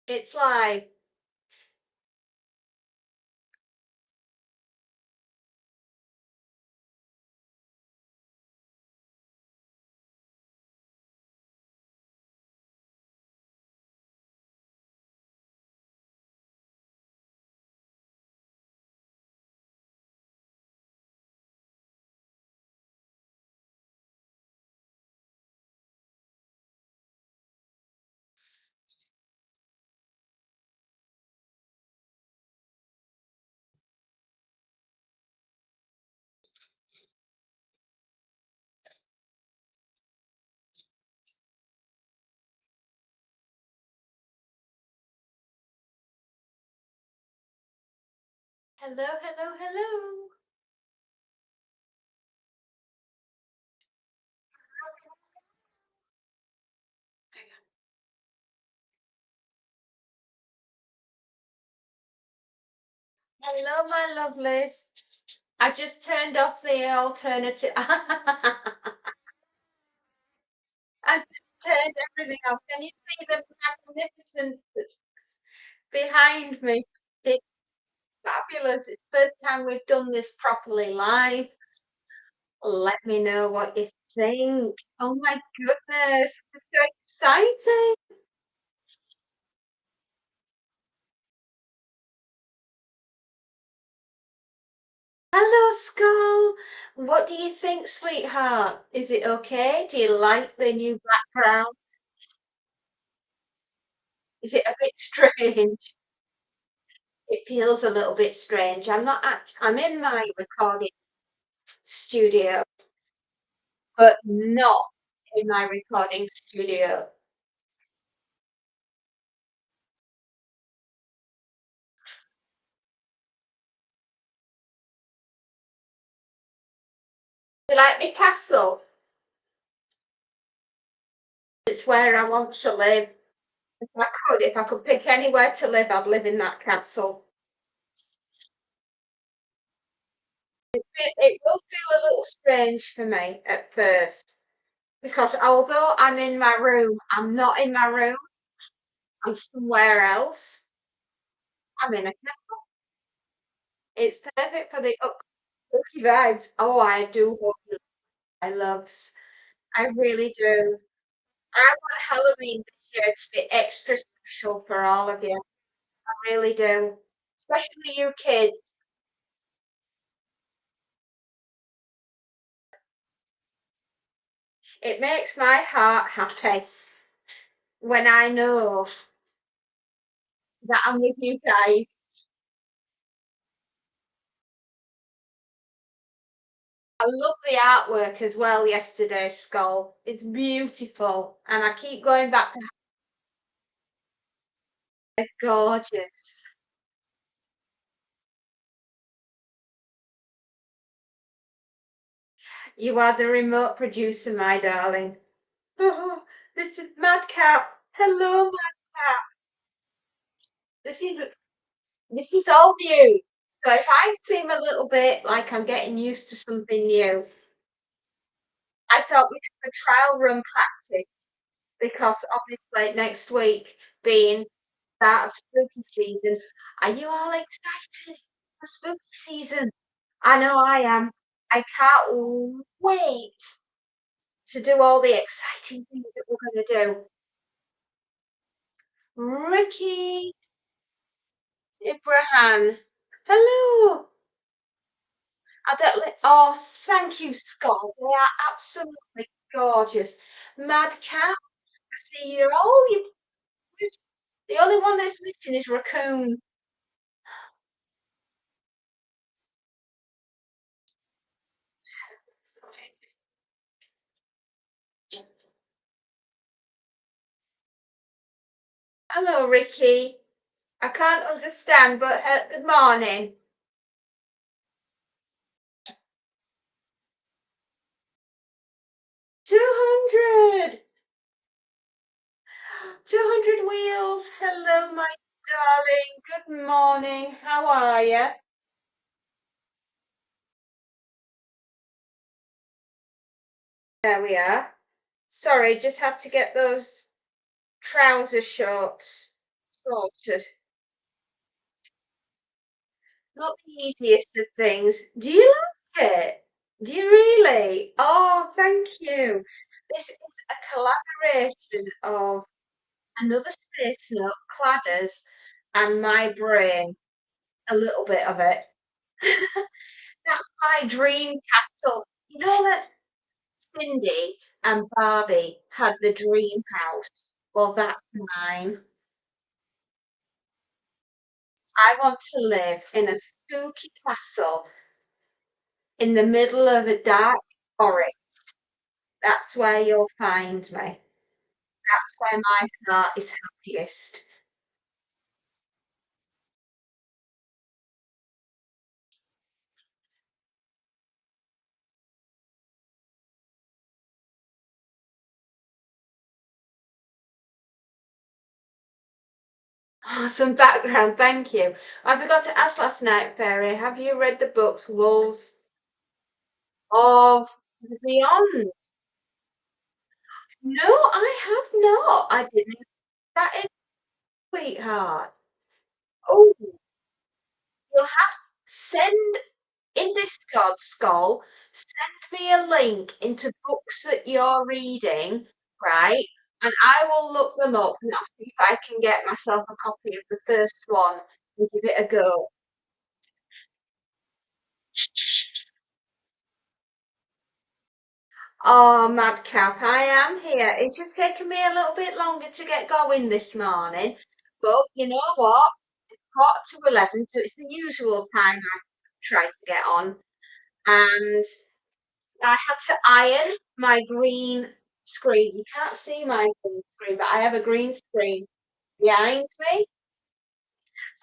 It's like, hello, hello, hello. Hello, my lovelies. I just turned off the alternative. I just turned everything off. Can you see the magnificent behind me? It's fabulous. It's the first time we've done this properly live. Let me know what you think. Oh my goodness, this is so exciting. Hello, Skull. What do you think, sweetheart? Is it okay? Do you like the new background? Is it a bit strange? It feels a little bit strange. I'm in my recording studio, but not in my recording studio. You like my castle? It's where I want to live. If I could pick anywhere to live, I'd live in that castle. It will feel a little strange for me at first because although I'm in my room, I'm not in my room. I'm somewhere else. I'm in a castle. It's perfect for the spooky vibes. Oh, I do love it. I loves. I really do. I want Halloween this year to be extra special for all of you. I really do. Especially you kids. It makes my heart happy when I know that I'm with you guys. I love the artwork as well yesterday, Skull. It's beautiful. And I keep going back to how gorgeous. You are the remote producer, my darling. Oh, this is Madcap. Hello, Madcap. This is this is all new. So if I seem a little bit like I'm getting used to something new, I thought we'd have a trial run practice because obviously next week being start of spooky season. Are you all excited for spooky season? I know I am. I can't wait to do all the exciting things that we're going to do. Ricky Ibrahim. Hello. I don't oh, thank you, Scott. They are absolutely gorgeous. Madcap. I see you're all you. The only one that's missing is Raccoon. Hello, Ricky. I can't understand, but good morning. 200! 200 wheels. Hello, my darling. Good morning. How are you? There we are. Sorry, just had to get those trouser shorts sorted. Not the easiest of things. Do you like it? Do you really? Oh, thank you. This is a collaboration of another space note, Cladders, and my brain. A little bit of it. That's my dream castle. You know that Cindy and Barbie had the dream house? Well, that's mine. I want to live in a spooky castle in the middle of a dark forest. That's where you'll find me. That's where my heart is happiest. Oh, some background, thank you. I forgot to ask last night, Fairy, have you read the books Wolves of the Beyond? No, I have not. I didn't. That is sweetheart. Oh, you'll have send in Discord, Skull, send me a link into books that you're reading, right? And I will look them up and I'll see if I can get myself a copy of the first one and give it a go. Oh, Madcap, I am here. It's just taken me a little bit longer to get going this morning. But you know what? Quarter to 11, so it's the usual time I try to get on. And I had to iron my green screen. You can't see my green screen, but I have a green screen behind me.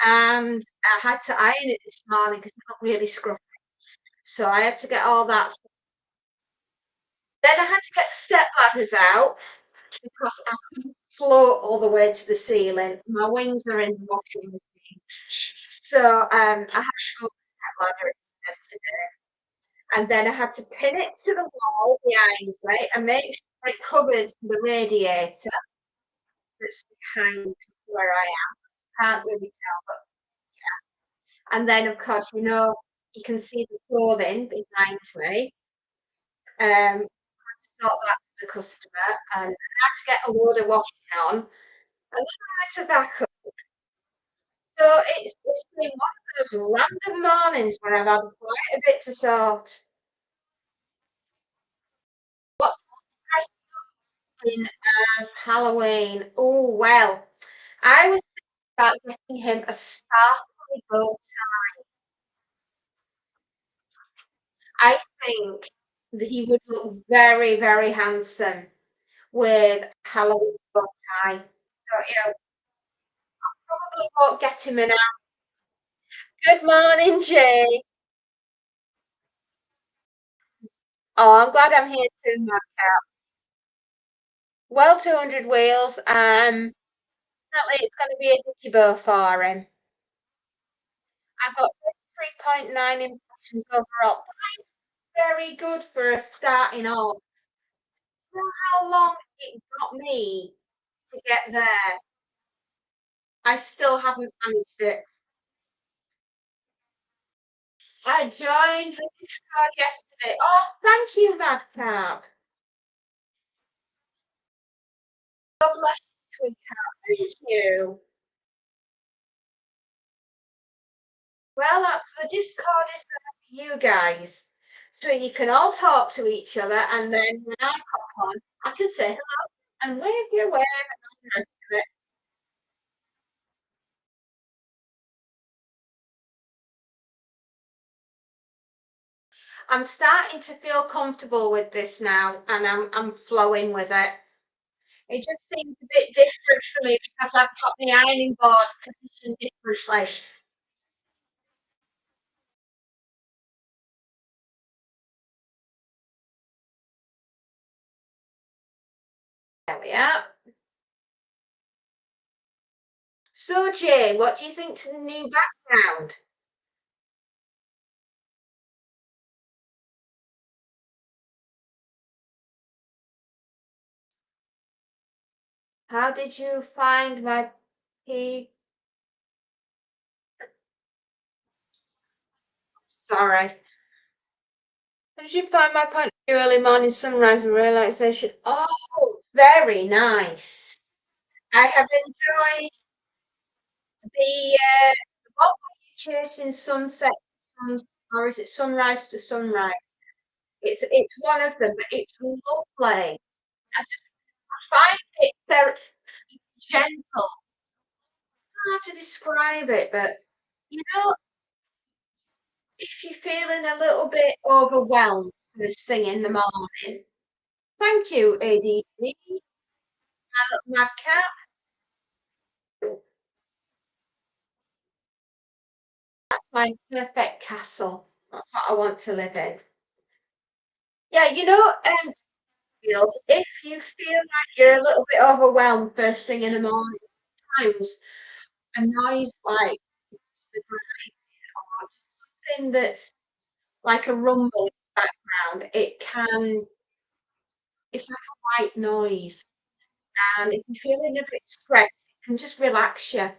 And I had to iron it this morning because it got really scruffy. So I had to get all that. Then I had to get the step ladders out because I couldn't float all the way to the ceiling. My wings are in the washing machine. So I had to go up the step ladder instead today. And then I had to pin it to the wall behind me and make sure it covered the radiator that's behind where I am. Can't really tell, but and then of course you can see the clothing behind me. Sort that to the customer, and I had to get a load of washing on, and then I had to back up. So it's been one of those random mornings where I've had quite a bit to sort. What's dressing as Halloween? Oh well, I was thinking about getting him a sparkly bow. I think that he would look very, very handsome with Halloween bow tie. So, probably won't get him an out. Good morning, Jay. Oh, I'm glad I'm here too, Mark. Well, 200 wheels. Definitely it's going to be a dicky bow for him. I've got 3.9 impressions overall. Very good for a starting off. You know how long it got me to get there? I still haven't managed it. I joined the Discord yesterday. Oh, thank you, Madcap. God bless you, sweetheart. Thank you. Well, that's the Discord is there for you guys. So you can all talk to each other, and then when I pop on, I can say hello and wave your way and all the rest of it. I'm starting to feel comfortable with this now, and I'm flowing with it. It just seems a bit different for me because I've got the ironing board positioned differently. There we are. So, Jay, what do you think to the new background? How did you find my P? Sorry. Did you find my point of view early morning sunrise and realization? Oh, very nice. I have enjoyed the what were you chasing sunset to sun, or is it sunrise to sunrise? It's one of them, but it's lovely. I just find it very it's gentle. I don't know how to describe it, but you know, if you're feeling a little bit overwhelmed first thing in the morning, thank you, ADD, my little mad cat. That's my perfect castle. That's what I want to live in. Yeah, feels if you feel like you're a little bit overwhelmed first thing in the morning, sometimes a noise like the ground or just something that's like a rumble in the background, it's like a white noise. And if you're feeling a bit stressed, it can just relax you.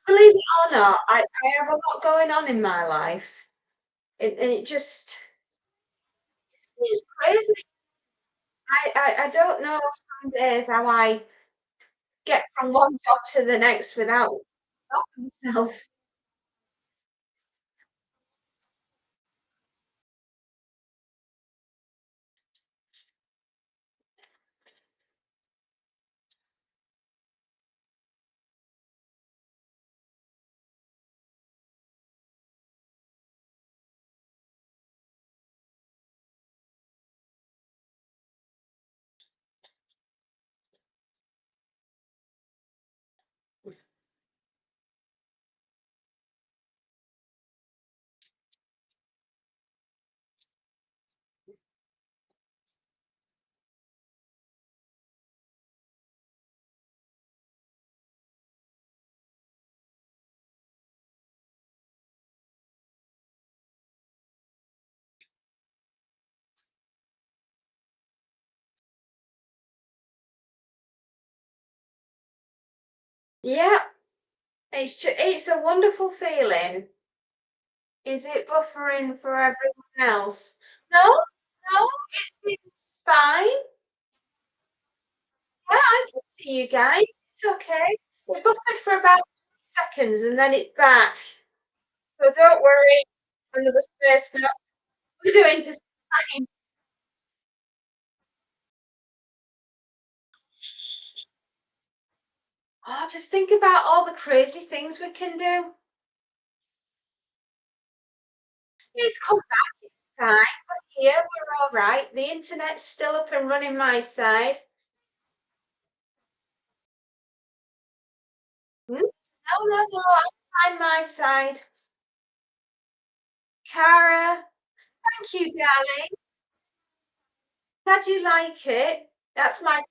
Believe it or not, I have a lot going on in my life. And it just it's crazy. I don't know some days how I get from one job to the next without stopping myself. Yeah, it's a wonderful feeling. Is it buffering for everyone else? No, no, it seems fine. Yeah, I can see you guys. It's okay. We buffered for about 2 seconds and then it's back. So don't worry. Another space now. We're doing just fine. Oh, just think about all the crazy things we can do. It's come back, it's fine. We're here, we're all right. The internet's still up and running my side. Hmm? No, no, no, I'm fine my side. Cara, thank you, darling. Glad you like it. That's my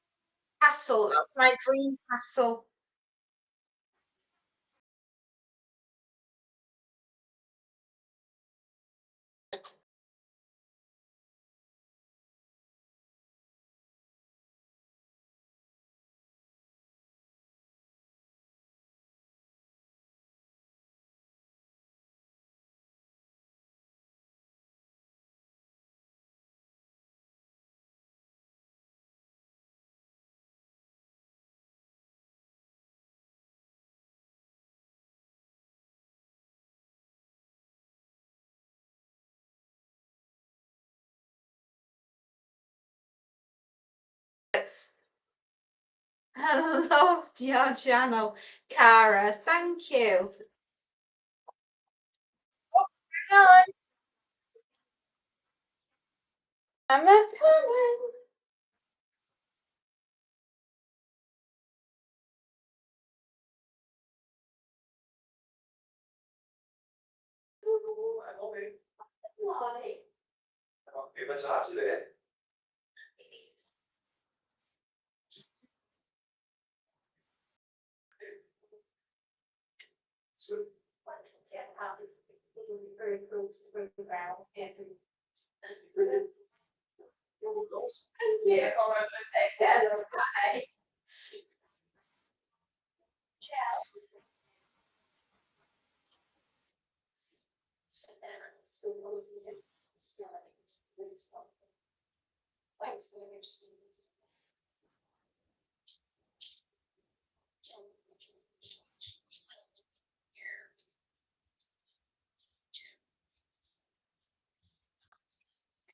castle. That's my dream castle. It's- I love your channel, Cara. Thank you. Oh, hang on. I'm a coming. Why? Yeah. Bye.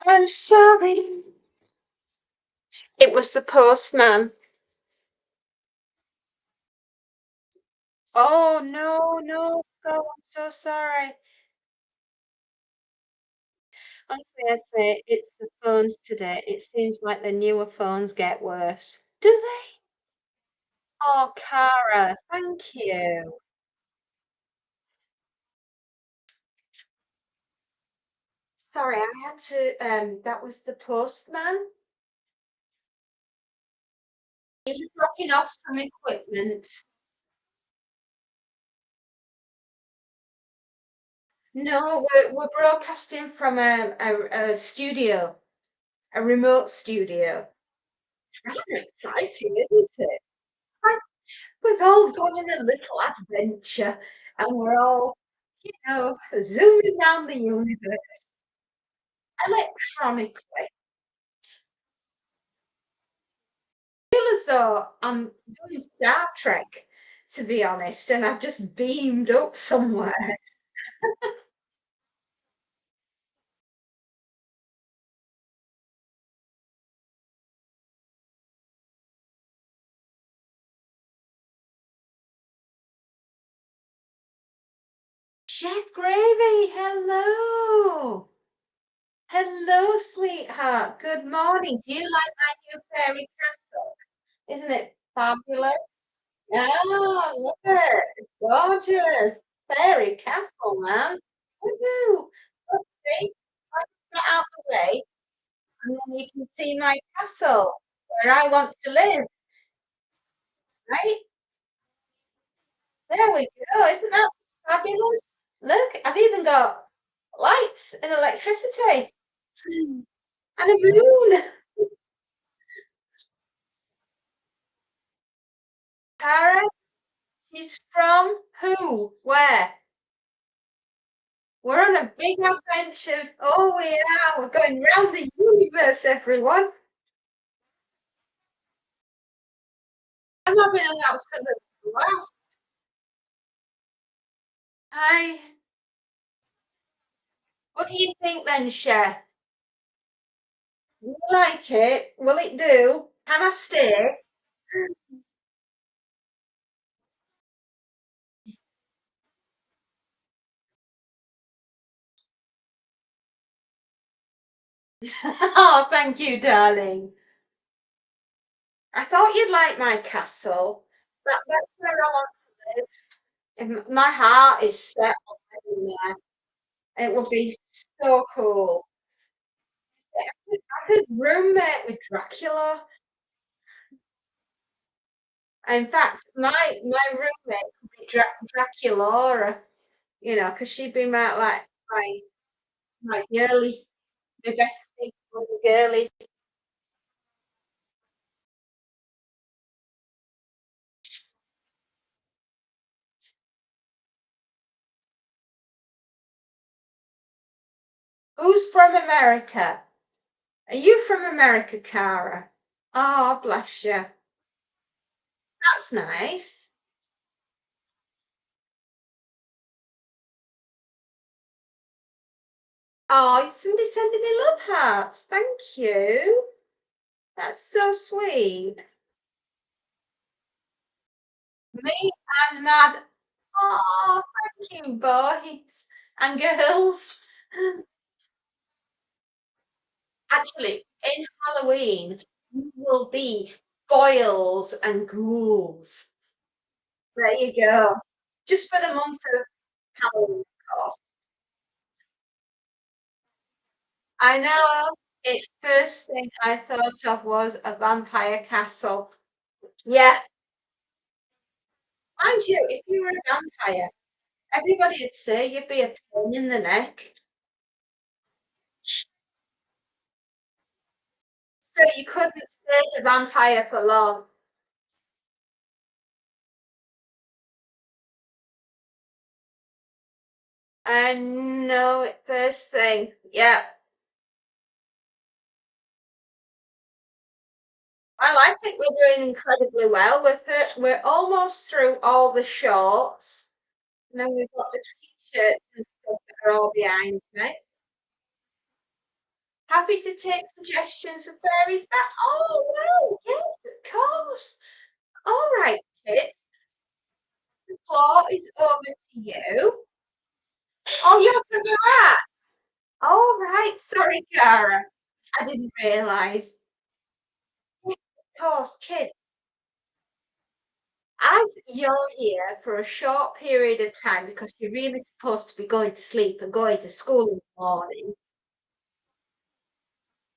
I'm sorry. It was the postman. Oh, no, no, Scott, I'm so sorry. Honestly, I say it's the phones today. It seems like the newer phones get worse. Do they? Oh, Cara, thank you. Sorry, I had to, that was the postman. He was dropping off some equipment. No, we're broadcasting from a studio, a remote studio. It's rather exciting, isn't it? Like we've all gone on a little adventure and we're all, zooming around the universe electronically. I feel as though I'm doing Star Trek, to be honest, and I've just beamed up somewhere. Chef Gravy, hello. Hello, sweetheart. Good morning. Do you like my new fairy castle? Isn't it fabulous? Ah, look it. It's gorgeous. Fairy castle, man. Woohoo. Look, see? I can get out the way and then you can see my castle where I want to live, right? There we go. Isn't that fabulous? Look, I've even got lights and electricity and a moon. Tara, she's from who? Where? We're on a big adventure. Oh, we are. We're going round the universe, everyone. I'm having an absolute blast. Hi. What do you think then, Chef? You like it? Will it do? Can I stay? Oh, thank you, darling. I thought you'd like my castle. That's where I want to live. My heart is set on living there. It will be so cool. I could roommate with Dracula. In fact, my roommate could be Draculaura, because she'd be my girly, my bestie, one of the girlies. Who's from America? Are you from America, Cara? Oh, bless you. That's nice. Oh, somebody sending me love hearts. Thank you. That's so sweet. Me and Mad. Oh, thank you, boys and girls. Actually, in Halloween, you will be boils and ghouls. There you go. Just for the month of Halloween, of course. I know. It first thing I thought of was a vampire castle. Yeah, mind you, if you were a vampire, everybody would say you'd be a pain in the neck. So you couldn't stay as a vampire for long. I know it first thing. Yeah. I like it. We're doing incredibly well with it. We're almost through all the shorts. And then we've got the t-shirts and stuff that are all behind me. Happy to take suggestions for fairies back. Oh, wow. Yes, of course. All right, kids. The floor is over to you. Oh, you're from Iraq. All right. Sorry, Cara. I didn't realise. Yes, of course, kids. As you're here for a short period of time because you're really supposed to be going to sleep and going to school in the morning,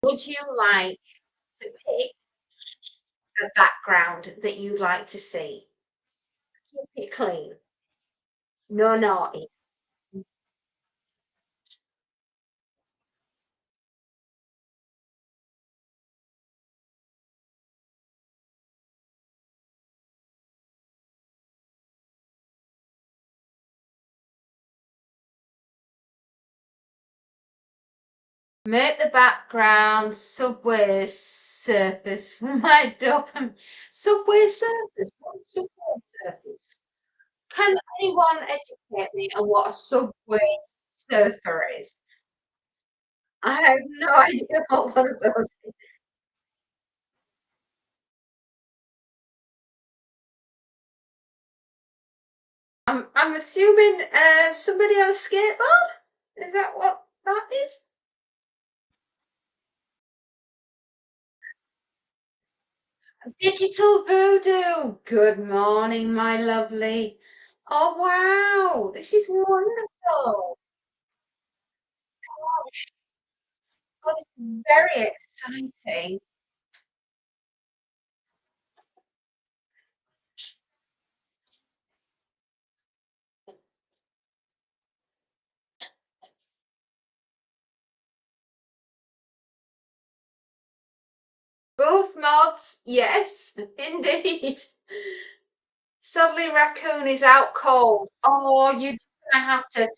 would you like to pick a background that you'd like to see? Keep it clean. No naughty. Make the background Subway Surface. My dopamine. Subway Surface? What's Subway Surface? Can anyone educate me on what a Subway Surfer is? I have no idea what one of those is. I'm assuming somebody on a skateboard? Is that what that is? Digital voodoo. Good morning, my lovely. Oh wow, this is wonderful. Gosh, oh, this is very exciting. Both mods, yes, indeed. Sadly, Raccoon is out cold. Oh, you're just gonna have to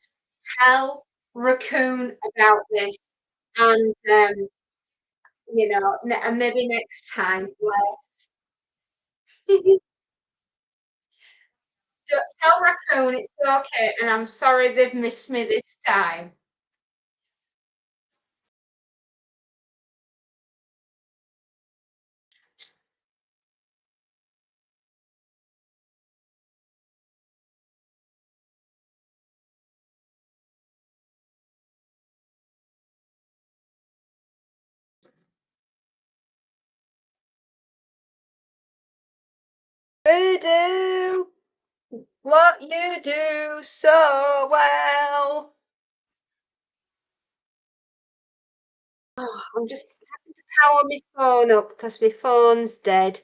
tell Raccoon about this, and and maybe next time, less. Tell Raccoon it's okay, and I'm sorry they've missed me this time. Voodoo, what you do so well. Oh, I'm just having to power my phone up because my phone's dead.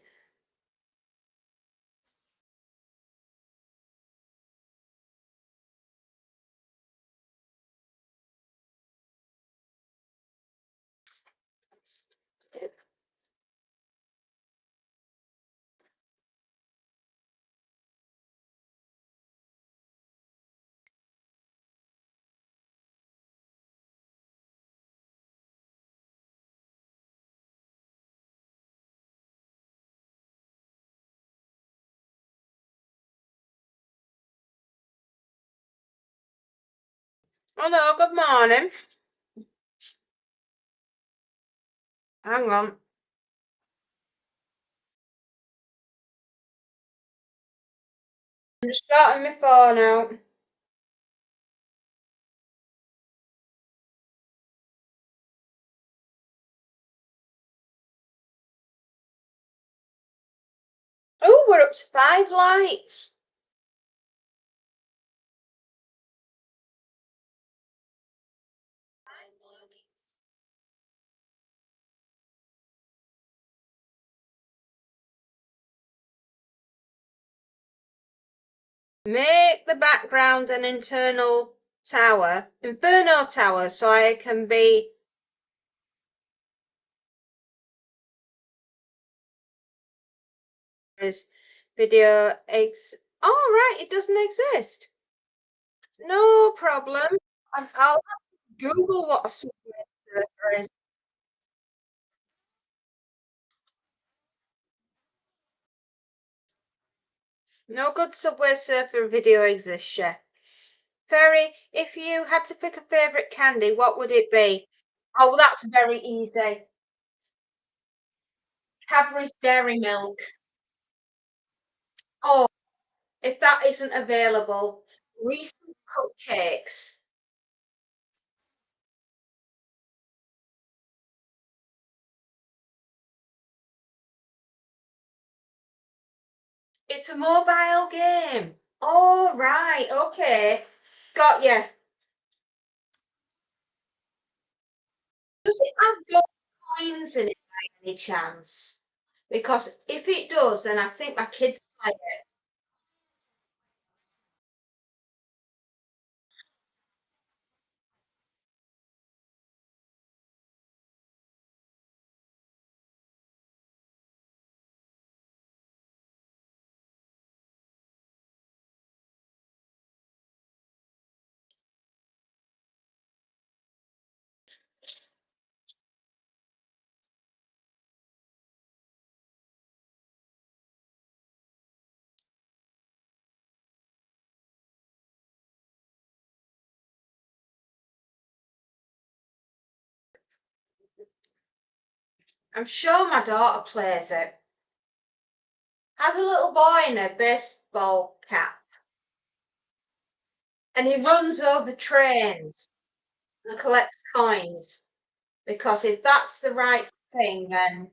Hello, good morning. Hang on. I'm just starting my phone out. Oh, we're up to 5 lights. Make the background an inferno tower, so I can be this video Oh, right, it doesn't exist. No problem. I'll Google what a subway surfer is. No good Subway Surfer video exists, Chef. Fairy, if you had to pick a favourite candy, what would it be? Oh, well, that's very easy. Cadbury's Dairy Milk. Oh, if that isn't available, Reese's Cupcakes. It's a mobile game. Oh, right. Okay. Got you. Does it have gold coins in it by any chance? Because if it does, then I think my kids play it. I'm sure my daughter plays it. Has a little boy in a baseball cap, and he runs over trains and collects coins. Because if that's the right thing, then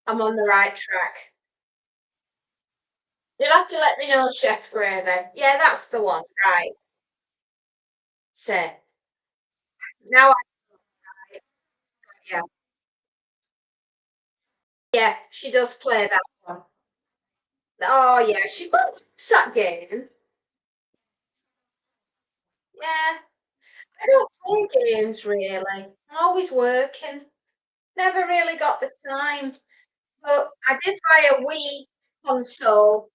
I'm on the right track. You'll have to let me know, Chef Gravy. Yeah, that's the one. Right. So now yeah, yeah, she does play that one. Oh yeah, she loves that game. Yeah, I don't play games really. I'm always working. Never really got the time. But I did buy a Wii console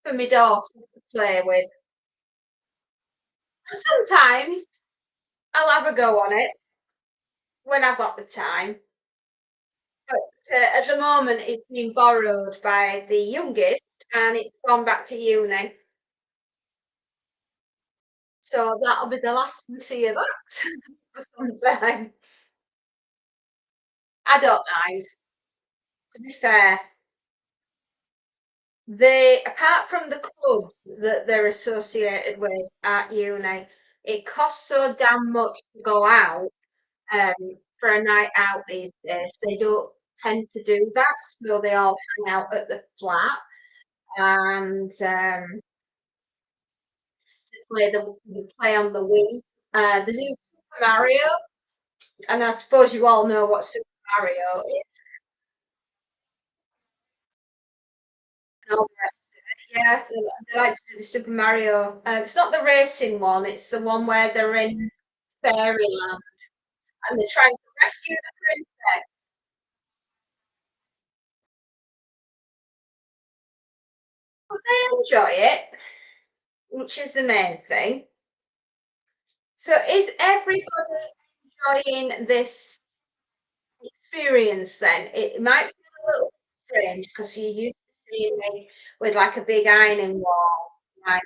for my daughter to play with. And sometimes I'll have a go on it when I've got the time. But at the moment, it's been borrowed by the youngest and it's gone back to uni. So that'll be the last we see of that for some time. I don't mind, to be fair. They, apart from the clubs that they're associated with at uni, it costs so damn much to go out um, for a night out these days. They don't tend to do that, so they all hang out at the flat and play on the Wii. There's even Super Mario, and I suppose you all know what Super Mario is. And all the rest of it. Yeah, they like to do the Super Mario. It's not the racing one; it's the one where they're in fairyland and they're trying to rescue the princess. But they enjoy it, which is the main thing. So, is everybody enjoying this experience then? It might feel a little strange because you used to see me with like a big ironing wall. Like,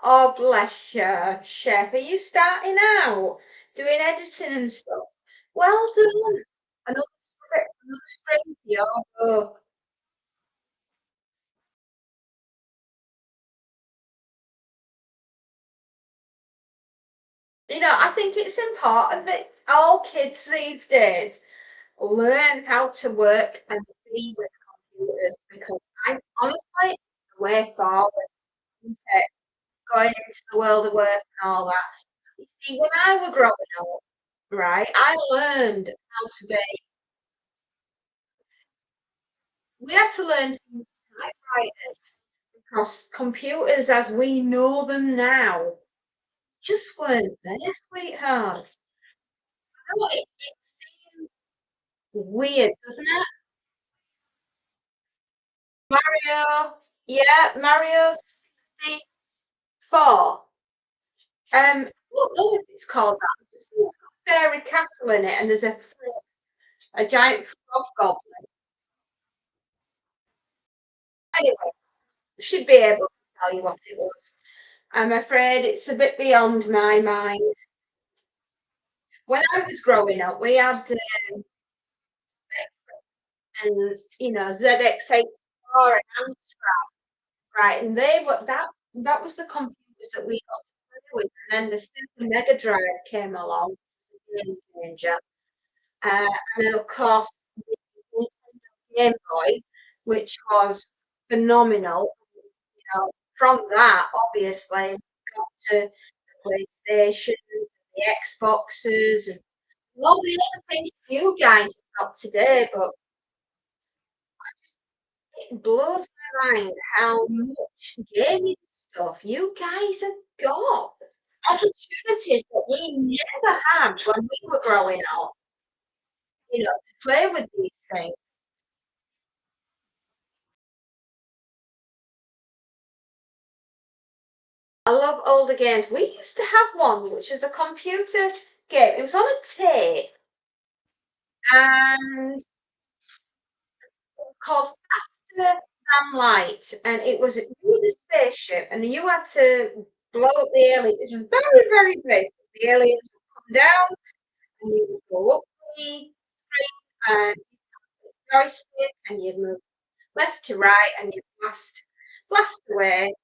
oh, bless you, Chef. Are you starting out doing editing and stuff? Well done. Another string to your bow. I think it's important that all kids these days learn how to work and be with computers because I honestly, the way forward, isn't it? Going into the world of work and all that. You see, when I were growing up, right, I learned how to be, we had to learn to use typewriters because computers as we know them now just weren't there, sweethearts. I know it seems weird, doesn't it? Mario, yeah, Mario 64. Well, no, if it's called that. It's got a fairy castle in it, and there's a frog. a giant frog goblin. Anyway, should be able to tell you what it was. I'm afraid it's a bit beyond my mind. When I was growing up, we had and ZX84 and Amstrad, right? And they were that was the computers that we got to play with. And then the Sega Mega Drive came along, game changer. And then of course the Nintendo Game Boy, which was phenomenal. From that, obviously, got to the PlayStation, the Xboxes, and all the other things you guys have got today. But it blows my mind how much gaming stuff you guys have got. Opportunities that we never had when we were growing up, to play with these things. I love older games. We used to have one which was a computer game. It was on a tape and called Faster Than Light, and it was you were the spaceship, and you had to blow up the alien. It was very, very basic. The aliens would come down, and you would go up the screen, and joystick, and you'd move left to right, and you'd blast away,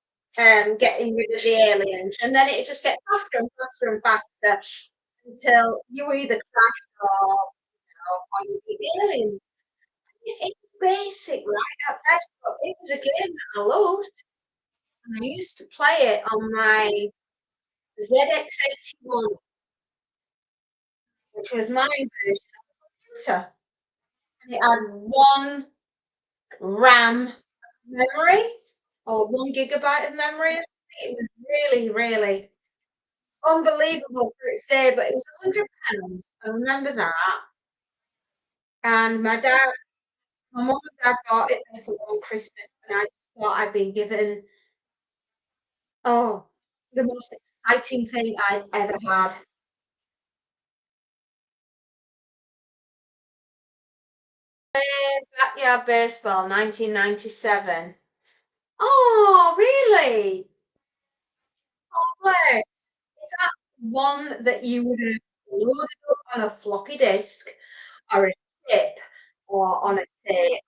getting rid of the aliens, and then it just get faster and faster and faster until you either crashed or you beat the aliens. It's basic, right, at best, but it was a game that I loved, and I used to play it on my ZX81, which was my version computer, and it had 1 RAM memory or 1 gigabyte of memory or something. It was really, really unbelievable for its day, but it was £100. I remember that, and my mum and dad bought it me for one Christmas, and I just thought I'd been given Oh, the most exciting thing I've ever had. Backyard baseball, 1997. Oh, really? Complex. Is that one that you would have loaded up on a floppy disk or a chip or on a tape?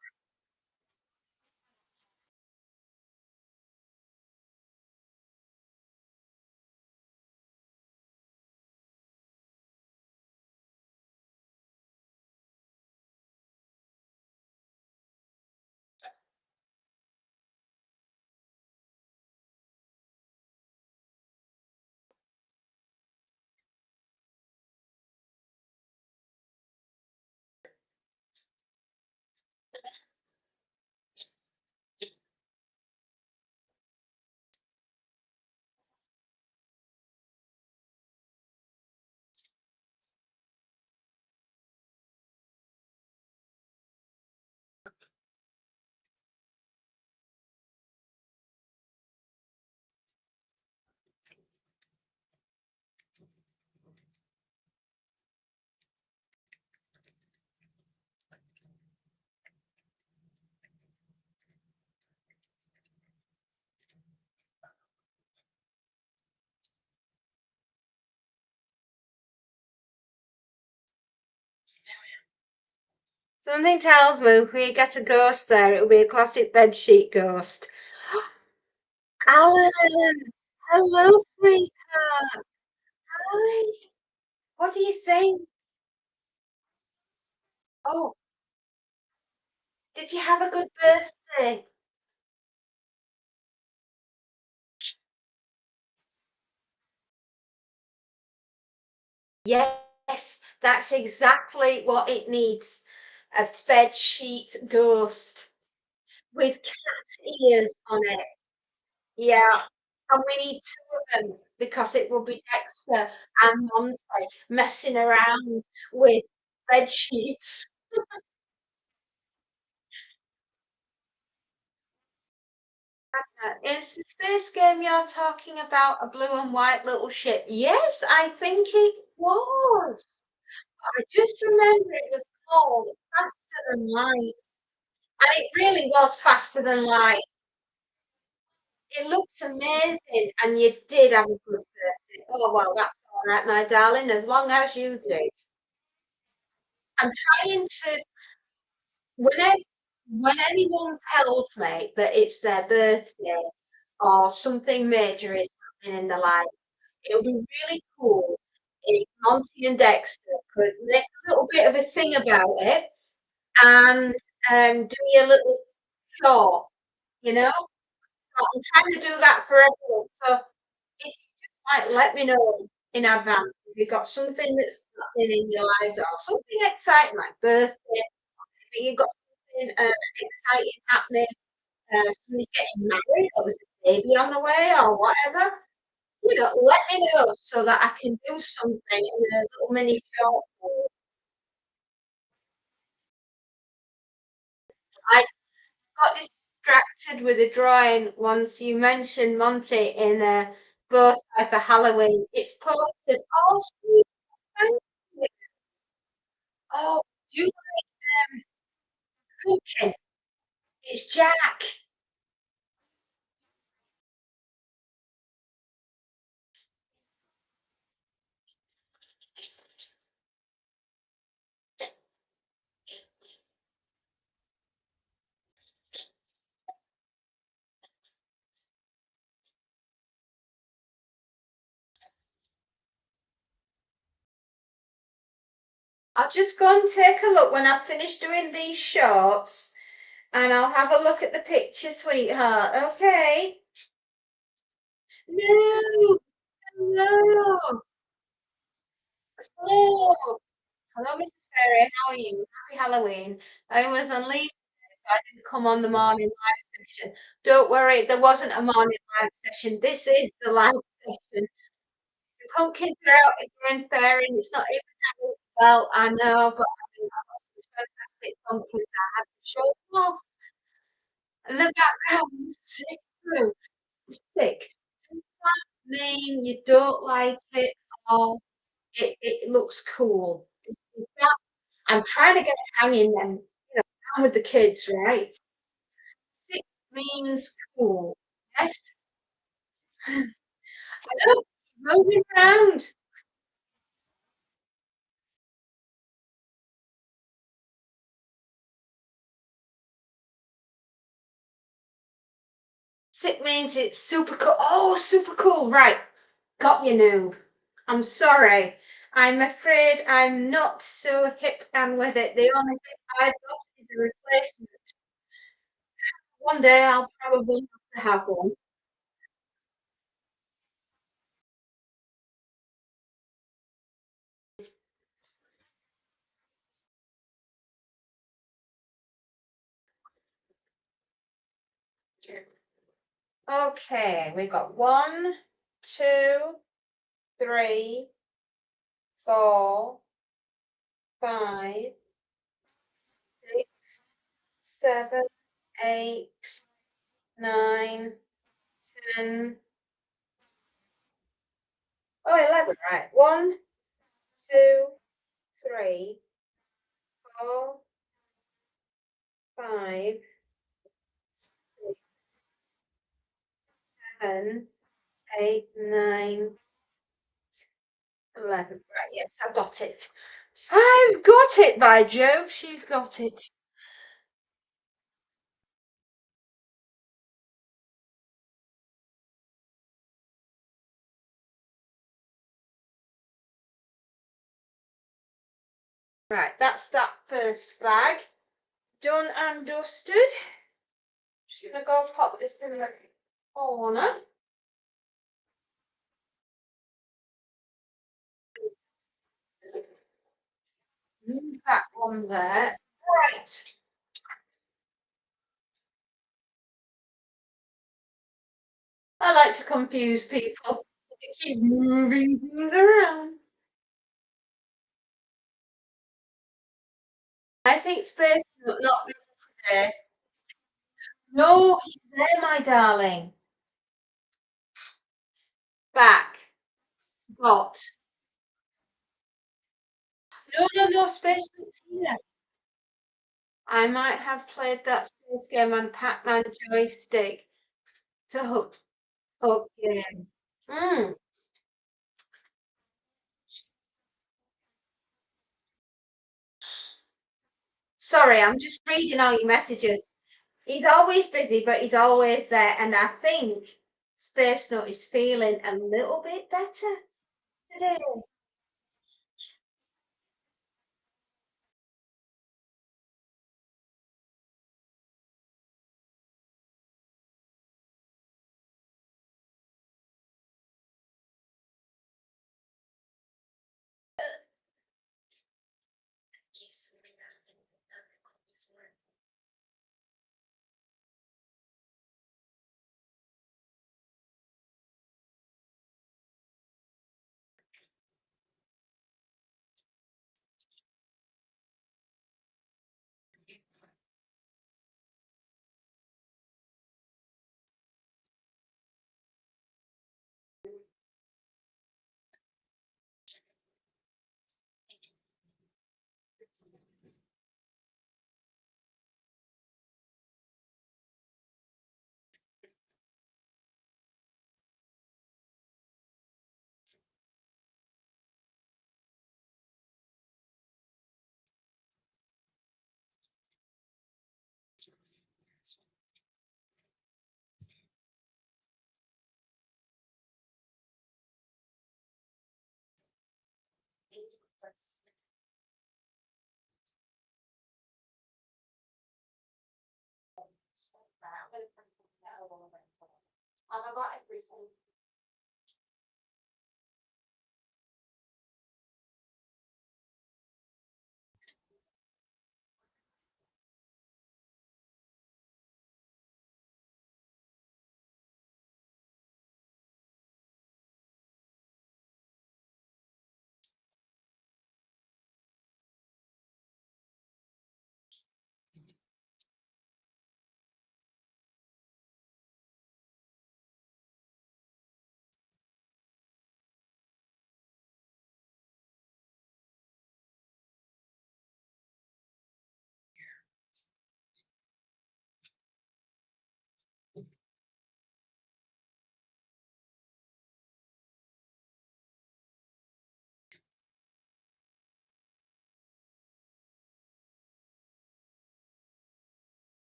Something tells me if we get a ghost there, it'll be a classic bedsheet ghost. Alan! Hello, sweetheart. Hi. What do you think? Oh, did you have a good birthday? Yes, that's exactly what it needs. A bed sheet ghost with cat ears on it. Yeah. And we need two of them because it will be Dexter and Monty messing around with bed sheets. Is the space game you're talking about a blue and white little ship? Yes, I think it was. I just remember it was Oh, faster than light. And it really was faster than light. It looks amazing, and you did have a good birthday. Oh, well, that's all right, my darling, as long as you did. I'm trying to when when anyone tells me that it's their birthday or something major is happening in their life, it would be really cool if Monty and Dexter could make a little bit of a thing about it and, do you a little short, you know? So I'm trying to do that for everyone. So if you just like let me know in advance if you've got something that's happening in your lives or something exciting like birthday, maybe you've got something exciting happening, somebody's getting married or there's a baby on the way or whatever, you know, let me know so that I can do something in a little mini short form. I got distracted with a drawing once you mentioned Monty in a bow tie for Halloween. It's posted. Oh, sweet, thank you. Oh, do you like cooking? It's Jack. I'll just go and take a look when I've finished doing these shorts and I'll have a look at the picture, sweetheart. Okay. No, no, hello. Hello, Mrs. Perry. How are you? Happy Halloween. I was on leave today, so I didn't come on the morning live session. Don't worry, there wasn't a morning live session. This is the live session. The pumpkins are out again, Fairy, and it's not even that well, I know, but I mean, I've got some fantastic pumpkins. I had to show them off. And the background is sick too. It's sick. Does that mean you don't like it or it looks cool? Is that I'm trying to get it hanging and, you know, down with the kids, right? Sick means cool. Yes. I know, moving around. Sick means it's super cool. Oh, super cool. Right. Got you now. I'm sorry. I'm afraid I'm not so hip and with it. The only thing I've got is a replacement. One day I'll probably have to have one. Okay, we got one, two, three, four, five, six, seven, eight, nine, 10, oh, 11, right. One, two, three, four, five, six, seven, eight, nine, 11. Right, yes, I've got it. I've got it, by Jove, she's got it. Right, that's that first bag. Done and dusted. Just gonna go pop this in the corner. Move that one there. Right. I like to confuse people. Keep moving things around. I think space, not this today. No, he's there, my darling. Back. Got. No, no, no, space here. I might have played that space game on Pac-Man joystick to hook you in. Mm. Sorry, I'm just reading all your messages. He's always busy, but he's always there. And I think Space Note is feeling a little bit better today. Have I got everything?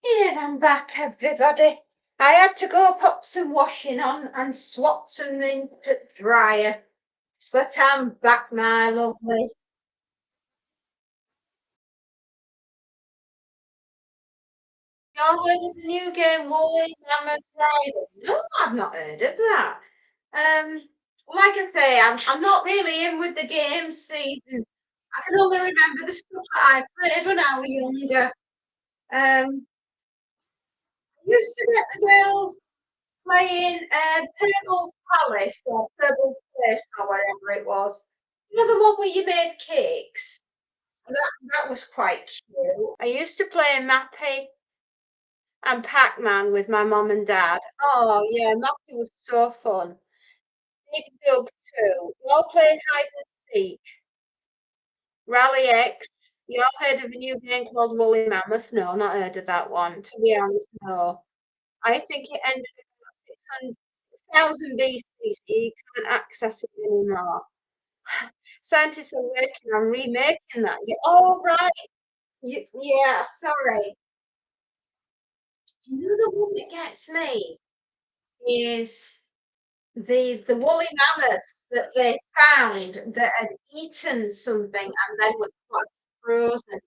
Here I'm back, everybody. I had to go put some washing on and swap some into the dryer, but I'm back, my lovelies. Y'all heard of the new game, Woolly Mammoth Rising? No, I've not heard of that. Like I say, I'm not really in with the game season. I can only remember the stuff that I played when I was younger. I used to get the girls playing Pebbles Palace or Pebbles Place or whatever it was. You know the one where you made cakes? That was quite cute. I used to play Mappy and Pac-Man with my mum and dad. Oh yeah, Mappy was so fun. Big Dog too. We all played hide and seek. Rally X. You all heard of a new game called Woolly Mammoth? No, not heard of that one. To be honest, no. I think it ended up at 600,000 BC, so you can't access it anymore. Scientists are working on remaking that. Yeah, oh, right. Yeah, sorry. You know the one that gets me is the woolly mammoths that they found that had eaten something and then were quite frozen.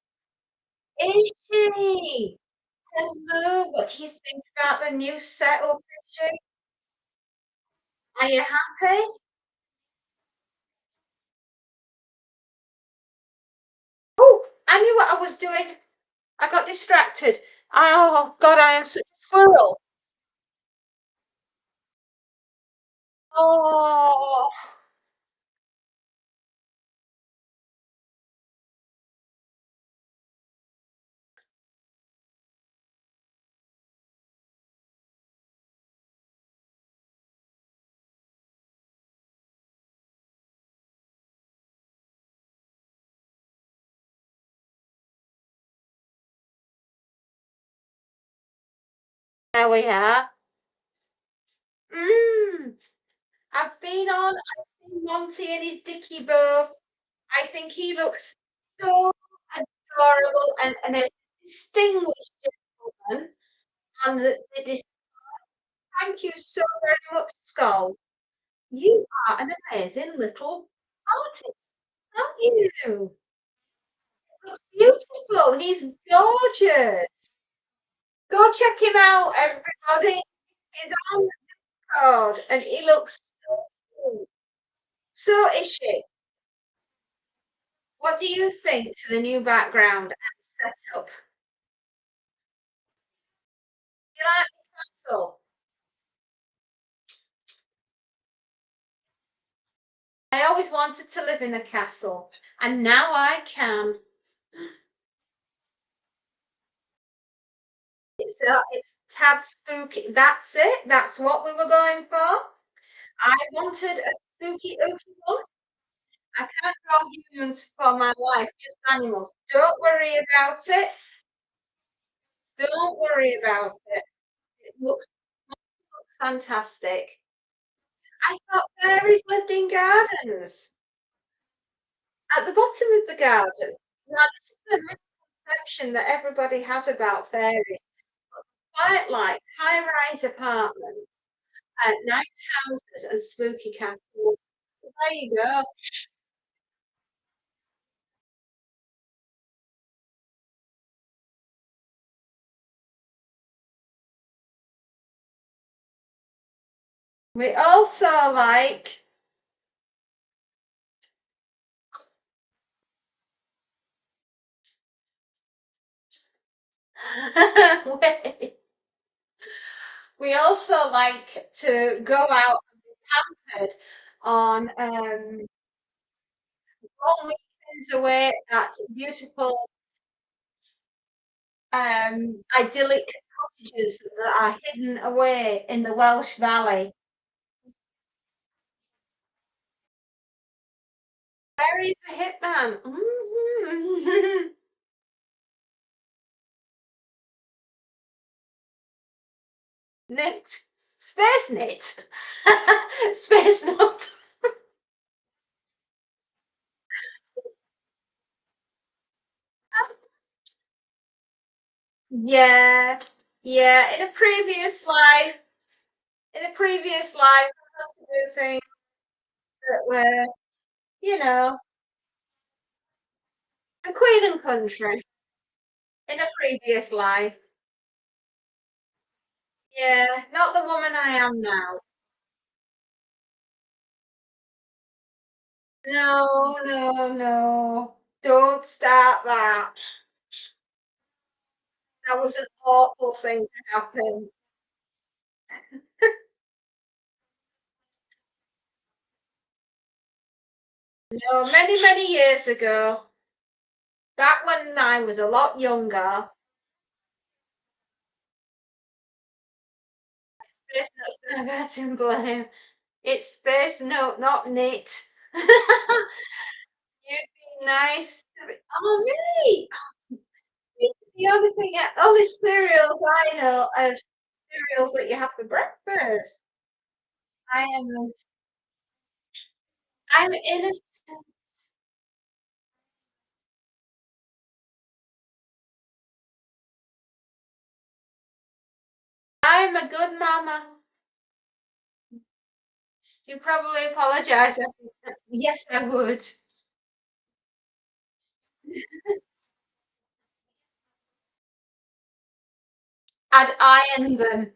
Is she? Hello. What do you think about the new setup, Richard? Are you happy? Oh, I knew what I was doing. I got distracted. Oh God, I am such a squirrel. Oh, there we are. Mm, I've seen Monty and his Dicky Bow. I think he looks so adorable and a distinguished gentleman. And thank you so very much, Skull. You are an amazing little artist, aren't you? Beautiful. He's gorgeous. Go check him out, everybody. He's on the card and he looks so cool. So is she. What do you think to the new background and setup? You like the castle? I always wanted to live in a castle, and now I can. It's tad spooky. That's it. That's what we were going for. I wanted a spooky ooky one. I can't draw humans for my life, just animals. Don't worry about it. Don't worry about it. It looks fantastic. I thought fairies lived in gardens at the bottom of the garden. Now, this is a misconception that everybody has about fairies. Quite like high-rise apartments, nice houses, and spooky castles. So there you go. We also like we also like to go out and be pampered on long weekends away at beautiful idyllic cottages that are hidden away in the Welsh Valley. Where is the hitman? Knit. Space knit. Space knot. Yeah, yeah. In a previous life, I had to do things that were, you know, a queen and country in a previous life. Yeah, not the woman I am now. No, no, no. Don't start that. That was an awful thing to happen. No, many, many years ago. Back when I was a lot younger. Space note's never to blame. It's space note, not knit. You'd be nice to me. Oh, me! The only thing, only cereals I know are cereals that you have for breakfast. I am, I'm innocent. I'm a good mama. You probably apologize. Yes, I would. I'd iron them.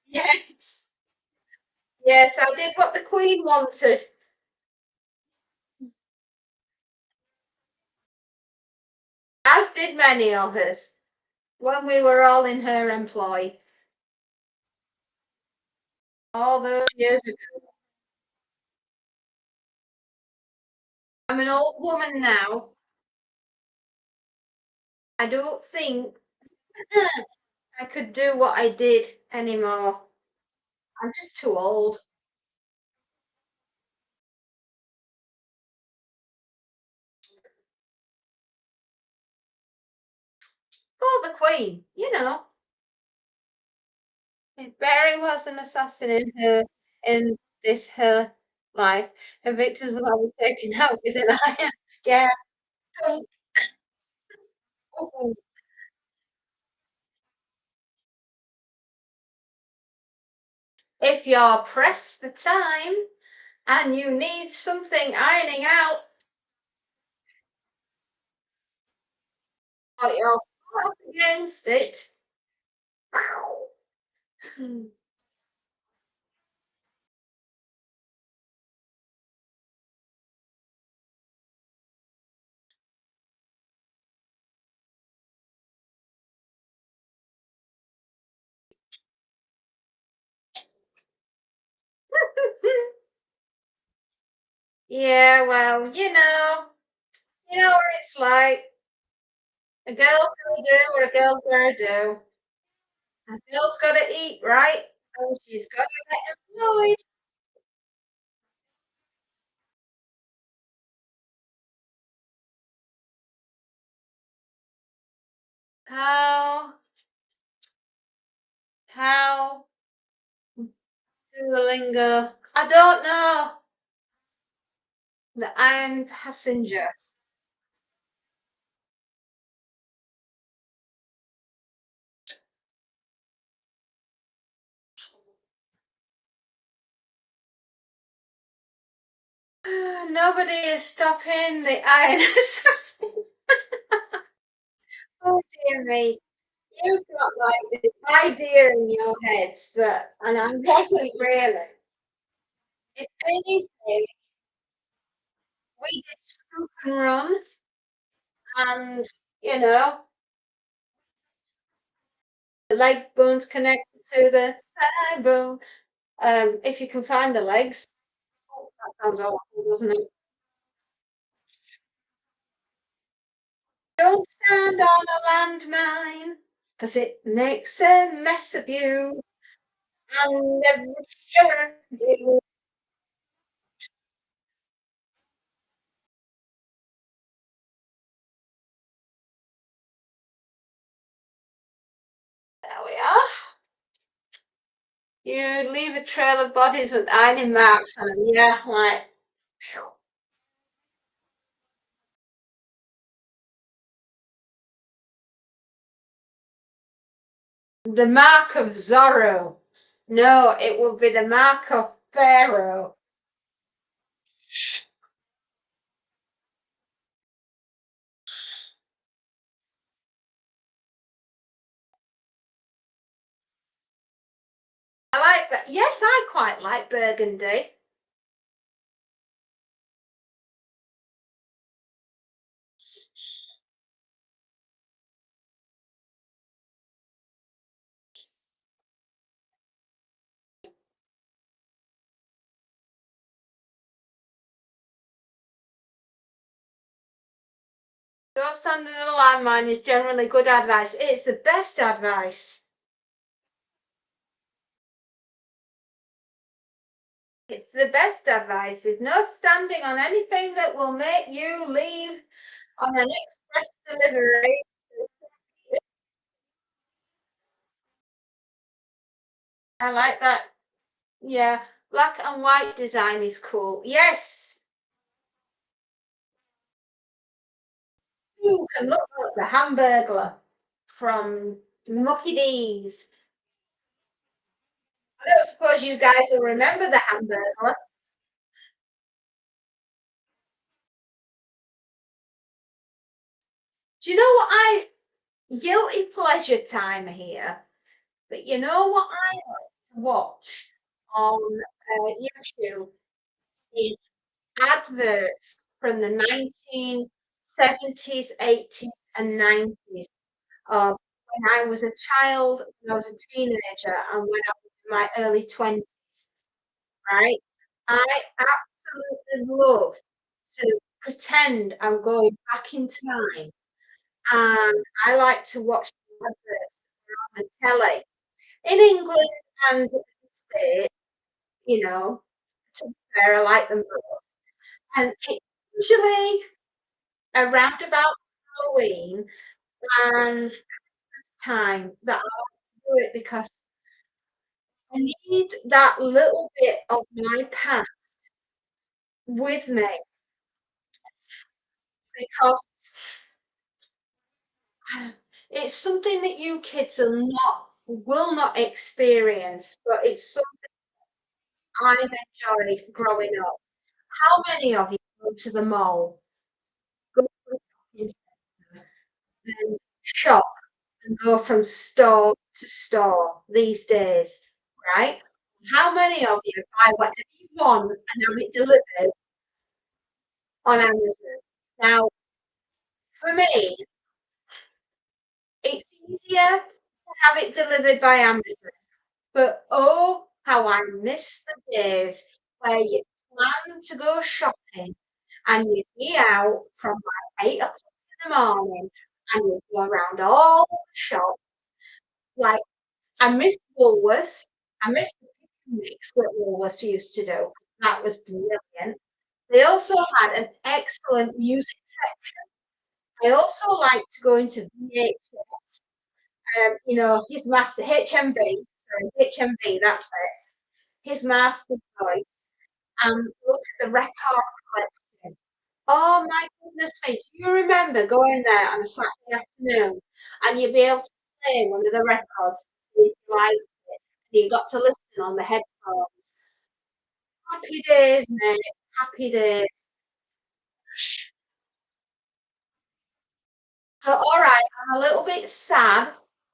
Yes. Yes, I did what the Queen wanted, as did many of us when we were all in her employ all those years ago. I'm an old woman now. I don't think I could do what I did anymore. I'm just too old. Oh, the Queen, if Mary was an assassin in this her life, her victims will all be taken out with an iron. Yeah. Oh, if you're pressed for time and you need something ironing out, but you're up against it. Yeah, well, you know what it's like. A girl's gonna do what a girl's gonna do. A girl's gotta eat, right? And she's gotta get employed. How, how do the lingo? I don't know. The iron passenger. Nobody is stopping the iron assassin. Oh dear me. You've got like this idea in your heads that, and I'm talking really, if anything, we did scoop and run, and you know, the leg bone's connected to the thigh bone. If you can find the legs, oh, that sounds awful, doesn't it? Don't stand on a landmine, because it makes a mess of you, and never sure you. There we are. You leave a trail of bodies with ironing marks on them. Yeah, like, phew. The mark of Zorro. No, it will be the mark of Pharaoh. I like that. Yes, I quite like burgundy. Don't stand in a landmine is generally good advice. It's the best advice. It's the best advice. There's no standing on anything that will make you leave on an express delivery. I like that. Yeah, black and white design is cool. Yes, you can look like the Hamburglar from Mucky D's. I don't suppose you guys will remember the Hamburglar. Do you know what I guilty pleasure time here? But you know what I like to watch on YouTube is adverts from the 1970s, 80s, and 90s of when I was a child, when I was a teenager, and when I was in my early 20s, right? I absolutely love to pretend I'm going back in time, and I like to watch the adverts on the telly in England and in the States, you know, to be fair, I like them both. And it's usually around about Halloween and Christmas time that I like to do it because I need that little bit of my past with me because it's something that you kids are not will not experience, but it's something I've enjoyed growing up. How many of you go to the mall, go to a shopping centre and shop and go from store to store these days, right? How many of you buy whatever you want and have it delivered on Amazon? Now, for me, it's easier to have it delivered by Amazon, but oh, how I miss the days where you plan to go shopping and you'd be out from like 8 o'clock in the morning and you'd go around all the shops. Like, I miss Woolworths. I miss the pick and mix that Woolworths used to do. That was brilliant. They also had an excellent music section. I also like to go into VHS, his master HMV, sorry, HMV, that's it. His master voice, and look at the record collection. Oh my goodness me! Do you remember going there on a Saturday afternoon and you'd be able to play one of the records to see if you liked it, and you got to listen on the headphones? Happy days, mate. Happy days. So, all right, I'm a little bit sad.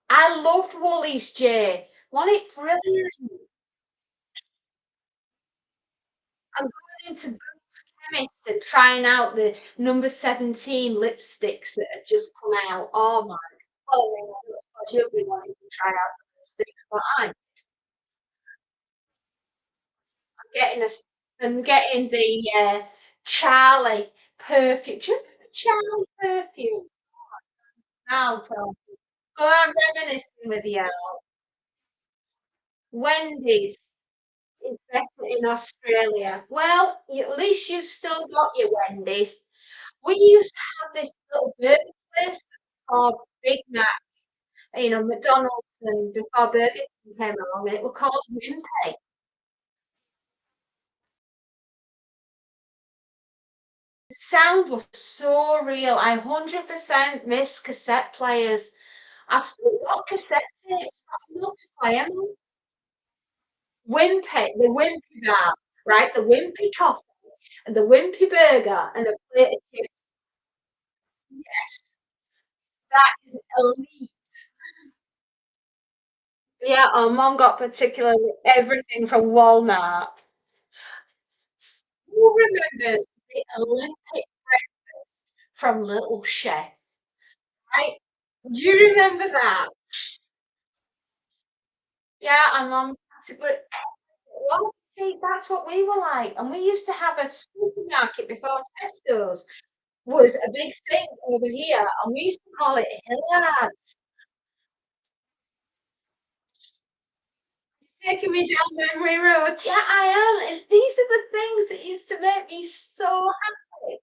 I loved Woolies, Jay. Wasn't it brilliant? I'm going into Boots Chemist and trying out the number 17 lipsticks that have just come out. Oh my, well, I mean, I don't suppose you'll be wanting to try out the lipsticks, but getting a, I'm getting the Charlie perfume. Do you remember the Charlie perfume? Now, Tom, go on reminiscing with you. Wendy's is better in Australia. Well, at least you've still got your Wendy's. We used to have this little burger place called Big Mac, McDonald's and before Burger King came along, and it was called Wimpy. The sound was so real. I 100% miss cassette players. Absolutely. What cassette tapes? I've not to play 'em on. Wimpy, the Wimpy bar, right? The Wimpy coffee and the Wimpy burger and a plate of chips. Yes, that is elite. Yeah, our mum got particularly everything from Walmart. Who remembers the Olympic breakfast from Little Chef, right? Do you remember that? Yeah, our mum but well, see, that's what we were like, and we used to have a supermarket before Tesco's was a big thing over here, and we used to call it Hillards. Taking me down memory road. Yeah, I am, and these are the things that used to make me so happy.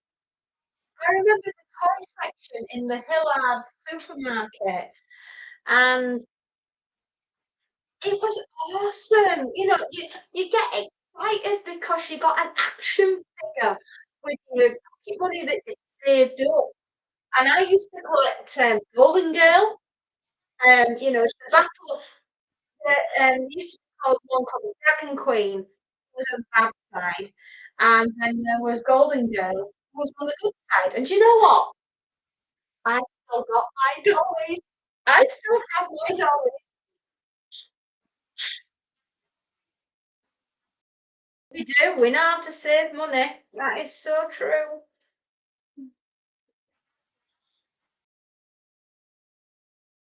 I remember the toy section in the Hillards supermarket, and it was awesome. You get excited because you got an action figure with your pocket money that you saved up. And I used to collect Golden Girl. It's the battle of used to be called one called the Dragon Queen, who was on the bad side, and then there was Golden Girl, who was on the good side. And do you know what? I still got my dollies. I still have my dollies. We do. We know how to save money. That is so true.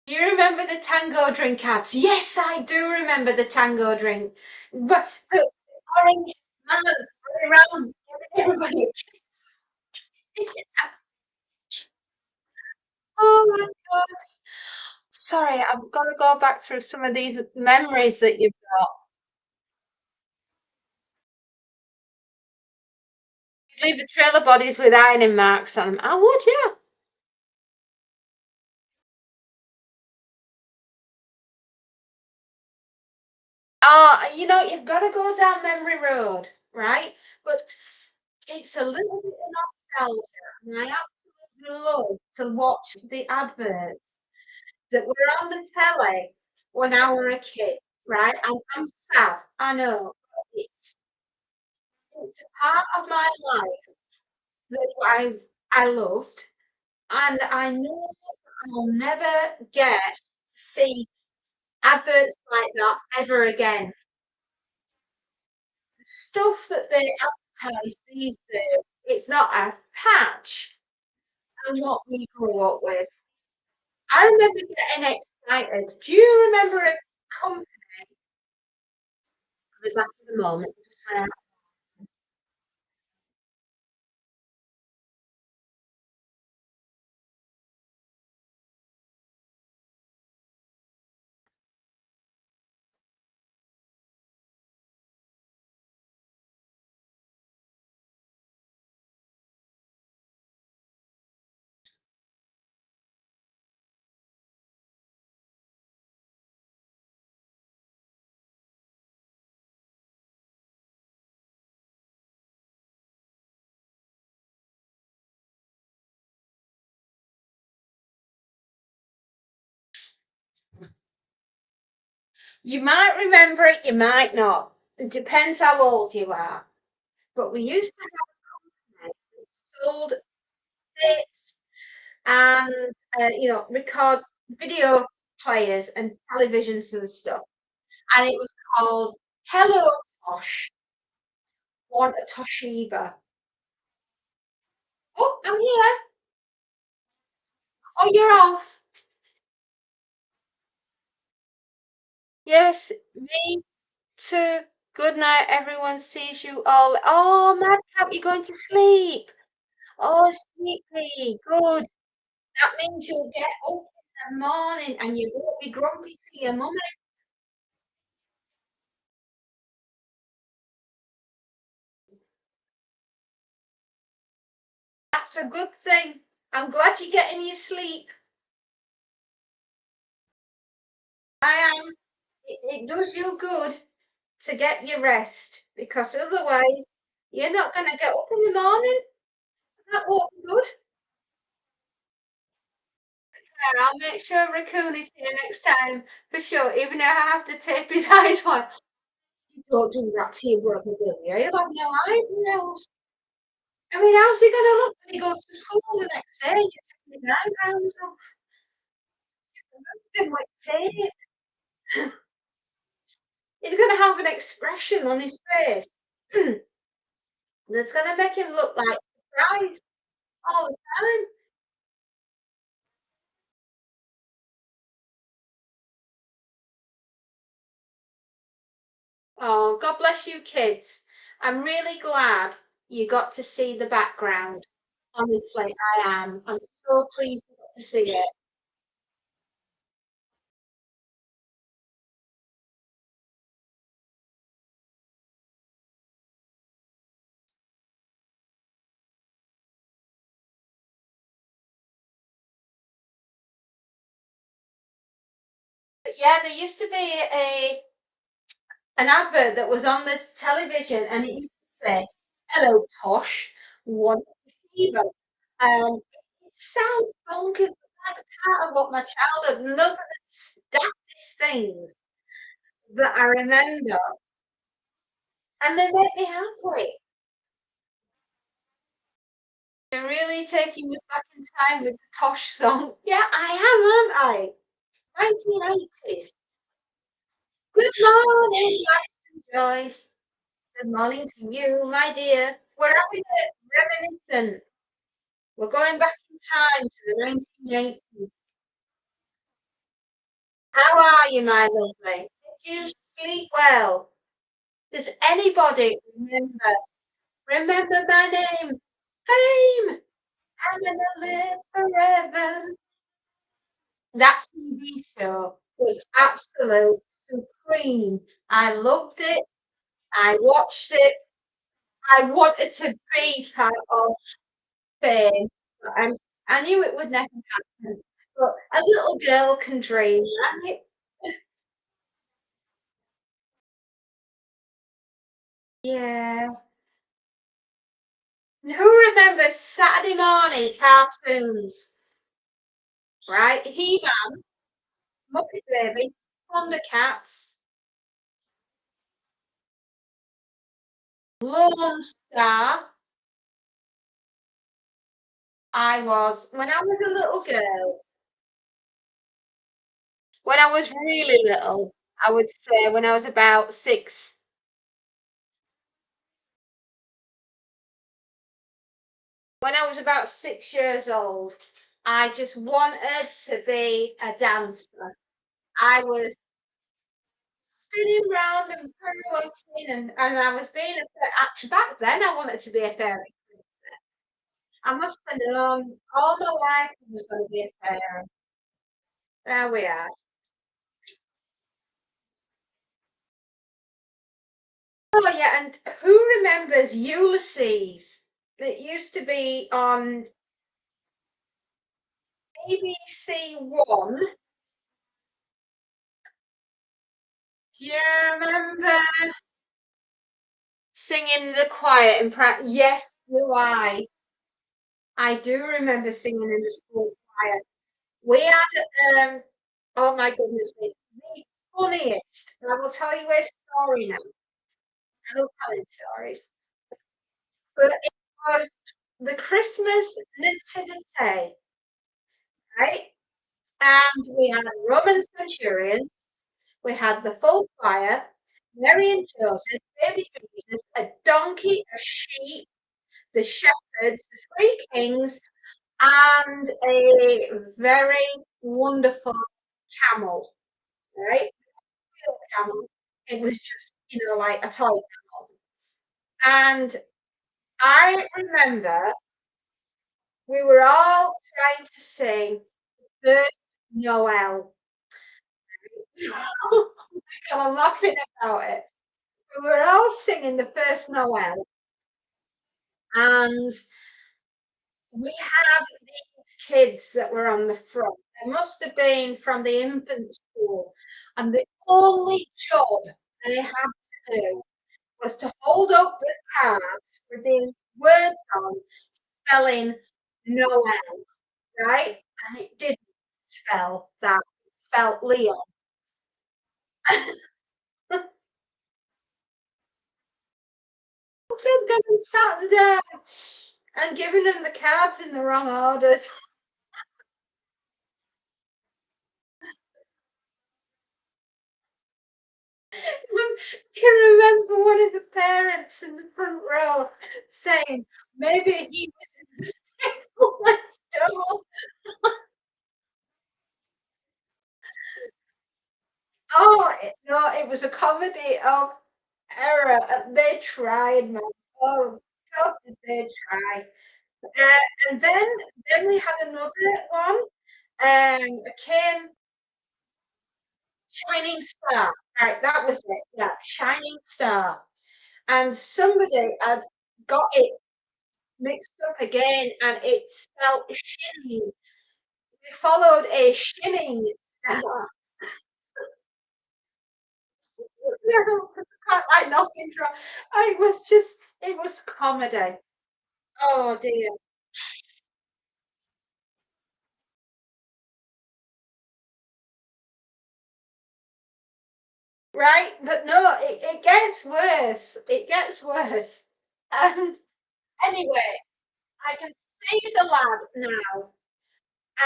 Do you remember the tango drink ads? Yes, I do remember the tango drink. But the orange man running around giving everybody a kiss. Oh my God. Sorry, I've got to go back through some of these memories that you've got. You leave the trailer bodies with ironing marks on them. I would, yeah. You've got to go down memory road, right? But it's a little bit of nostalgia, and I absolutely love to watch the adverts that were on the telly when I were a kid, right? I'm sad, I know. But it's a part of my life that I loved, and I know I'll never get to see adverts like that ever again. The stuff that they advertise these days, it's not a patch on what we grew up with. I remember getting excited. Do you remember a company at the back of the moment? You might remember it, you might not. It depends how old you are. But we used to have that sold tapes and record video players and televisions and stuff. And it was called Hello Tosh, Want a Toshiba. Oh, I'm here. Oh, you're off. Yes, me too. Good night. Everyone sees you all. Oh, Madcap, you're going to sleep. Oh, sleepy. Good. That means you'll get up in the morning and you won't be grumpy to your mummy. That's a good thing. I'm glad you're getting your sleep. I am. It does you good to get your rest because otherwise you're not going to get up in the morning. That won't be good. I'll make sure Raccoon is here next time for sure, even if I have to tape his eyes on. Don't do that to your brother, will you? He'll have no eyebrows. I mean, how's he gonna look when he goes to school the next day? You're taking his eyebrows off. Then what tape? He's gonna have an expression on his face that's gonna make him look like surprised all the time. Oh, God bless you kids. I'm really glad you got to see the background. Honestly, I am. I'm so pleased you got to see it. But yeah, there used to be a an advert that was on the television and it used to say, "Hello, Tosh, want a fever?" It sounds bonkers, but that's part of what my childhood, and those are the daftest things that I remember, and they make me happy. They're really taking us back in time with the Tosh song. Yeah, I am, aren't I? 1980s. Good morning, lights and joys. Good morning to you, my dear. We're having a reminiscent. We're going back in time to the 1980s. How are you, my lovely? Did you sleep well? Does anybody remember my name? Fame! I'm gonna live forever. That TV show was absolute supreme. I loved it. I watched it. I wanted to be part of Fame. But I knew it would never happen. But a little girl can dream, right? Yeah. Who remembers Saturday morning cartoons? Right? He-Man, Muppet Baby, Thundercats, Lone Star. I was when I was a little girl, when I was really little, I would say when I was about 6. When I was about 6 years old, I just wanted to be a dancer. I was spinning round and pirouetting and I was being a actually back then I wanted to be a fairy. I must have known all my life I was gonna be a fairy. There we are. Oh yeah, and who remembers Ulysses? That used to be on BBC One. Do you remember singing the choir in practice? Yes, do I. I do remember singing in the school choir. We had, oh my goodness me, the funniest. I will tell you a story now. I love telling stories. But it was the Christmas nativity, right? And we had Roman centurions, we had the full choir, Mary and Joseph, baby Jesus, a donkey, a sheep, the shepherds, the three kings, and a very wonderful camel, right? Real camel. It was just, like a toy camel. And I remember we were all trying to sing First Noel. Oh my God, I'm laughing about it. We were all singing the First Noel, and we had these kids that were on the front. They must have been from the infant school, and the only job they had to do was to hold up the cards with the words on spelling Noel, right? And it didn't. spell that spelt Leon. We've gone and sat 'em down and given them the cards in the wrong orders. I can remember one of the parents in the front row saying, "Maybe he was in the stable next door." Oh, no, it was a comedy of error, they tried, man. Oh, God, did they try. Uh, and then we had another one, a Kim Shining Star. Right, that was it. Yeah, Shining Star. And somebody had got it mixed up again, and it spelled shinning. We followed a shinning star. Yeah, like nothing wrong. I was just, it was comedy. Oh dear. Right? But no, it gets worse. It gets worse. And anyway, I can see the lad now,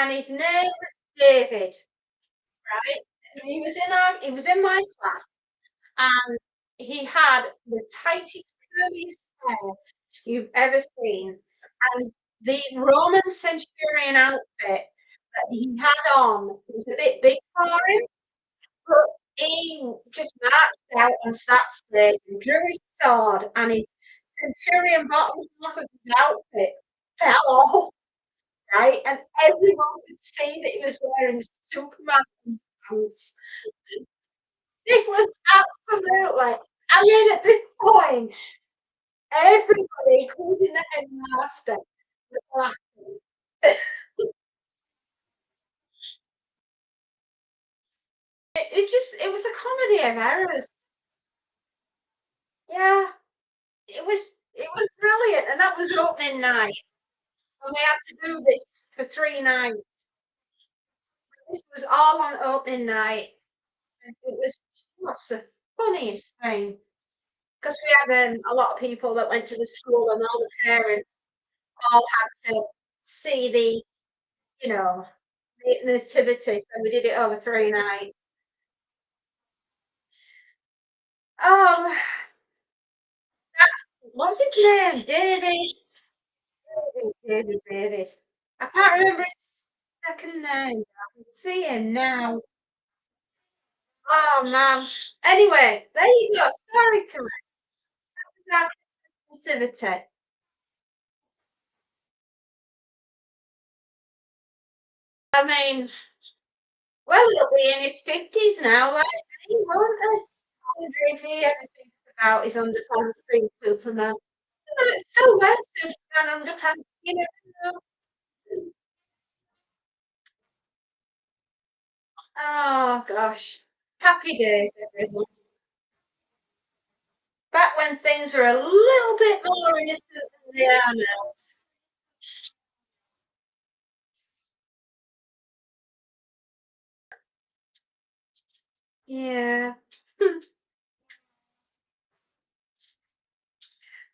and his name was David, right? And he was in my class, and he had the tightest, curliest hair you've ever seen. And the Roman centurion outfit that he had on was a bit big for him. But he just marched out onto that stage and drew his sword, and his centurion bottom half of his outfit fell off, right? And everyone could see that he was wearing Superman pants. It was absolutely, I mean, at this point, everybody, including the headmaster, was laughing. It was a comedy of errors. Yeah, it was brilliant, and that was opening night. And we had to do this for 3 nights. This was all on opening night, and it was just the funniest thing because we had, a lot of people that went to the school, and all the parents all had to see the, you know, the nativity, so we did it over 3 nights. Oh, what's his name? David. I can't remember his second name. I can see him now. Oh, man. Anyway, there you go. Story time about creativity. I mean, well, he'll be in his 50s now, like me, won't he? I wonder if he ever thinks about his underpants being Superman. But it's so well Superman underpants, you never know. Oh, gosh. Happy days, everyone. Back when things were a little bit more innocent than they are now. Yeah.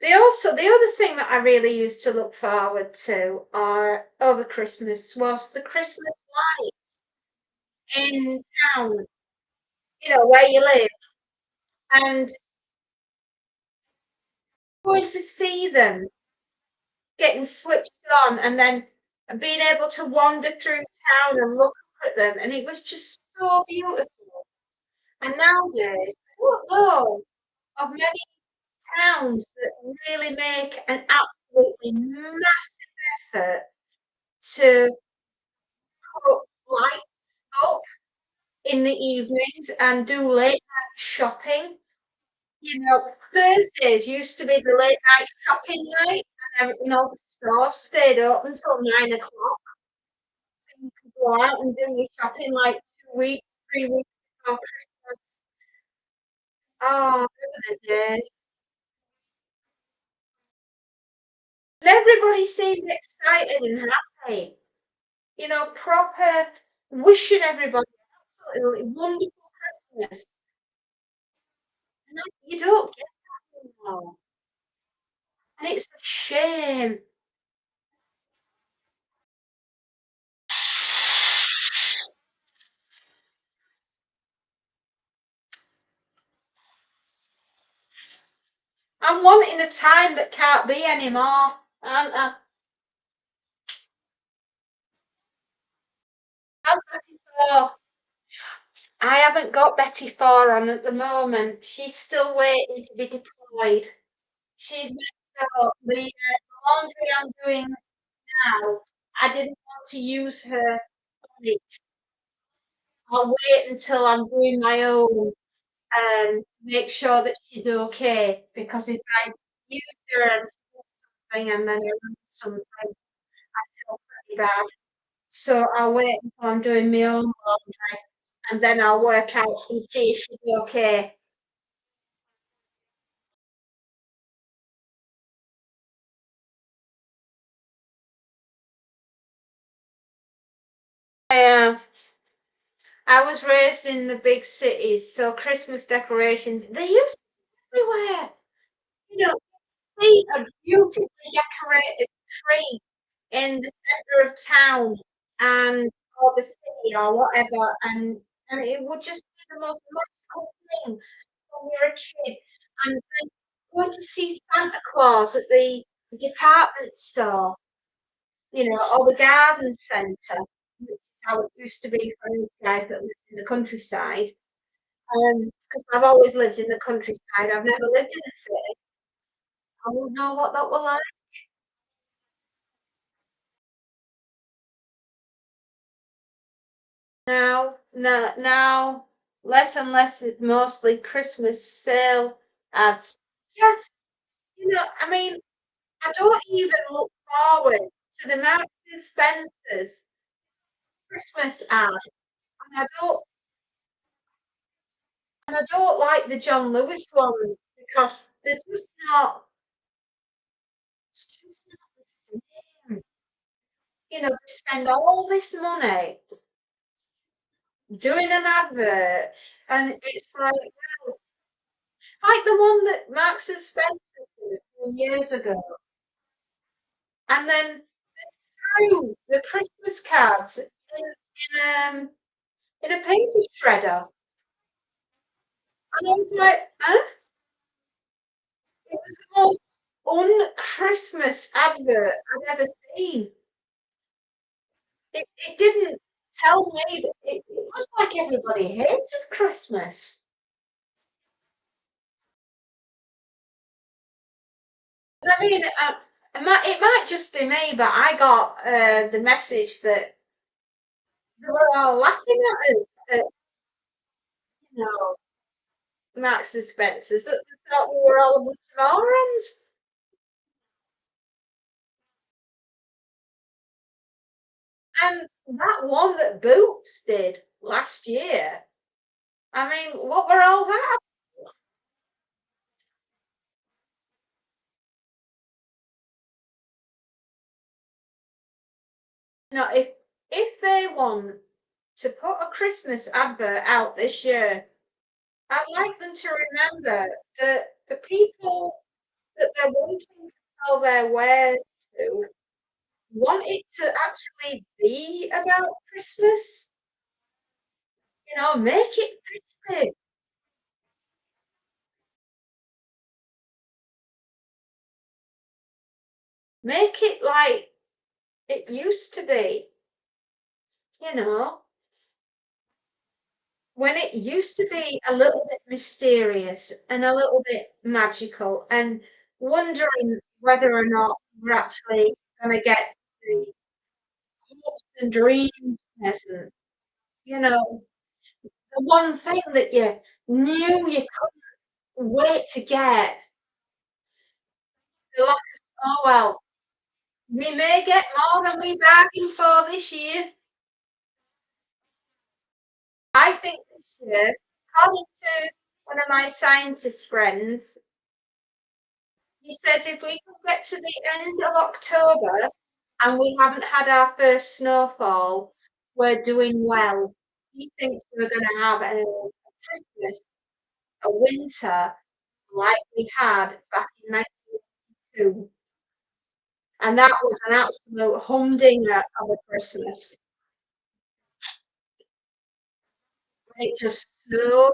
The other thing that I really used to look forward to over Christmas was the Christmas lights in town, you know, where you live, and going to see them getting switched on, and then being able to wander through town and look at them, and it was just so beautiful. And nowadays, I don't know of many towns that really make an absolutely massive effort to put lights up in the evenings and do late night shopping. You know, Thursdays used to be the late night shopping night, and all the stores stayed open till 9 o'clock, so you could go out and do your shopping like 2 weeks, 3 weeks before Christmas. Oh, those are the days. And everybody seemed excited and happy. You know, proper. wishing everybody an absolutely wonderful Christmas. And then you don't get that anymore. And it's a shame. I'm wanting a time that can't be anymore, aren't I? How's Betty Four? I haven't got Betty Four on at the moment. She's still waiting to be deployed. She's messed up. The laundry I'm doing now, I didn't want to use her on it. I'll wait until I'm doing my own and make sure that she's okay. Because if I use her and do something and then I do something, I feel pretty bad. So I'll wait until I'm doing my own laundry and then I'll work out and see if she's okay. Um, I was raised in the big cities, so Christmas decorations, they used to be everywhere. You know, see a beautifully decorated tree in the center of town and or the city or whatever, and it would just be the most magical thing when you're a kid. And then going to see Santa Claus at the department store, you know, or the garden centre, which is how it used to be for us guys that lived in the countryside. Because I've always lived in the countryside. I've never lived in a city. I wouldn't know what that were like. Now, less and less, it's mostly Christmas sale ads. Yeah, you know, I mean, I don't even look forward to the Marks and Spencer's Christmas ad, and I don't like the John Lewis ones because they're just not. It's just not the same. You know, they spend all this money doing an advert, and it's like the one that Marks and Spencer did a few years ago, and then threw the Christmas cards in a paper shredder, and I was like, huh? It was the most un-Christmas advert I've ever seen. It didn't tell me that it was like everybody hated Christmas. And I mean, it might just be me, but I got the message that they were all laughing at us at, you know, Marks and Spencer's, that they thought we were all a bunch of morons. And that one that Boots did last year, I mean, what were all that? You know, if they want to put a Christmas advert out this year, I'd like them to remember that the people that they're wanting to sell their wares to want it to actually be about Christmas. You know, make it festive. Make it like it used to be, you know, when it used to be a little bit mysterious and a little bit magical and wondering whether or not we're actually going to get the hopes and dreams present. You know, the one thing that you knew you couldn't wait to get. You're like, oh well, we may get more than we bargained for this year. I think this year, according to one of my scientist friends, he says if we can get to the end of October and we haven't had our first snowfall, were doing well. He thinks we're going to have a Christmas, a winter like we had back in 1982. And that was an absolute humdinger of a Christmas. It just snowed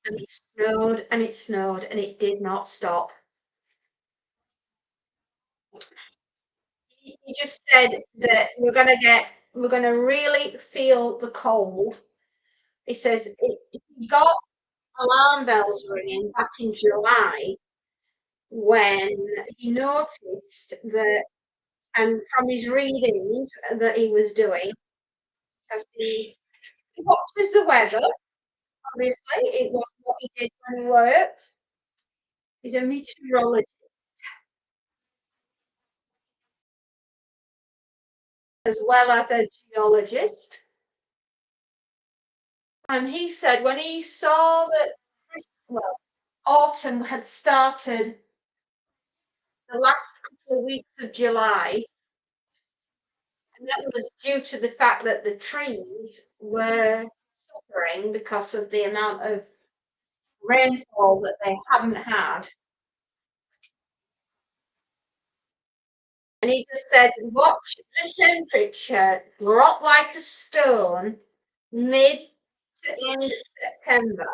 and it snowed and it snowed and it did not stop. He just said that we're gonna really feel the cold. He says he got alarm bells ringing back in July when he noticed that, and from his readings that he was doing, because he watches the weather, obviously, it was what he did when he worked. He's a meteorologist as well as a geologist. And he said when he saw that well, autumn had started the last couple of weeks of July, and that was due to the fact that the trees were suffering because of the amount of rainfall that they haven't had. And he just said, watch the temperature drop like a stone mid to end of September.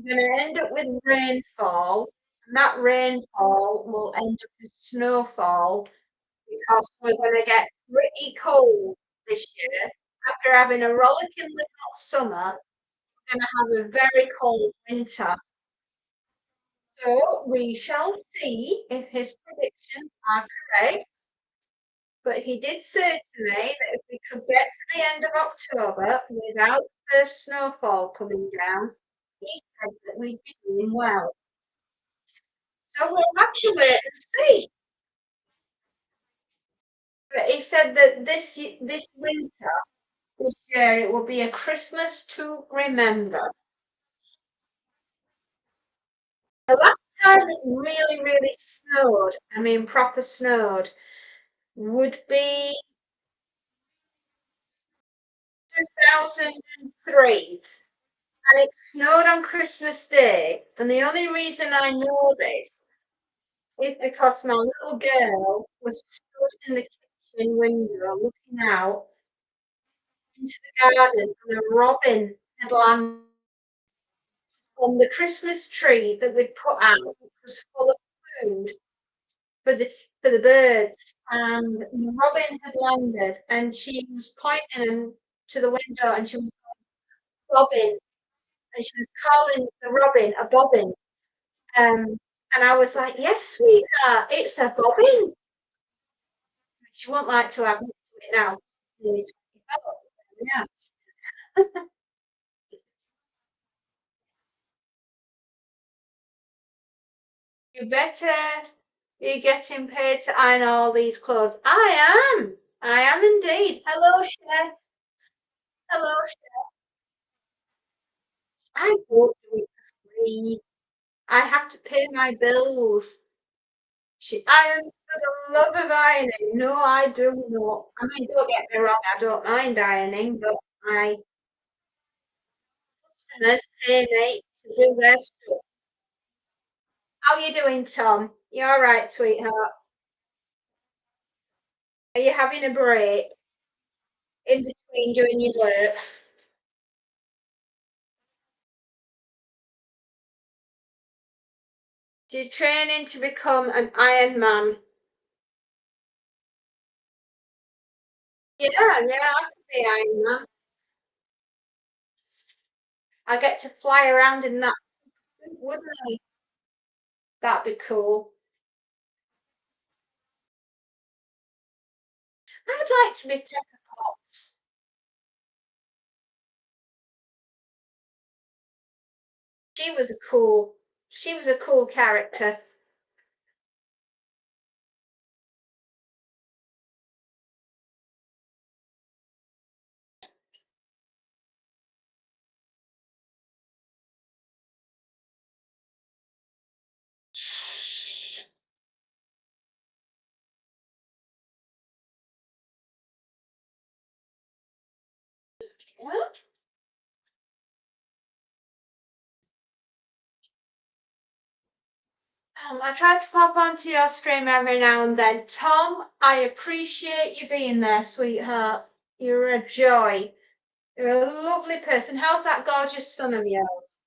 You're going to end up with rainfall, and that rainfall will end up as snowfall because we're going to get pretty cold this year. After having a rollickingly hot summer, we're going to have a very cold winter. So we shall see if his predictions are correct. But he did say to me that if we could get to the end of October without first snowfall coming down, he said that we'd be doing well. So we'll have to wait and see. But he said that this winter, this year, it will be a Christmas to remember. The last time it really, really snowed, I mean proper snowed, would be 2003. And it snowed on Christmas Day. And the only reason I know this is because my little girl was stood in the kitchen window looking out into the garden and a robin had landed on the Christmas tree that we'd put out, which was full of food for the birds. And the robin had landed and she was pointing to the window and she was bobbing and she was calling the robin a bobbin. And I was like, yes, sweetheart, it's a bobbin. She won't like to have it now. Nearly 24. Yeah. You better be getting paid to iron all these clothes. I am. I am indeed. Hello, Cher. Hello, Cher. I won't do it for free. I have to pay my bills. She irons for the love of ironing. No, I do not. I mean, don't get me wrong, I don't mind ironing, but my customers pay me to do their stuff. How you doing, Tom? You all right, sweetheart? Are you having a break in between doing your work? You're training to become an Iron Man. Yeah, yeah, I could be Iron Man. I get to fly around in that suit, wouldn't I? That'd be cool. I'd like to be Pepper Potts. She was a cool character. I try to pop onto your stream every now and then. Tom, I appreciate you being there, sweetheart. You're a joy. You're a lovely person. How's that gorgeous son of yours?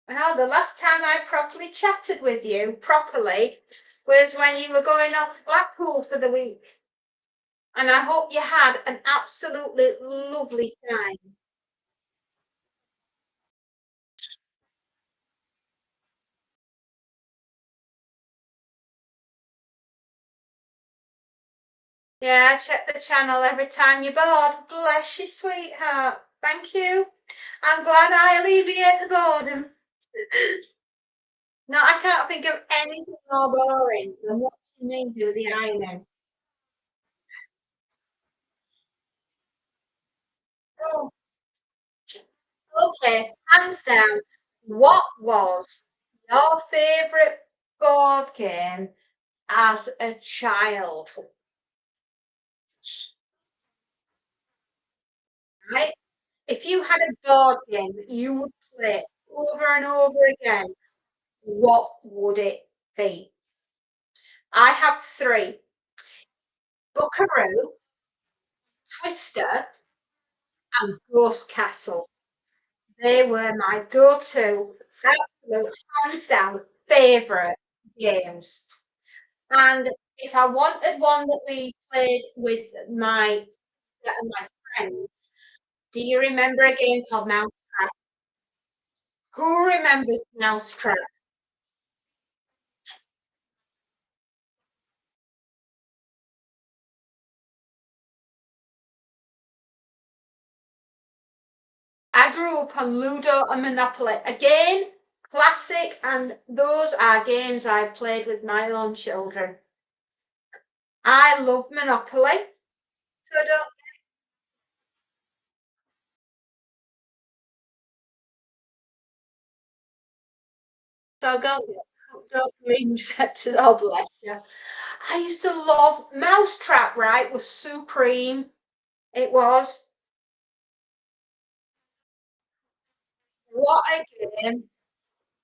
Well, the last time I properly chatted with you, properly, was when you were going off to Blackpool for the week. And I hope you had an absolutely lovely time. Yeah, I check the channel every time you're bored. Bless you, sweetheart. Thank you. I'm glad I alleviate the boredom. No, I can't think of anything more boring than watching me do the ironing. Oh, okay, hands down. What was your favourite board game as a child? Right? If you had a board game that you would play over and over again, what would it be? I have three: Buckaroo, Twister, and Ghost Castle. They were my go-to, absolute hands down favourite games. And if I wanted one that we played with my sister and my friends, do you remember a game called Mousetrap? Who remembers Mousetrap? I grew up on Ludo and Monopoly. Again, classic, and those are games I played with my own children. I love Monopoly. So dopamine receptors. Oh, bless you. I used to love Mousetrap, right? Was supreme. It was. What a game.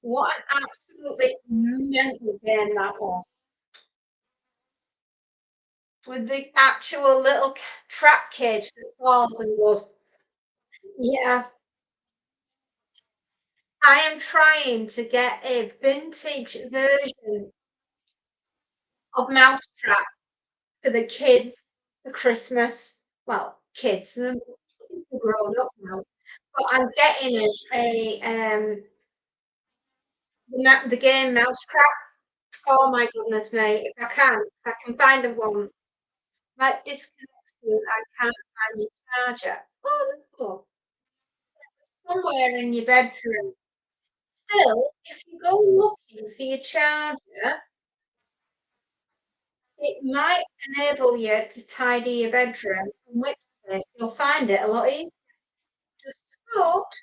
What an absolutely mental game that was. With the actual little trap cage that falls and goes, yeah. I am trying to get a vintage version of Mousetrap for the kids for Christmas. Well, kids, they're grown up now. But I'm getting us a the game Mousetrap. Oh my goodness, mate! If I can find a one, might disconnect you. I can't find your charger. Oh, no, somewhere in your bedroom. Still, if you go looking for your charger, it might enable you to tidy your bedroom, in which case you'll find it a lot easier. Just a thought.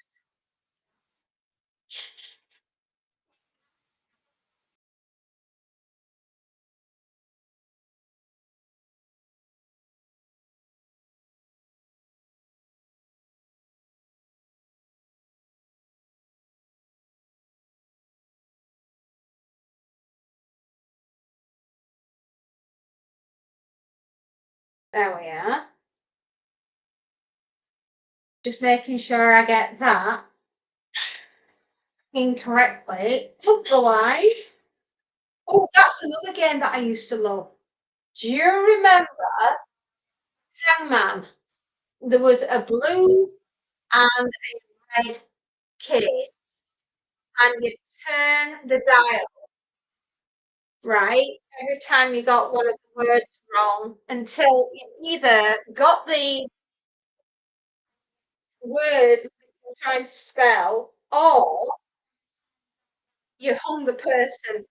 There we are. Just making sure I get that incorrectly. Otherwise, oh, that's another game that I used to love. Do you remember Hangman? There was a blue and a red case, and you turn the dial, right? Every time you got one of the words wrong, until you either got the word that you're trying to spell or you hung the person.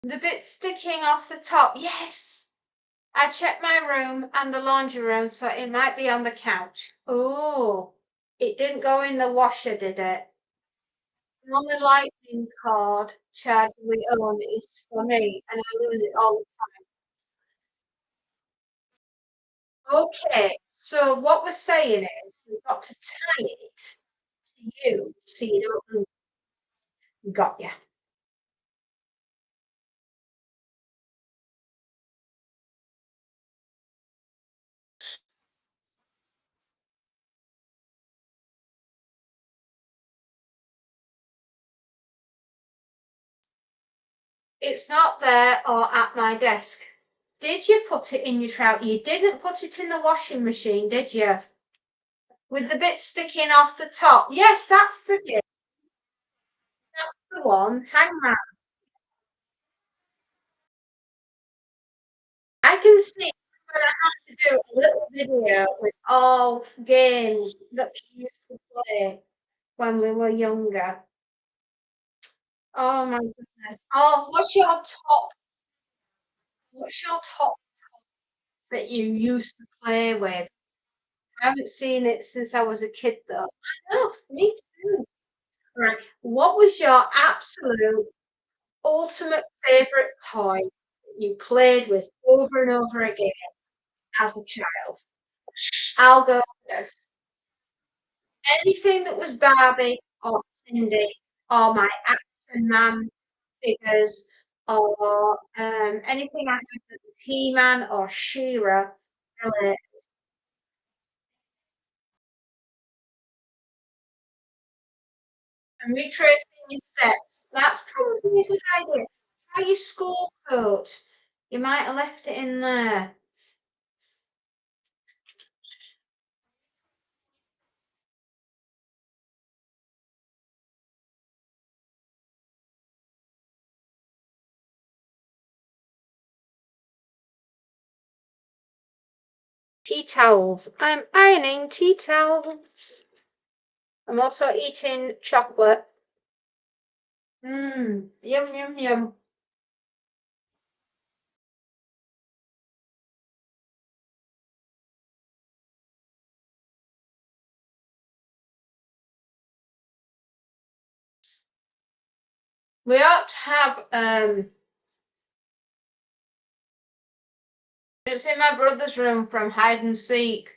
The bit sticking off the top. Yes. I checked my room and the laundry room, so it might be on the couch. Oh, it didn't go in the washer, did it? On the lightning cord charger we own is for me, and I lose it all the time. Okay, so what we're saying is we've got to tie it to you so you don't lose. Got ya. It's not there or at my desk. Did you put it in your trout? You didn't put it in the washing machine, did you? With the bit sticking off the top. Yes, that's the bit. That's the one. Hang on. I can see I'm gonna have to do a little video with all games that we used to play when we were younger. Oh my goodness. Oh, what's your top that you used to play with? I haven't seen it since I was a kid though. I know, me too. Right. What was your absolute ultimate favorite toy that you played with over and over again as a child? I'll go first. Anything that was Barbie or Cindy or my Action Man figures or anything I had that was He-Man or She-Ra. Really. And retracing your steps. That's probably a good idea. Try your school coat. You might have left it in there. Tea towels. I'm ironing tea towels. I'm also eating chocolate. Mmm, yum, yum, yum. We ought to have, it's in my brother's room from hide and seek.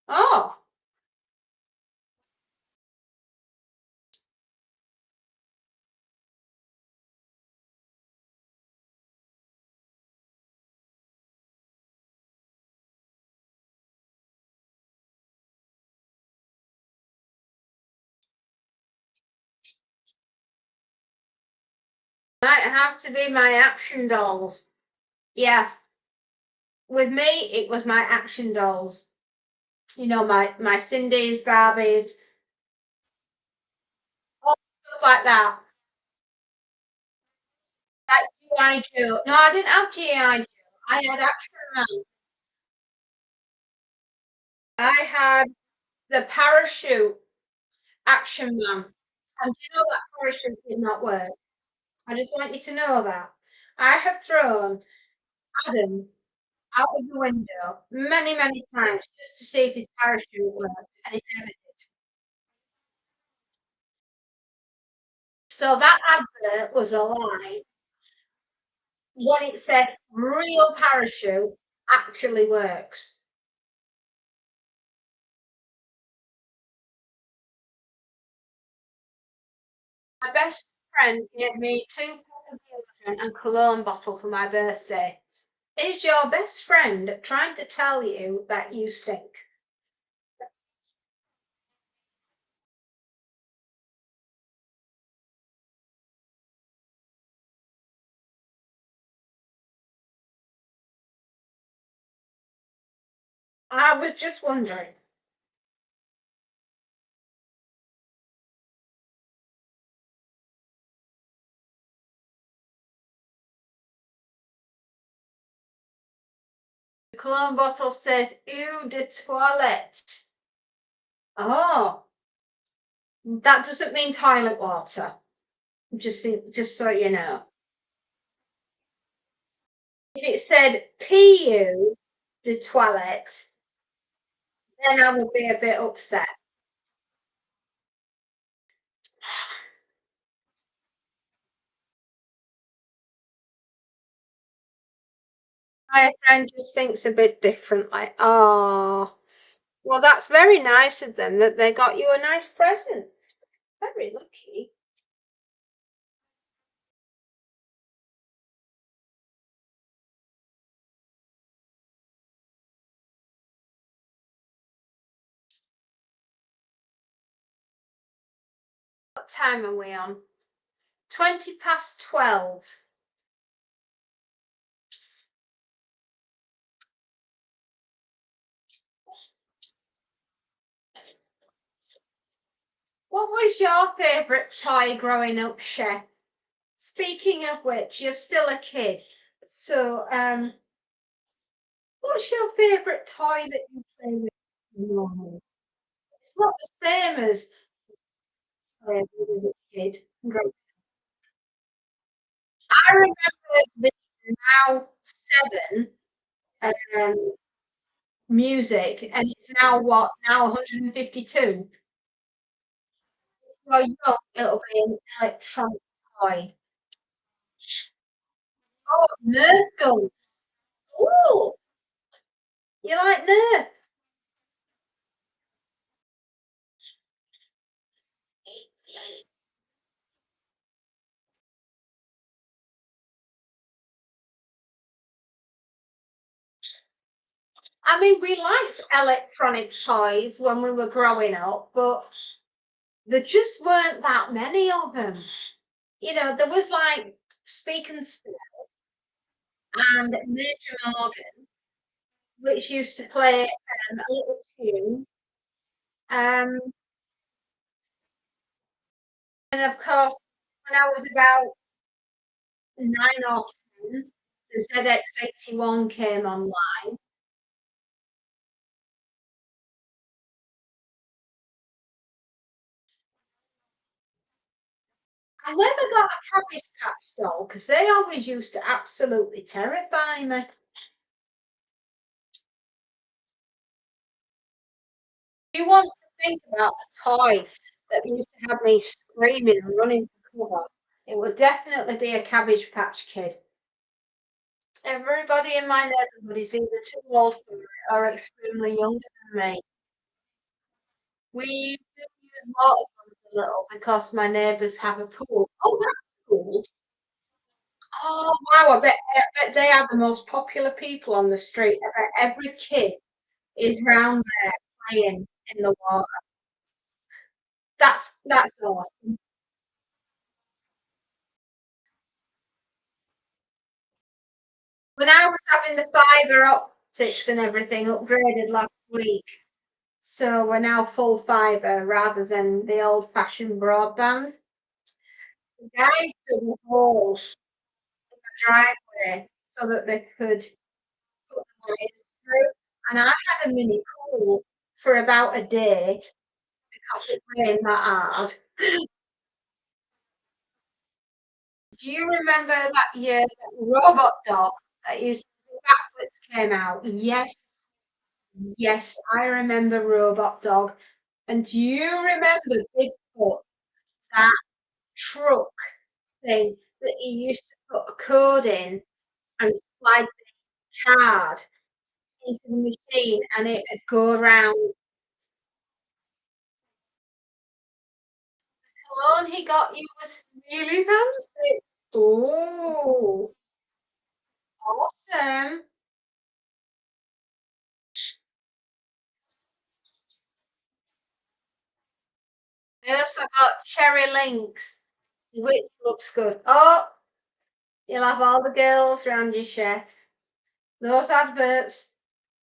Oh, might have to be my action dolls. Yeah, with me, it was my action dolls. You know, my Cindy's, Barbies, all stuff like that. Like G.I. Joe. No, I didn't have G.I. Joe. I had Action Man. I had the parachute Action Man. And you know that parachute did not work. I just want you to know that. I have thrown Adam out of the window many, many times just to see if his parachute worked, and it never did. So that advert was a lie. What it said, real parachute actually works. My best friend gave me two packs of deodorant and cologne bottle for my birthday. Is your best friend trying to tell you that you stink? I was just wondering. The cologne bottle says eau de toilette. Oh, that doesn't mean toilet water. Just so you know. it said PU, the toilet, then I would be a bit upset. My friend just thinks a bit differently. Oh, well, that's very nice of them that they got you a nice present. Very lucky. What time are we on? 20 past 12. What was your favourite toy growing up, Chef? Speaking of which, you're still a kid. So, what's your favourite toy that you play with normally? It's not the same as playing with as a kid. I remember the Now 7 um, music, and it's now what? Now 152? Well, you know, it'll be an electronic toy. Oh, Nerf guns. Ooh, you like Nerf? I mean, we liked electronic toys when we were growing up, but there just weren't that many of them. You know, there was like Speak and Spin and Major Morgan, which used to play a little tune. Um, and of course, when I was about 9 or 10, the ZX81 came online. I never got a Cabbage Patch doll because they always used to absolutely terrify me. You want to think about a toy that used to have me screaming and running for cover, it would definitely be a Cabbage Patch Kid. Everybody in my neighbourhood is either too old for it or extremely younger than me. We used to use water guns a little because my neighbours have a pool. Oh, that's cool. Oh, wow, I bet they are the most popular people on the street. I bet every kid is round there playing in the water. That's awesome. When I was having the fibre optics and everything upgraded last week, so we're now full fibre rather than the old-fashioned broadband. The guys dug a hole in the driveway so that they could put the wires through, and I had a mini pool for about a day because it rained that hard. Do you remember that year that robot dog that used to do backflips came out? Yes, yes, I remember Robot Dog. And do you remember Bigfoot, that truck thing that you used to put a code in and slide the card into the machine and it'd go around? The cologne he got you was really fancy. Oh, awesome. I also got Cherry Links, which looks good. Oh, you'll have all the girls around you, chef. Those adverts,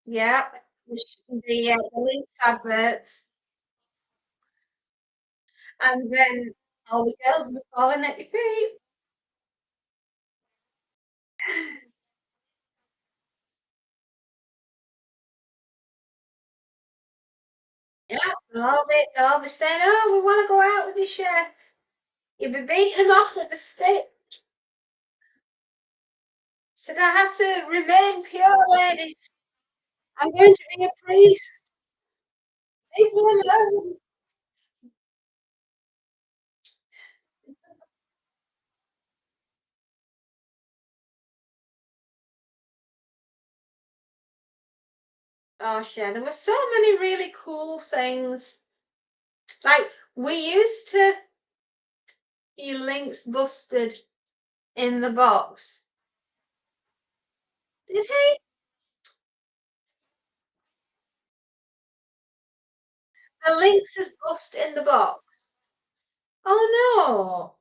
yeah, the Lynx adverts, and then all the girls were falling at your feet. Yeah, they'll all be saying, "Oh, we want to go out with the chef." You'll be beating them off with the stick. Said I have to remain pure, ladies. I'm going to be a priest. Leave me alone. Gosh, yeah, there were so many really cool things. Like we used to see links busted in the box. Did he? The links is bust in the box. Oh no.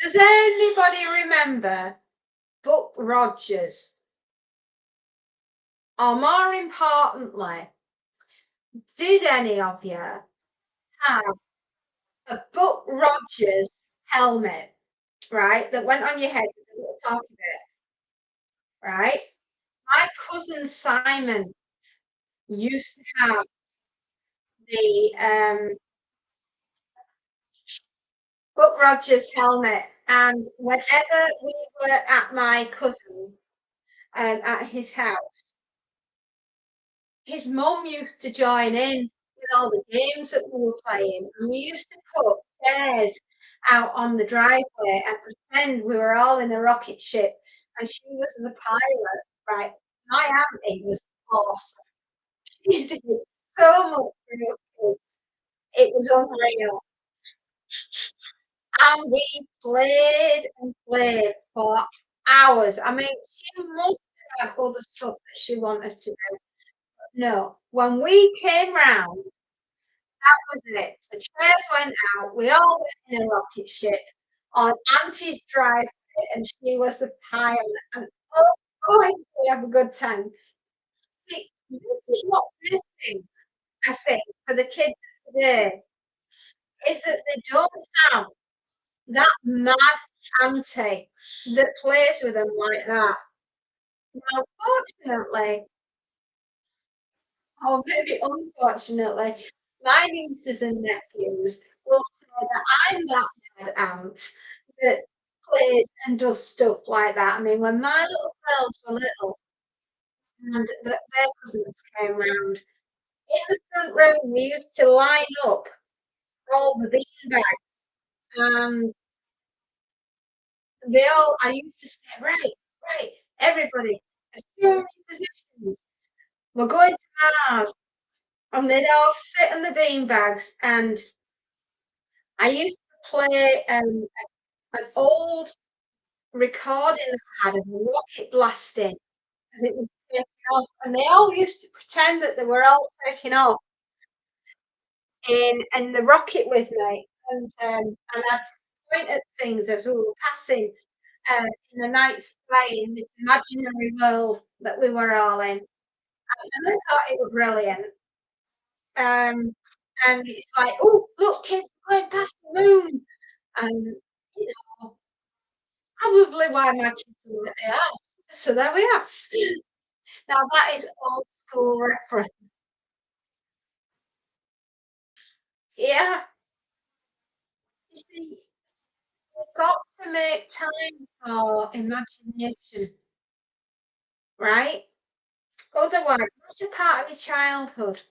Does anybody remember Buck Rogers? Or more importantly, did any of you have a Buck Rogers helmet, right, that went on your head with a little top of it, right? My cousin Simon used to have the Buck Rogers helmet, and whenever we were at my cousin at his house, his mum used to join in with all the games that we were playing, and we used to put chairs out on the driveway and pretend we were all in a rocket ship, and she was the pilot, right? My auntie was awesome. She did so much for us kids. It was unreal. And we played and played for hours. I mean, she must have had other stuff that she wanted to do. No, when we came round, that was it. The chairs went out. We all went in a rocket ship on Auntie's driveway, and she was the pilot. And oh boy, did we have a good time. See, this is what's missing, I think, for the kids of today, is that they don't have that mad auntie that plays with them like that. Now, fortunately, or maybe unfortunately, my nieces and nephews will say that I'm that bad aunt that plays and does stuff like that. I mean, when my little girls were little and their cousins came round, in the front room we used to line up all the beanbags, and I used to say, right, right, everybody, assume your positions. We're going to Mars. And they'd all sit in the beanbags, and I used to play an old recording I had of a rocket blasting as it was taking off, and they all used to pretend that they were all taking off in the rocket with me, and I'd point at things as we were passing in the night sky in this imaginary world that we were all in, and I thought it was brilliant. Um, and it's like, oh, look, kids, we're going past the moon, and you know, probably why my kids are what they are. So there we are. Now that is old school reference. Yeah, you see, we've got to make time for imagination, right? Otherwise, that's a part of your childhood.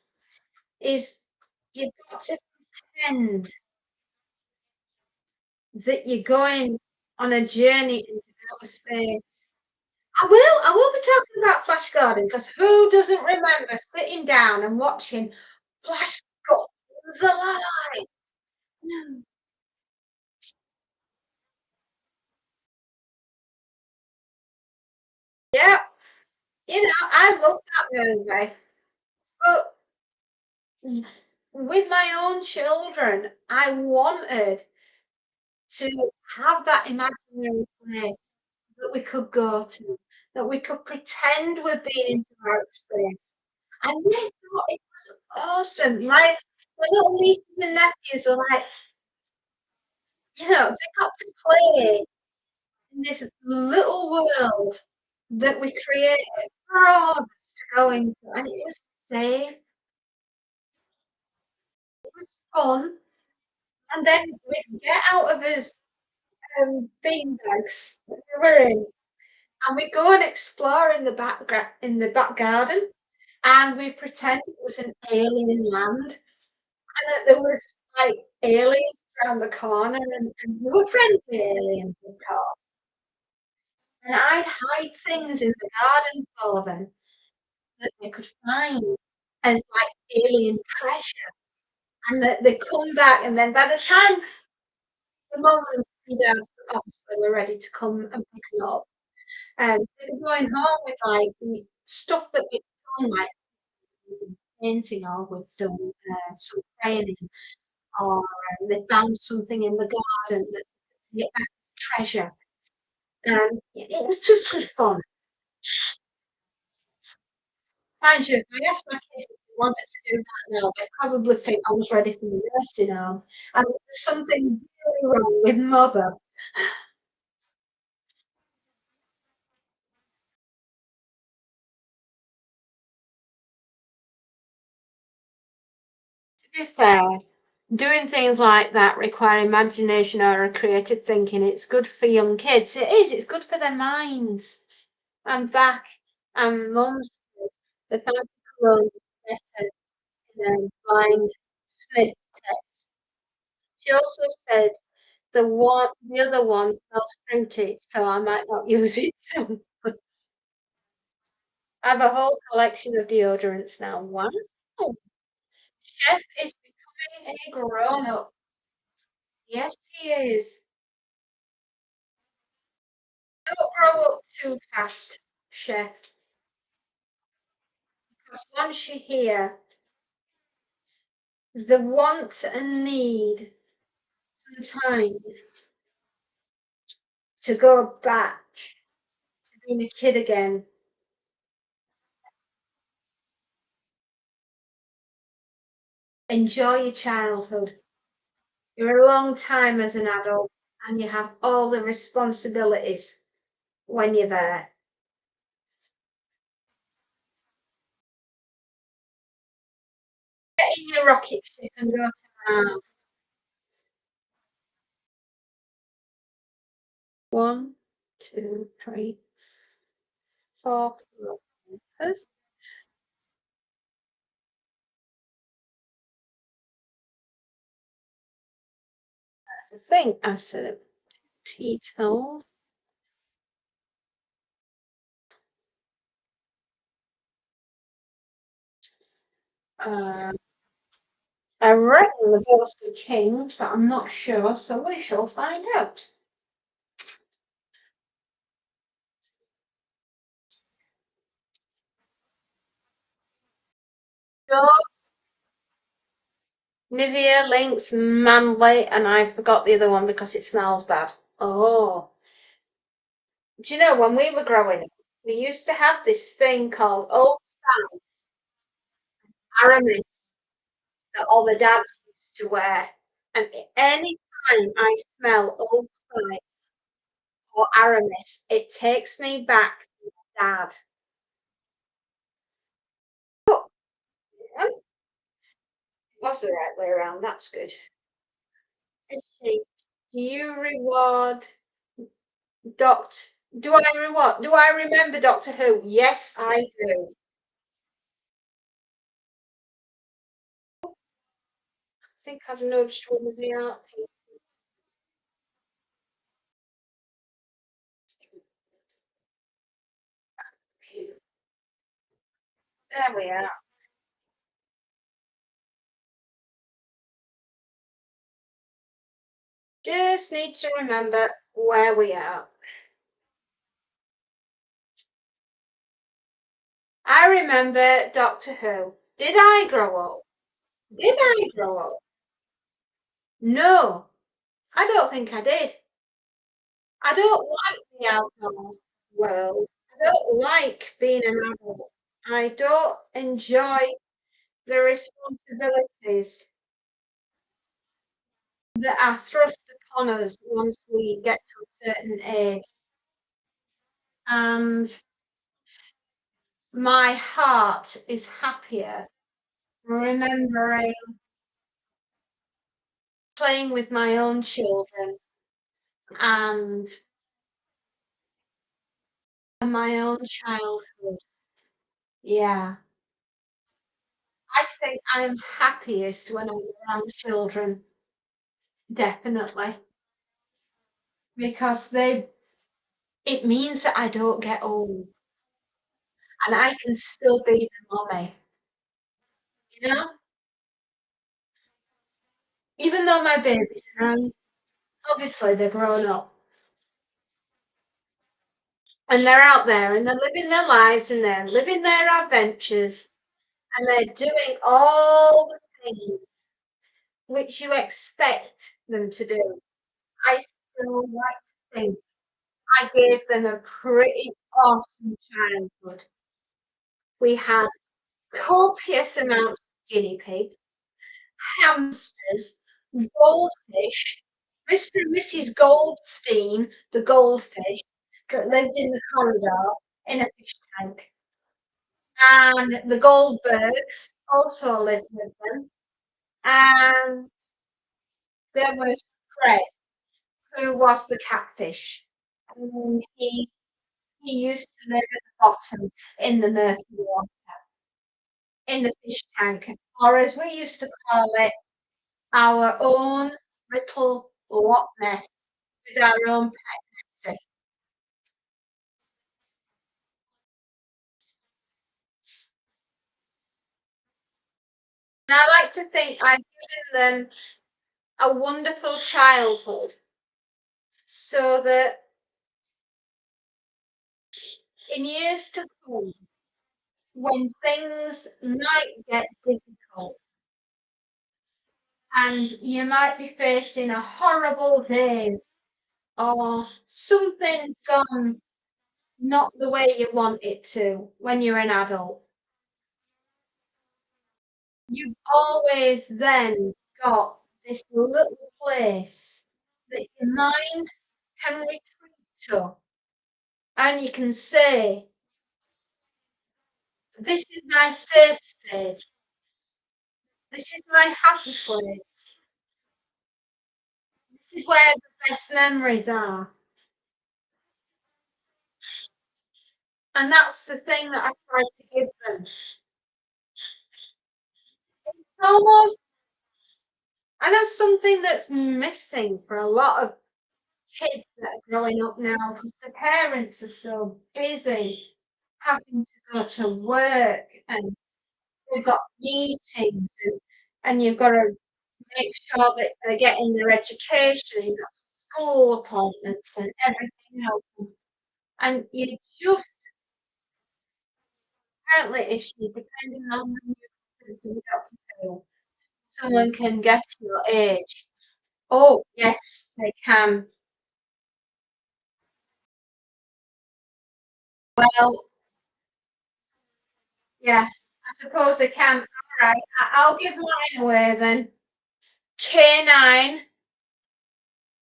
Is you've got to pretend that you're going on a journey into outer space. I will be talking about Flash Gordon because who doesn't remember sitting down and watching Flash Gordon's alive? Yeah, you know, I love that movie. But with my own children, I wanted to have that imaginary place that we could go to, that we could pretend we're being into outer space. And they thought it was awesome. My little nieces and nephews were like, you know, they got to play in this little world that we created for all of us to go into, and it was safe. was fun. And then we'd get out of his bean bags that we were in, and we'd go and explore in the in the back garden, and we pretend it was an alien land, and that there was like aliens around the corner, and we were friendly aliens, of course. And I'd hide things in the garden for them that they could find as like alien treasure, and that they come back, and then by the time the mum and dad obviously were ready to come and pick them up, they were going home with like the stuff that we'd done, like painting or we'd done some training, or they found something in the garden that to get back as treasure. It was just good fun. Mind you, if I asked my kids if they wanted to do that now, they'd probably think I was ready for the nursing home, and there's something really wrong with mother. To be fair, doing things like that require imagination or a creative thinking. It's good for young kids. It is. It's good for their minds. I'm back. And Mum's the past cologne is better than a blind sniff test. She also said the other one smells fruity, so I might not use it too. I have a whole collection of deodorants now. Wow. Chef is becoming a grown up. Yes, he is. Don't grow up too fast, Chef, because once you're here, the want and need sometimes to go back to being a kid again. Enjoy your childhood. You're a long time as an adult and you have all the responsibilities when you're there. Get in your rocket ship and go to Mars. One, two, three, four kilometers. That's the thing. I said Tito. Uh, I reckon the ghost could change, but I'm not sure, so we shall find out. No, Nivea, Lynx, Manly, and I forgot the other one because it smells bad. Oh, do you know when we were growing up, we used to have this thing called Old Spice Aramis that all the dads used to wear. And any time I smell Old Spice or Aramis, it takes me back to dad. Oh, it was the right way around. That's good. Do you reward Doctor? Do I remember Doctor Who? Yes, I do. I think I've nudged one of the art pieces. There we are. Just need to remember where we are. I remember Doctor Who. Did I grow up? Did I grow up? No, I don't think I did. I don't like the outdoor world. I don't like being an adult. I don't enjoy the responsibilities that are thrust upon us once we get to a certain age. And my heart is happier remembering playing with my own children and my own childhood. Yeah. I think I'm happiest when I'm around children, definitely, because it means that I don't get old and I can still be the mommy, you know? Even though my babies now, obviously they're grown up and they're out there and they're living their lives and they're living their adventures and they're doing all the things which you expect them to do. I still like to think I gave them a pretty awesome childhood. We had copious amounts of guinea pigs, hamsters, goldfish, Mr. and Mrs. Goldstein, the goldfish, that lived in the corridor in a fish tank. And the Goldbergs also lived with them. And there was Fred, who was the catfish. And he used to live at the bottom in the murky water, in the fish tank, or as we used to call it, our own little Loch Ness with our own pet Nessie. And I like to think I've given them a wonderful childhood so that in years to come, when things might get difficult and you might be facing a horrible day or something's gone not the way you want it to when you're an adult, you've always then got this little place that your mind can retreat to, and you can say, "This is my safe space. This is my happy place. This is where the best memories are." And that's the thing that I try to give them. It's almost, and that's something that's missing for a lot of kids that are growing up now because the parents are so busy having to go to work and they've got meetings and you've got to make sure that they're getting their education, you've got school appointments and everything else. And you just apparently if you depending on when you to the doctor pill, someone can guess your age. Oh yes, they can. Well, yeah, I suppose they can. All right, I'll give mine away then. K9,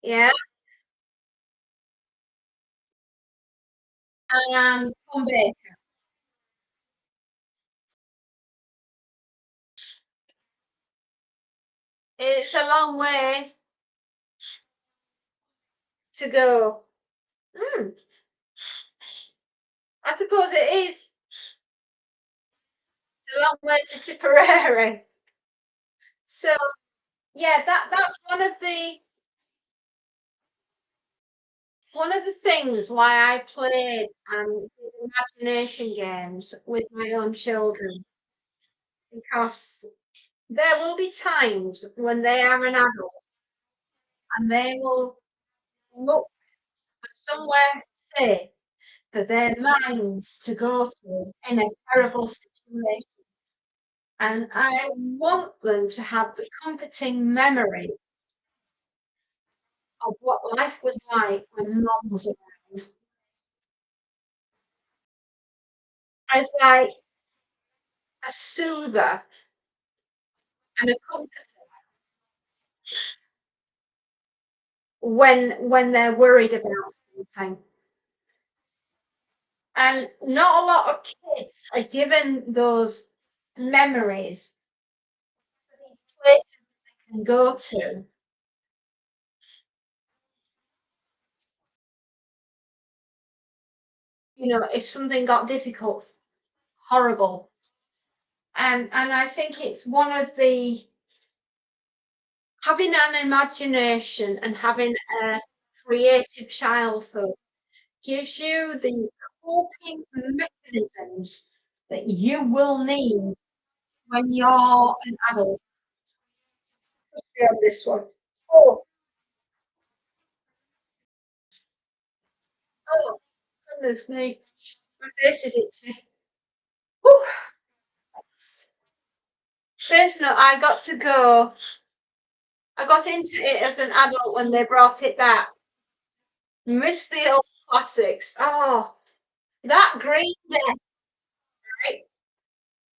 yeah, and Tom Baker. It's a long way to go. Hmm, I suppose it is. It's a long way to Tipperary. So yeah, that's one of the things why I played imagination games with my own children because there will be times when they are an adult and they will look for somewhere safe for their minds to go to in a terrible situation. And I want them to have the comforting memory of what life was like when mum was around as like a soother and a comforter when they're worried about something. And not a lot of kids are given those memories, these places they can go to. if something got difficult, horrible. And I think it's one of the having an imagination and having a creative childhood gives you the coping mechanisms that you will need when you're an adult. On this one. Oh, oh, goodness me. My face is itchy. Whew. Face note, I got to go. I got into it as an adult when they brought it back. Miss the old classics. Oh, that Green Day, right?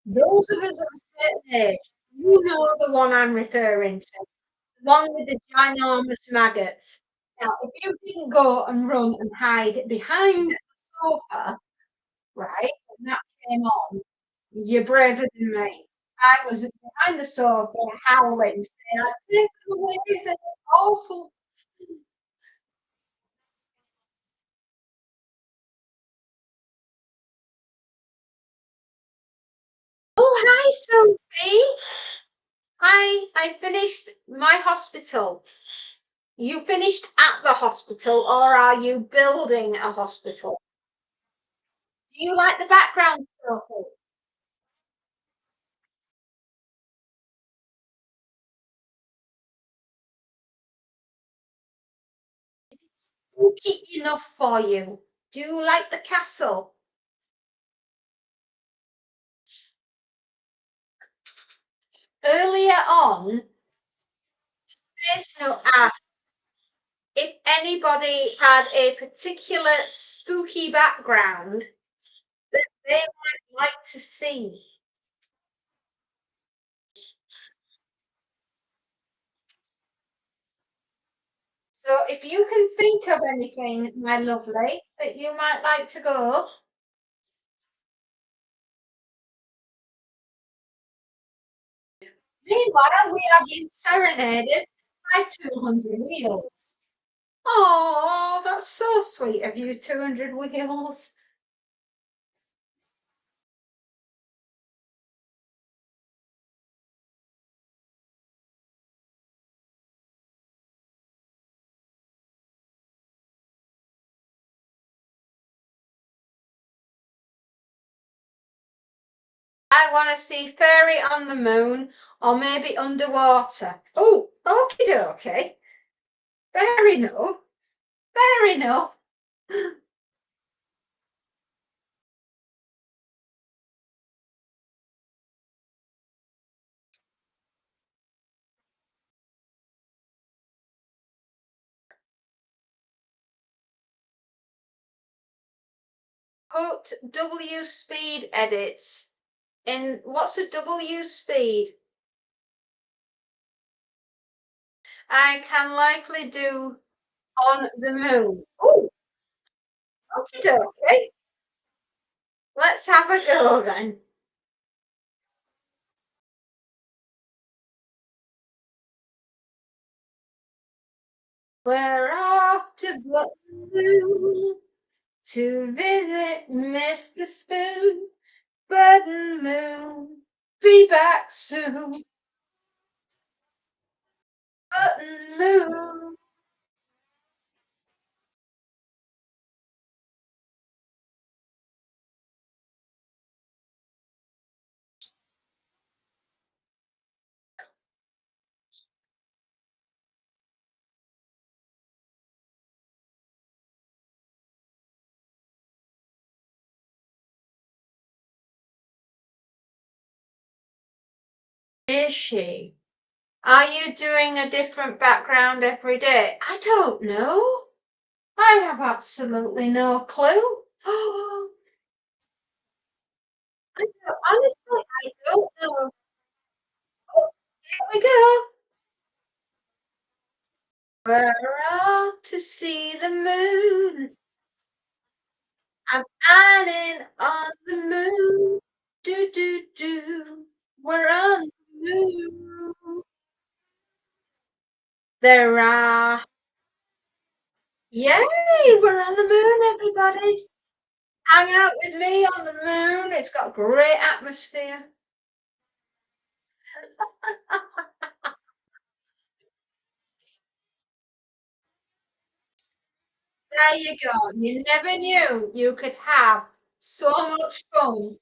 Those of us of a certain age, you know the one I'm referring to. The one with the ginormous maggots. Now, if you didn't go and run and hide behind the sofa, right, when that came on, you're braver than me. I was behind the sofa howling, saying, "I take them away, they're awful." Oh, hi, Sophie. Hi, I finished my hospital. You finished at the hospital, or are you building a hospital? Do you like the background, Sophie? Spooky enough for you? Do you like the castle? Earlier on, Space asked if anybody had a particular spooky background that they might like to see. So if you can think of anything, my lovely, that you might like to go. Meanwhile, we are being serenaded by 200 wheels. Oh, that's so sweet of you, 200 wheels. I want to see Fairy on the Moon or maybe underwater. Oh, okie dokie. Fair enough. Fair enough. Put W speed edits in. What's a W speed? I can likely do on the moon. Oh, okie dokie. Let's have a go then. We're off to Button to visit Mr. Spoon. Button Moon, be back soon. Button Moon. Is she? Are you doing a different background every day? I don't know. I have absolutely no clue. Honestly, I don't know. Oh, here we go. We're off to see the moon. I'm ironing on the moon. Do do do. We're on the moon. There are. Yay! We're on the moon, everybody. Hang out with me on the moon. It's got great atmosphere. There you go. You never knew you could have so much fun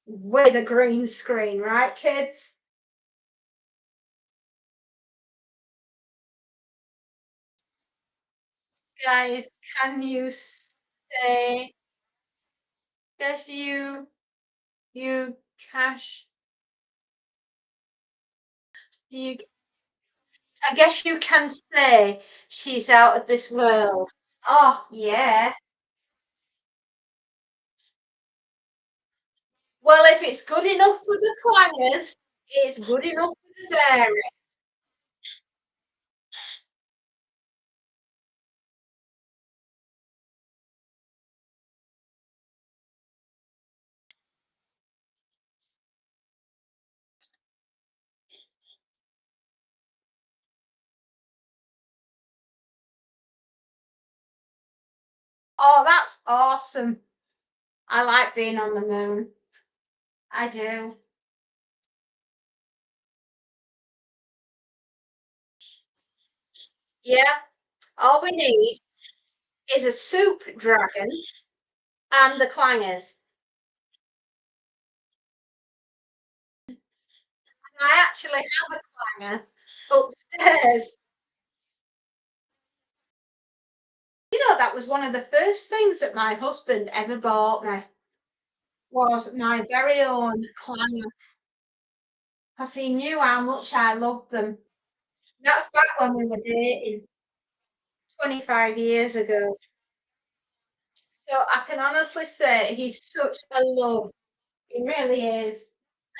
with a green screen, right, kids? Guys, can you say, guess you cash, you, I guess you can say she's out of this world. Oh, yeah. Well, if it's good enough for the clangers, it's good enough for the dairy. Oh, that's awesome. I like being on the moon. I do. Yeah. All we need is a soup dragon and the clangers. I actually have a clanger upstairs. You know, that was one of the first things that my husband ever bought me was my very own clanger because he knew how much I loved them. That's back when we were dating 25 years ago. So I can honestly say he's such a love. He really is.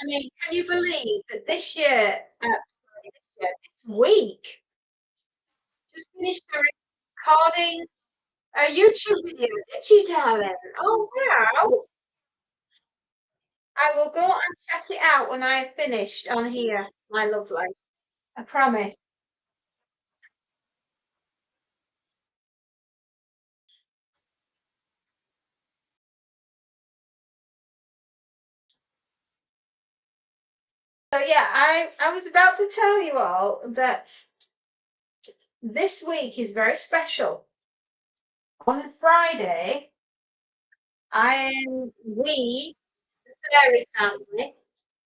I mean, can you believe that this year, sorry, this year, this week, just finished recording a YouTube video, did you, darling? Oh, wow. I will go and check it out when I have finished on here, my lovely. I promise. So yeah, I was about to tell you all that this week is very special. On Friday, we, the fairy family,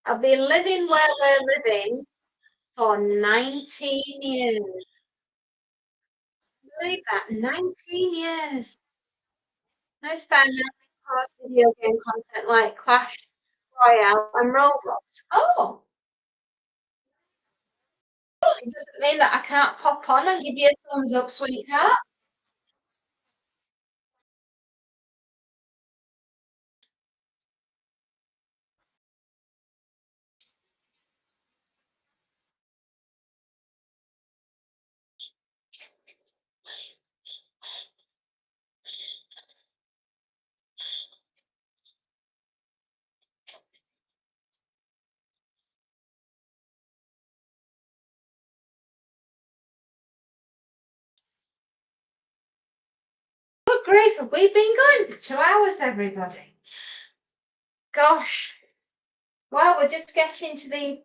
have been living where we're living for 19 years. Believe that, 19 years. Most family post video game content like Clash Royale and Roblox. Oh, it doesn't mean that I can't pop on and give you a thumbs up, sweetheart. Good grief, have we been going for 2 hours, everybody? Gosh. Well, we're just getting to the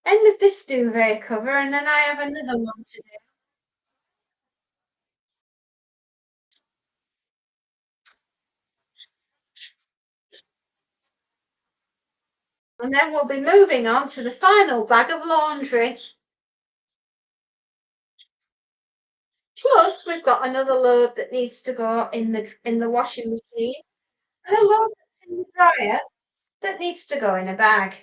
end of this duvet cover, and then I have another one to do. And then we'll be moving on to the final bag of laundry. Plus, we've got another load that needs to go in the washing machine, and a load that's in the dryer that needs to go in a bag.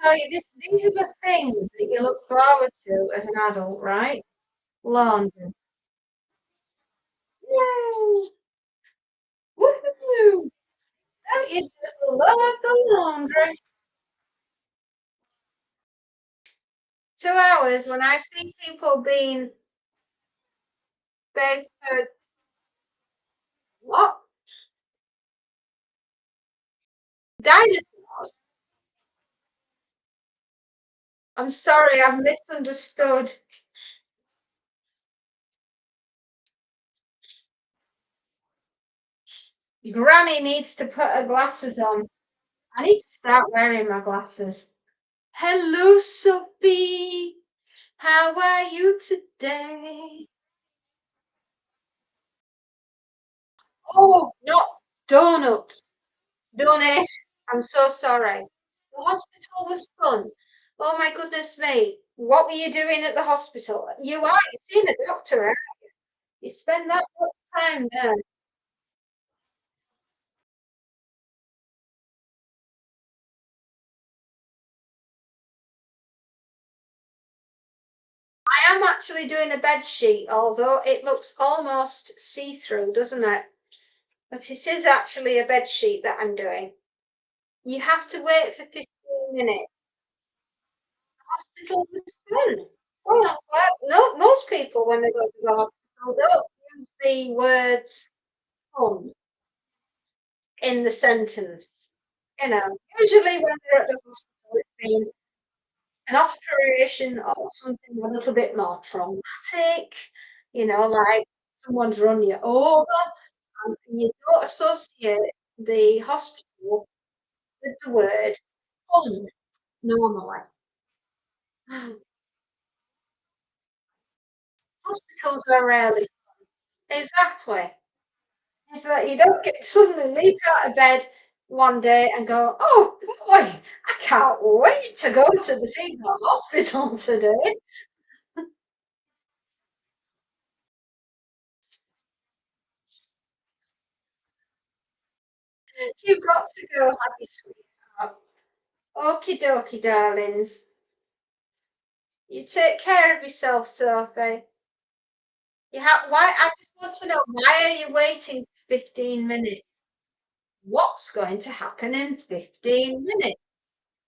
Tell you this, these are the things that you look forward to as an adult, right? Laundry. Yay! Woohoo! Don't you just love the laundry? 2 hours when I see people being begged for what? Dinosaurs. I'm sorry, I've misunderstood. Granny needs to put her glasses on. I need to start wearing my glasses. Hello, Sophie. How are you today? Oh, not donuts. Donuts. I'm so sorry. The hospital was fun. Oh my goodness me. What were you doing at the hospital? You are. You've seen a doctor, eh? You spend that much time there. I am actually doing a bed sheet, although it looks almost see-through, doesn't it? But it is actually a bed sheet that I'm doing. You have to wait for 15 minutes. Hospital was fun. Well, no, most people when they go to the hospital don't use the words fun in the sentence. You know, usually when they're at the hospital, it's been an operation or something a little bit more traumatic, like someone's run you over, and you don't associate the hospital with the word fun normally. Hospitals are rarely exactly. It's like you don't get suddenly leap out of bed one day and go, "Oh boy, I can't wait to go to see the hospital today." You've got to go, have your sweetheart. Okie dokie, darlings. You take care of yourself, Sophie. I just want to know, why are you waiting 15 minutes? What's going to happen in 15 minutes?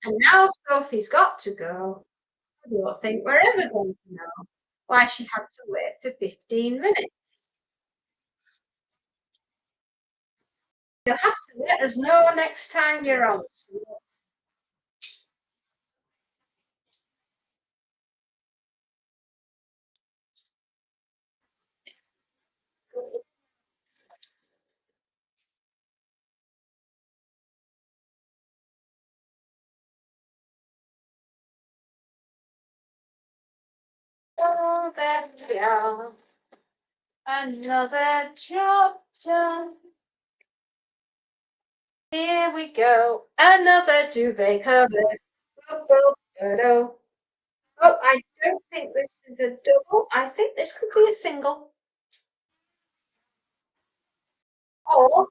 And now Sophie's got to go. I don't think we're ever going to know why she had to wait for 15 minutes. You'll have to let us know next time you're on. Oh, there we are. Another job done. Here we go. Another duvet cover. Oh, oh, oh, oh, I don't think this is a double. I think this could be a single. Or,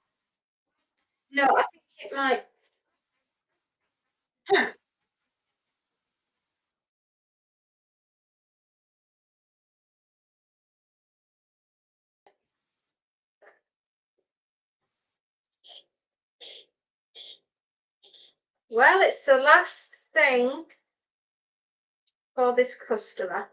no, I think it might. Huh. Well, it's the last thing for this customer.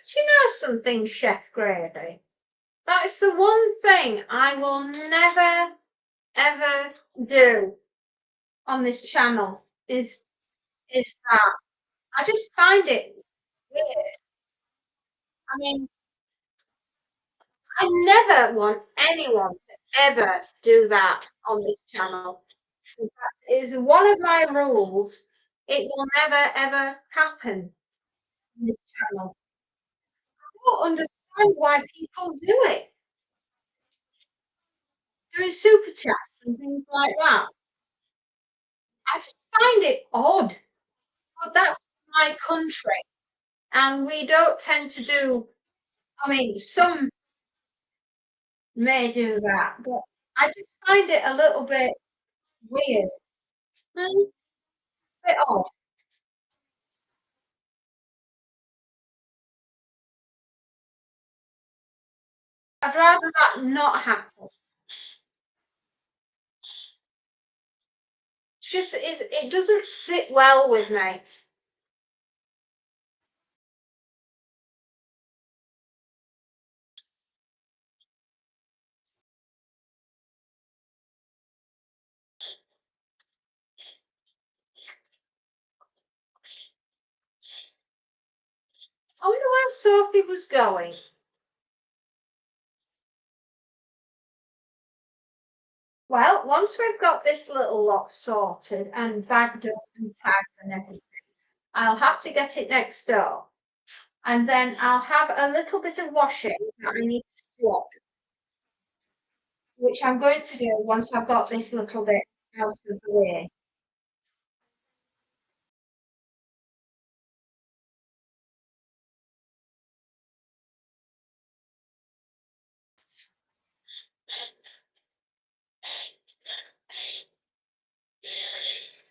Do you know something, Chef Gravy? That is the one thing I will never, ever do on this channel is that. I just find it weird. I mean, I never want anyone to ever do that on this channel. In fact, it is one of my rules. It will never, ever happen on this channel. I don't understand why people do it. Doing super chats and things like that. I just find it odd. But that's my country. And we don't tend to do, I mean, some may do that, but I just find it a little bit weird. A bit odd. I'd rather that not happen. It doesn't sit well with me. I wonder where Sophie was going. Well, once we've got this little lot sorted and bagged up and tagged and everything, I'll have to get it next door. And then I'll have a little bit of washing that I need to swap, which I'm going to do once I've got this little bit out of the way.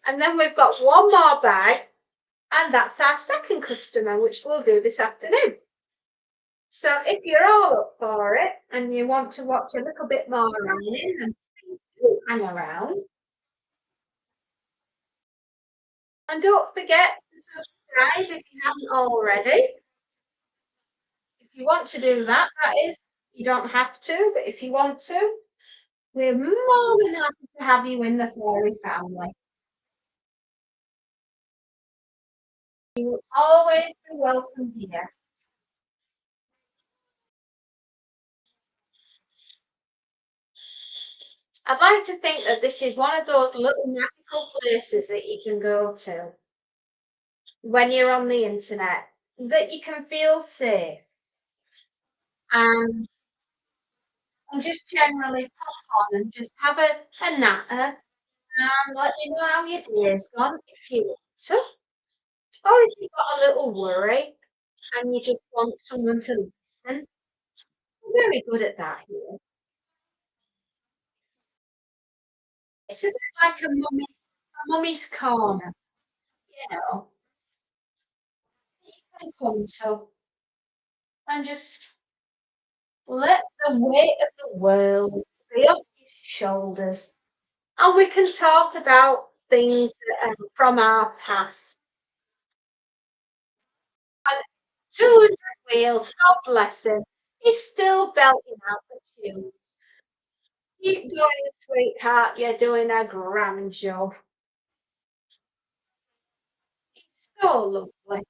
And then we've got one more bag, and that's our second customer, which we'll do this afternoon. So if you're all up for it and you want to watch a little bit more ironing, then please do hang around. And don't forget to subscribe if you haven't already. If you want to do that, that is, you don't have to, but if you want to, we're more than happy to have you in the fairy family. You will always be welcome here. I'd like to think that this is one of those little magical places that you can go to when you're on the internet, that you can feel safe and, and just generally pop on and just have a natter and let me know how your day's gone if you want to. Or if you've got a little worry and you just want someone to listen. I'm very good at that here. It's a bit like a mummy's corner, you know, you can come to and just let the weight of the world be off your shoulders. And we can talk about things that are from our past. And 200 Wheels, God bless him, he's still belting out the tunes. Keep going, sweetheart, you're doing a grand job. He's so lovely.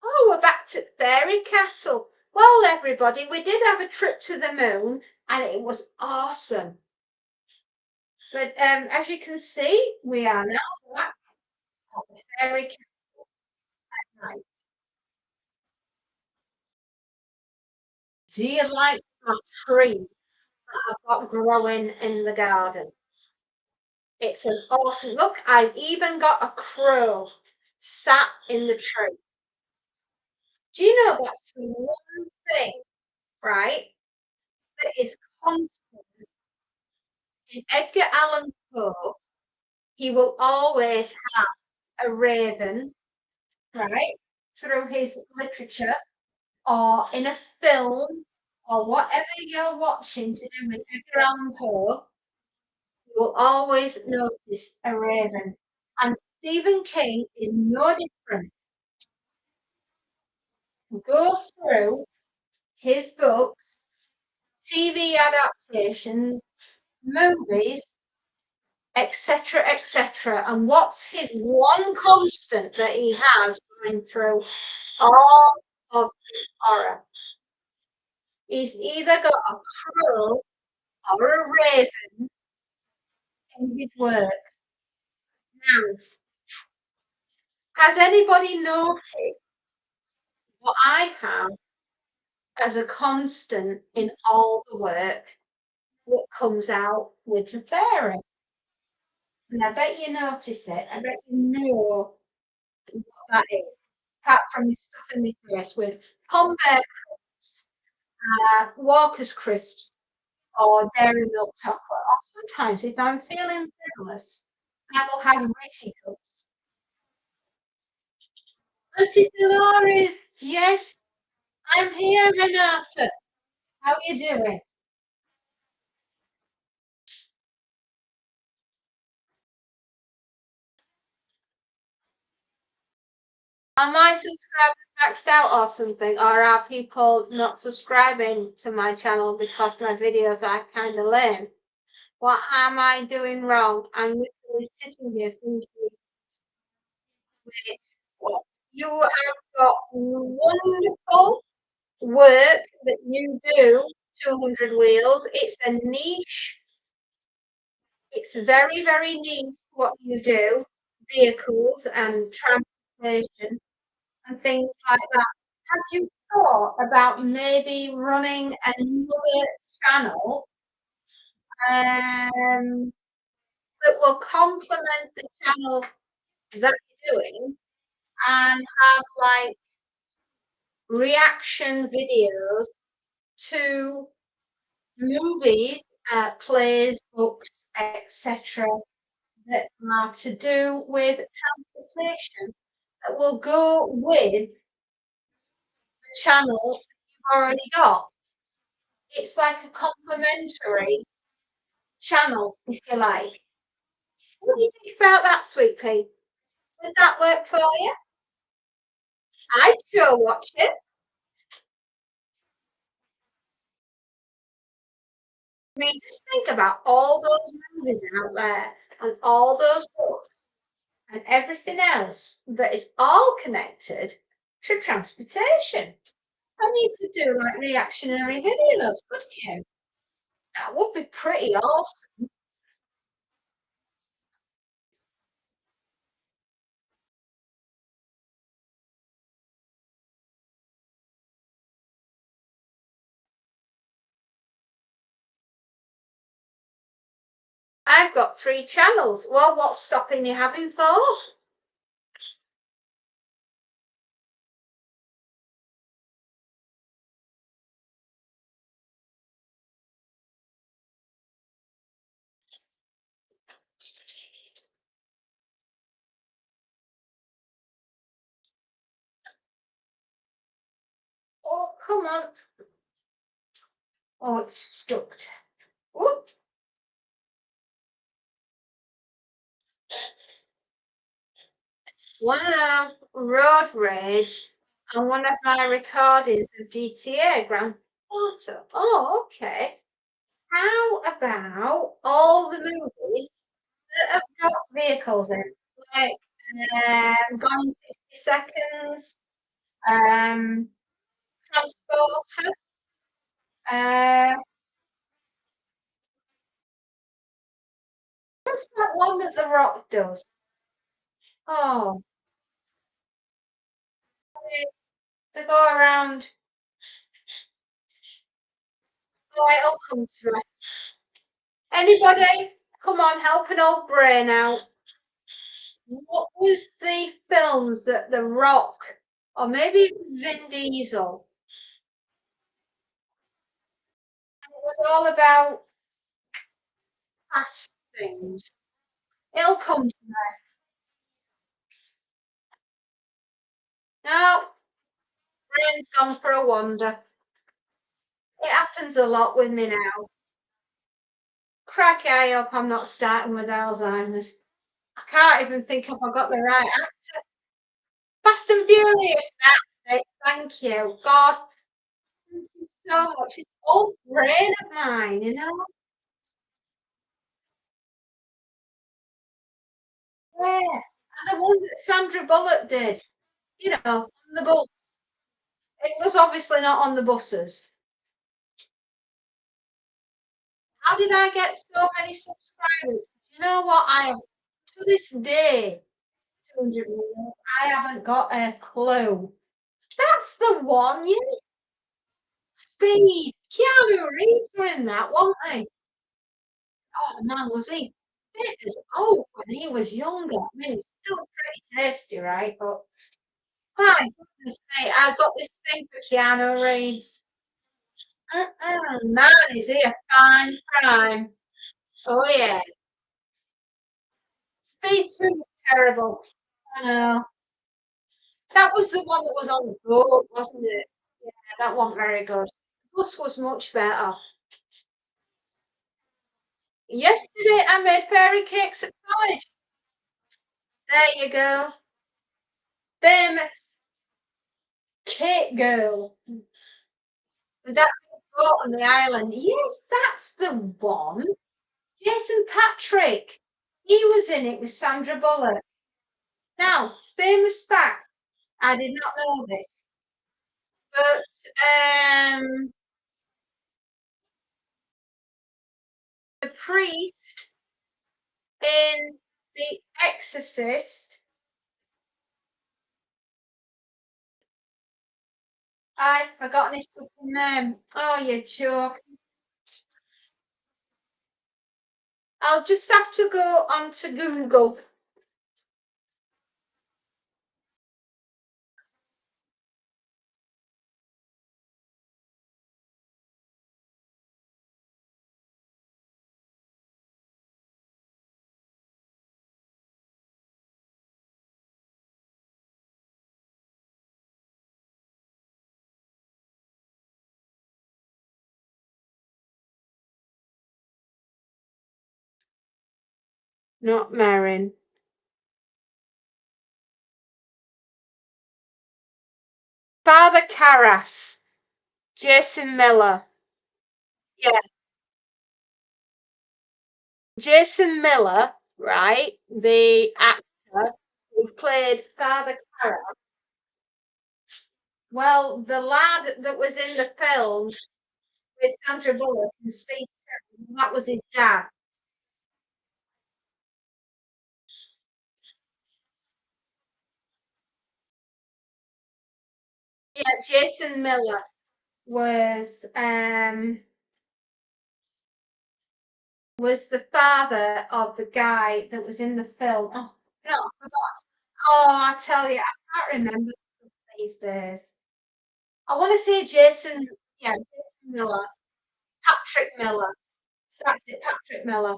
Oh, we're back to Fairy Castle. Well, everybody, we did have a trip to the moon and it was awesome. But as you can see, we are now back at the Fairy Castle night. Do you like that tree that I've got growing in the garden? It's an awesome look. I've even got a crow sat in the tree. Do you know that's the one thing, right, that is constant in Edgar Allan Poe? He will always have a raven, right, through his literature or in a film or whatever you're watching to do with Edgar Allan Poe, you will always notice a raven. And Stephen King is no different. Go through his books, TV adaptations, movies, etc., etc. And what's his one constant that he has going through all of his horror? He's either got a crow or a raven in his works. Now, has anybody noticed what I have as a constant in all the work that comes out with the fairy? And I bet you notice it. I bet you know what that is. Apart from me stuffing my face with Humber crisps, Walker's crisps, or dairy milk chocolate. Or sometimes, if I'm feeling frivolous, I will have Reese cups. Auntie Dolores, yes, I'm here, Renata. How are you doing? Are my subscribers maxed out or something, or are people not subscribing to my channel because my videos are kind of lame? What am I doing wrong? I'm literally sitting here thinking, wait, what? You have got wonderful work that you do, 200 wheels. It's a niche. It's very, very niche what you do, vehicles and transportation and things like that. Have you thought about maybe running another channel that will complement the channel that you're doing and have like reaction videos to movies, plays, books, etc., that are to do with transportation that will go with the channel you've already got? It's like a complementary channel, if you like. What do you think about that, sweet pea? Would that work for you? I'd sure watch it. I mean, just think about all those movies out there and all those books and everything else that is all connected to transportation. And you could do like reactionary videos, couldn't you? That would be pretty awesome. I've got 3 channels. Well, what's stopping you having 4? Oh, come on. Oh, it's stuck. Whoop. One road rage and one of my recordings of GTA Grand Auto. Oh, okay. How about all the movies that have got vehicles in? Like Gone in 60 Seconds, um, Transporter, uh, what's that one that The Rock does? Oh, they go around. Oh, it'll come to me. Anybody? Come on, help an old brain out. What was the films that The Rock, or maybe it was Vin Diesel, it was all about past things. It'll come to me. No, brain's gone for a wander. It happens a lot with me now. Cracky, I hope I'm not starting with Alzheimer's. I can't even think if I got the right actor. Fast and Furious, that's it. Thank you. God, thank you so much. It's old brain of mine, you know? Yeah. And the one that Sandra Bullock did, you know, on the bus. It was obviously not on the buses. How did I get so many subscribers? You know what? I have, to this day, 200 million, I haven't got a clue. That's the one, yes. Speed. Keanu Reeves were in that, weren't they? Oh man, was he fit as old when he was younger? I mean, it's still pretty tasty, right? But my goodness me, I've got this thing for Keanu Reeves. Man, is he a fine crime? Oh yeah. Speed 2 was terrible. I know. That was the one that was on the boat, wasn't it? Yeah, that wasn't very good. Bus was much better. Yesterday I made fairy cakes at college. There you go. Famous. Cape Girl. With that big boat on the island. Yes, that's the one. Jason Patrick. He was in it with Sandra Bullock. Now, famous fact. I did not know this, but the priest in The Exorcist, I've forgotten his fucking name. Oh, you joke. I'll just have to go onto Google. Not Marin. Father Karras. Jason Miller. Yeah, Jason Miller, right? The actor who played Father Karras. Well, the lad that was in the film with Sandra Bullock and Speed, that was his dad. Yeah, Jason Miller was the father of the guy that was in the film. Oh no, I forgot. Oh, I tell you, I can't remember these days. I want to say Jason, yeah, Jason Miller, Patrick Miller. That's it, Patrick Miller.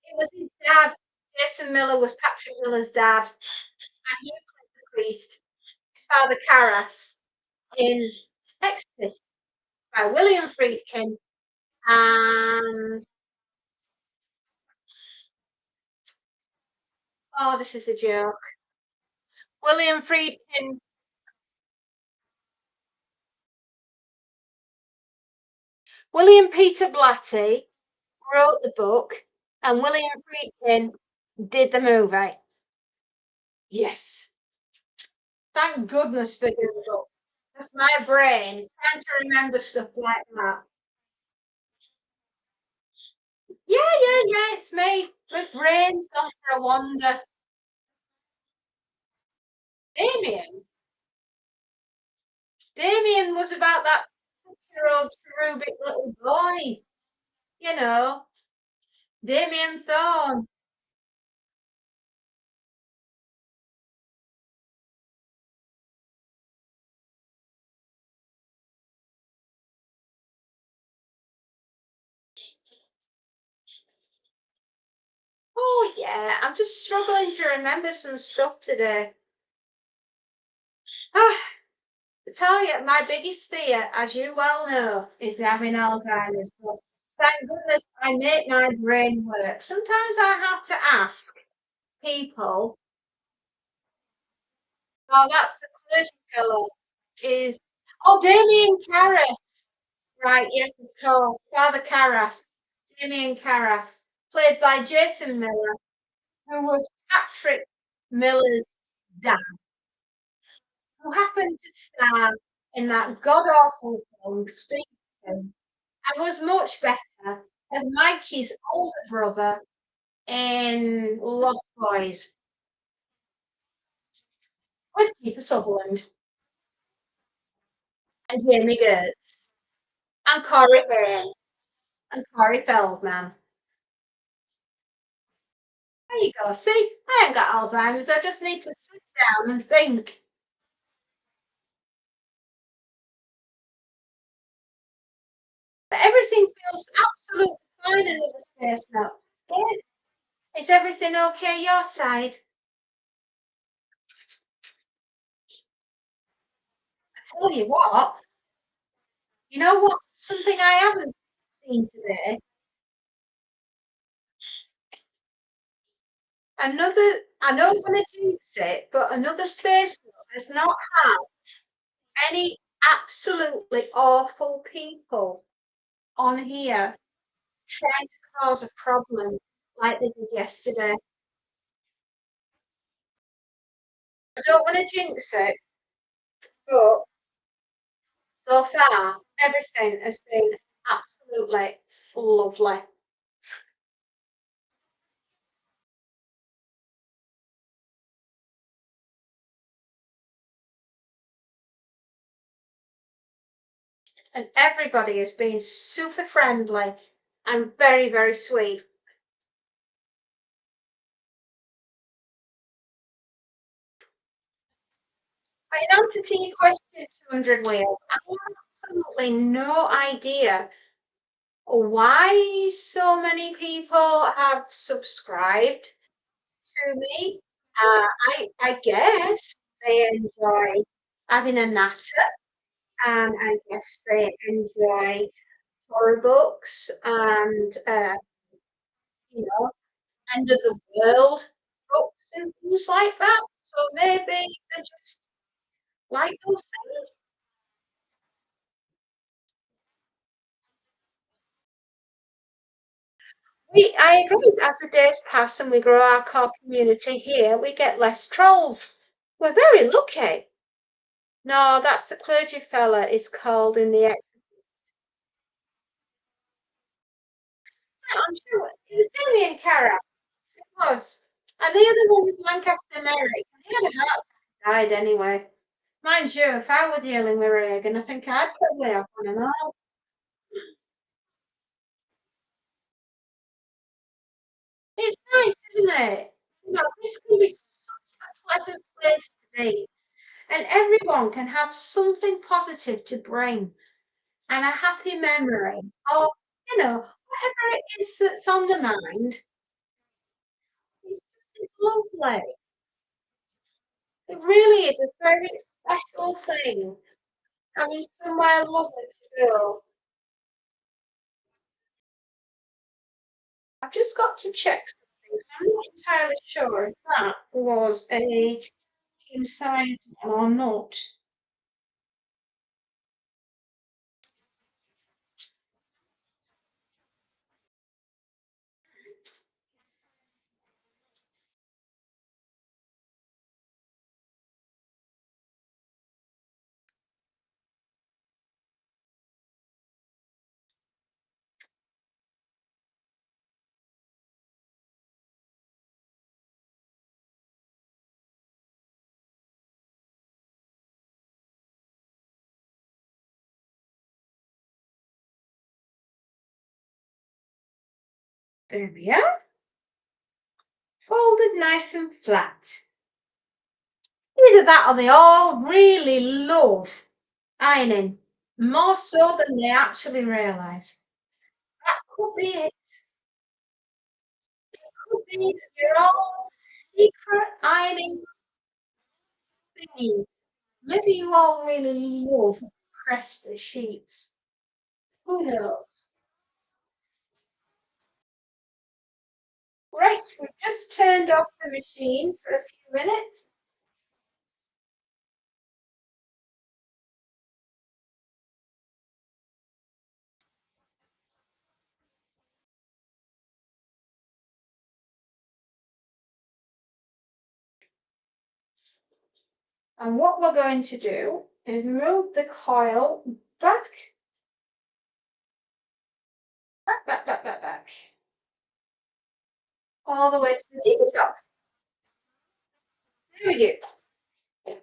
It was his dad. Jason Miller was Patrick Miller's dad, and he played the priest, Father Karras, in Exorcist by William Friedkin. And oh, this is a joke. William Friedkin, William Peter Blatty wrote the book, and William Friedkin did the movie. Yes. Thank goodness for the book. That's my brain trying to remember stuff like that. Yeah, it's me. My brain's gone for a wander. Damien. Damien was about that 6-year-old cherubic little boy, you know, Damien Thorne. Oh, yeah, I'm just struggling to remember some stuff today. Ah, I tell you, my biggest fear, as you well know, is having Alzheimer's. But thank goodness I make my brain work. Sometimes I have to ask people, oh, that's the clergy killer, is, oh, Damien Karras. Right, yes, of course. Father Karras, Damien Karras, played by Jason Miller, who was Patrick Miller's dad, who happened to star in that god-awful film, Speak, and was much better as Mikey's older brother in Lost Boys with Peter Sutherland and Jamie Gertz and Corey Byrne and Corey Feldman. There you go. See, I ain't got Alzheimer's. I just need to sit down and think. But everything feels absolutely fine in the space now. Yeah. Is everything okay your side? I tell you what, you know what? Something I haven't seen today. Another, I don't want to jinx it, but another space has not had any absolutely awful people on here trying to cause a problem like they did yesterday. I don't want to jinx it, but so far everything has been absolutely lovely. And everybody has been super friendly and very, very sweet. But in answer to your question, 200 Wheels, I have absolutely no idea why so many people have subscribed to me. I guess they enjoy having a natter, and I guess they enjoy horror books and, you know, end of the world books and things like that. So maybe they just like those things. I agree. As the days pass and we grow our core community here, we get less trolls. We're very lucky. No, that's the clergy fella is called in The Exorcist. I'm sure it was Damien Carra. It was. And the other one was Lancaster Merrick. He had a heart attack and died anyway. Mind you, if I were dealing with Reagan, I think I'd probably have one and all. It's nice, isn't it? This can be such a pleasant place to be. And everyone can have something positive to bring and a happy memory or, whatever it is that's on the mind. It's lovely. It really is a very special thing. Having somewhere lovely to go. I've just got to check something. I'm not entirely sure if that was a king size one or not. There we are. Folded nice and flat. Either that or they all really love ironing, more so than they actually realise. That could be it. Could be that they're all secret ironing thingies. Maybe you all really love press the sheets. Who knows? Right, we've just turned off the machine for a few minutes. And what we're going to do is move the coil back, back, all the way to the deep top. There we go.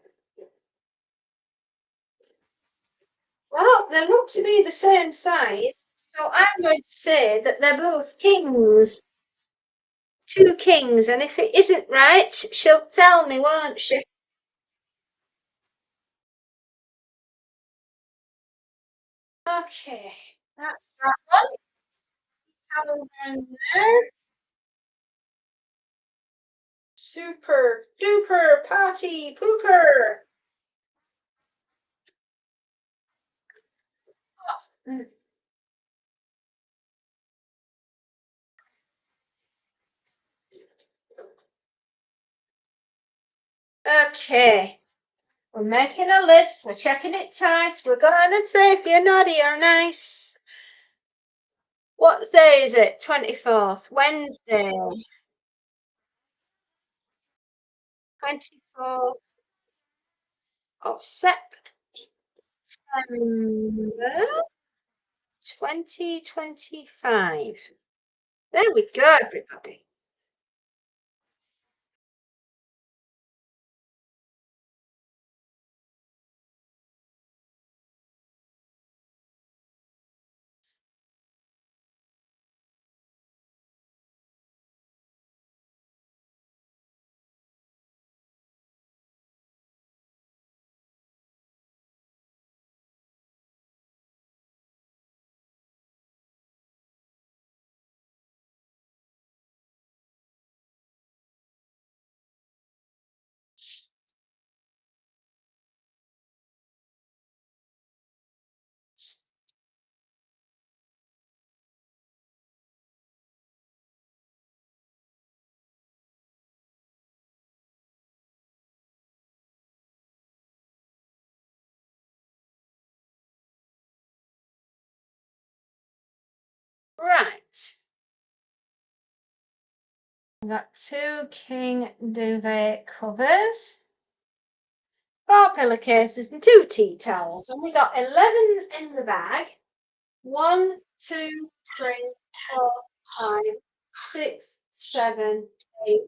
Well, they look to be the same size, so I'm going to say that they're both kings. Two kings, and if it isn't right, she'll tell me, won't she? Okay, that's that one. Towels are in there. Super duper party pooper. Okay, We're making a list. We're checking it twice. We're going to say if you're naughty or nice. What day is it? 24th. Wednesday. 24th of September 2025. There we go, everybody. Right. We've got 2 king duvet covers, 4 pillowcases, and 2 tea towels. And we got 11 in the bag. 1, 2, 3, 4, 5, 6, 7, 8,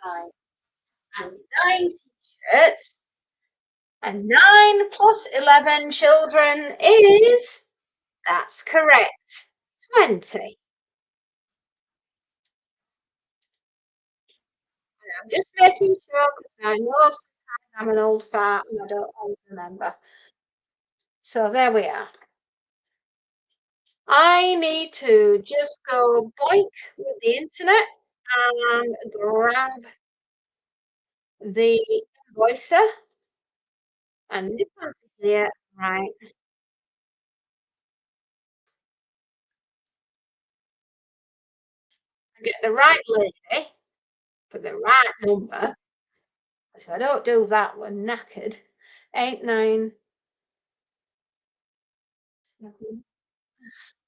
9, and 9 t-shirts. And 9 plus 11 children is, that's correct, 20. I'm just making sure because I know sometimes I'm an old fart and I don't always remember. So there we are. I need to just go boink with the internet and grab the invoicer and nip onto here, right, and get the right lady for the right number. So I don't do that when knackered. 8, 9, 7,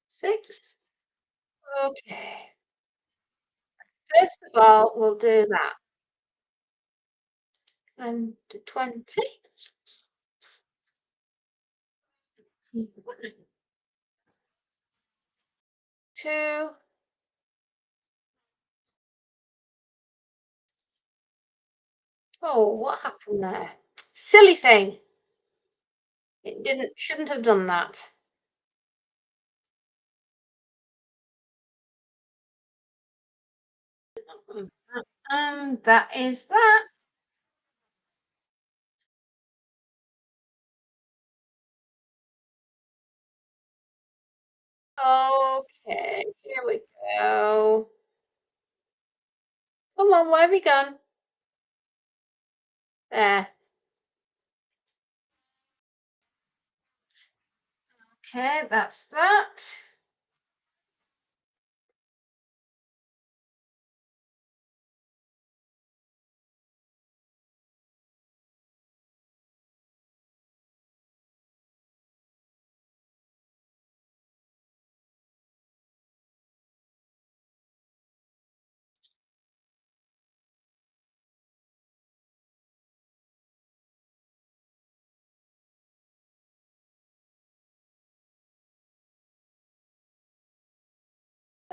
6. Okay. First of all, we'll do that. And 20. 2. Oh, what happened there? Silly thing. It shouldn't have done that. And that is that. Okay, here we go. Come on, where have we gone? There. Okay, that's that.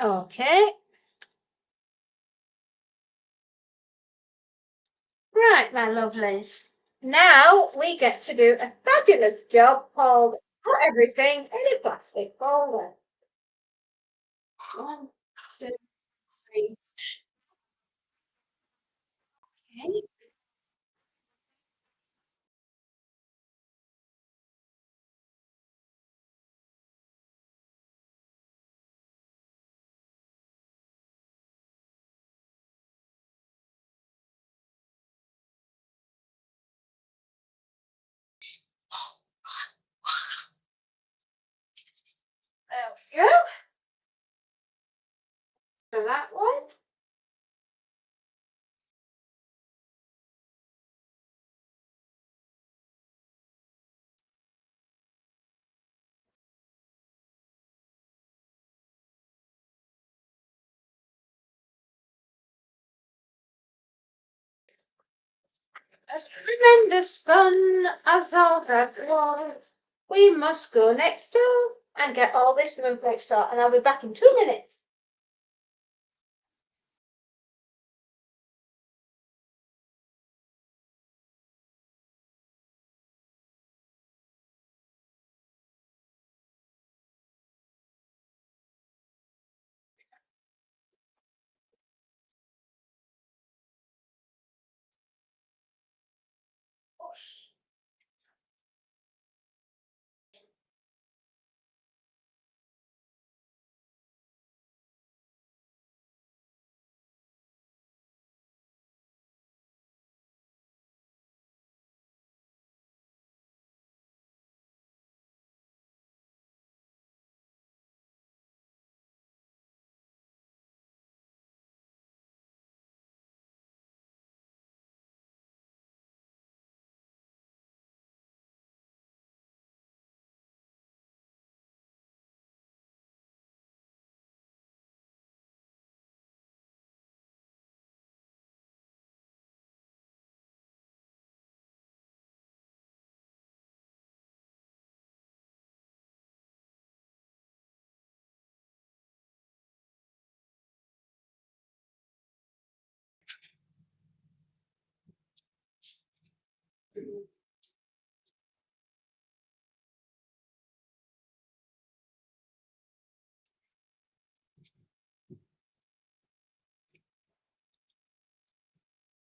Okay. Right, my lovelies. Now we get to do a fabulous job called put everything in a plastic folder. 1, 2, 3. Okay. There we go. For that one. As tremendous fun as all that was. We must go next door and get all this moved next door, and I'll be back in 2 minutes.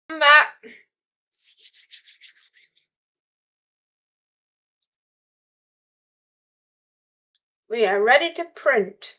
Come back. We are ready to print.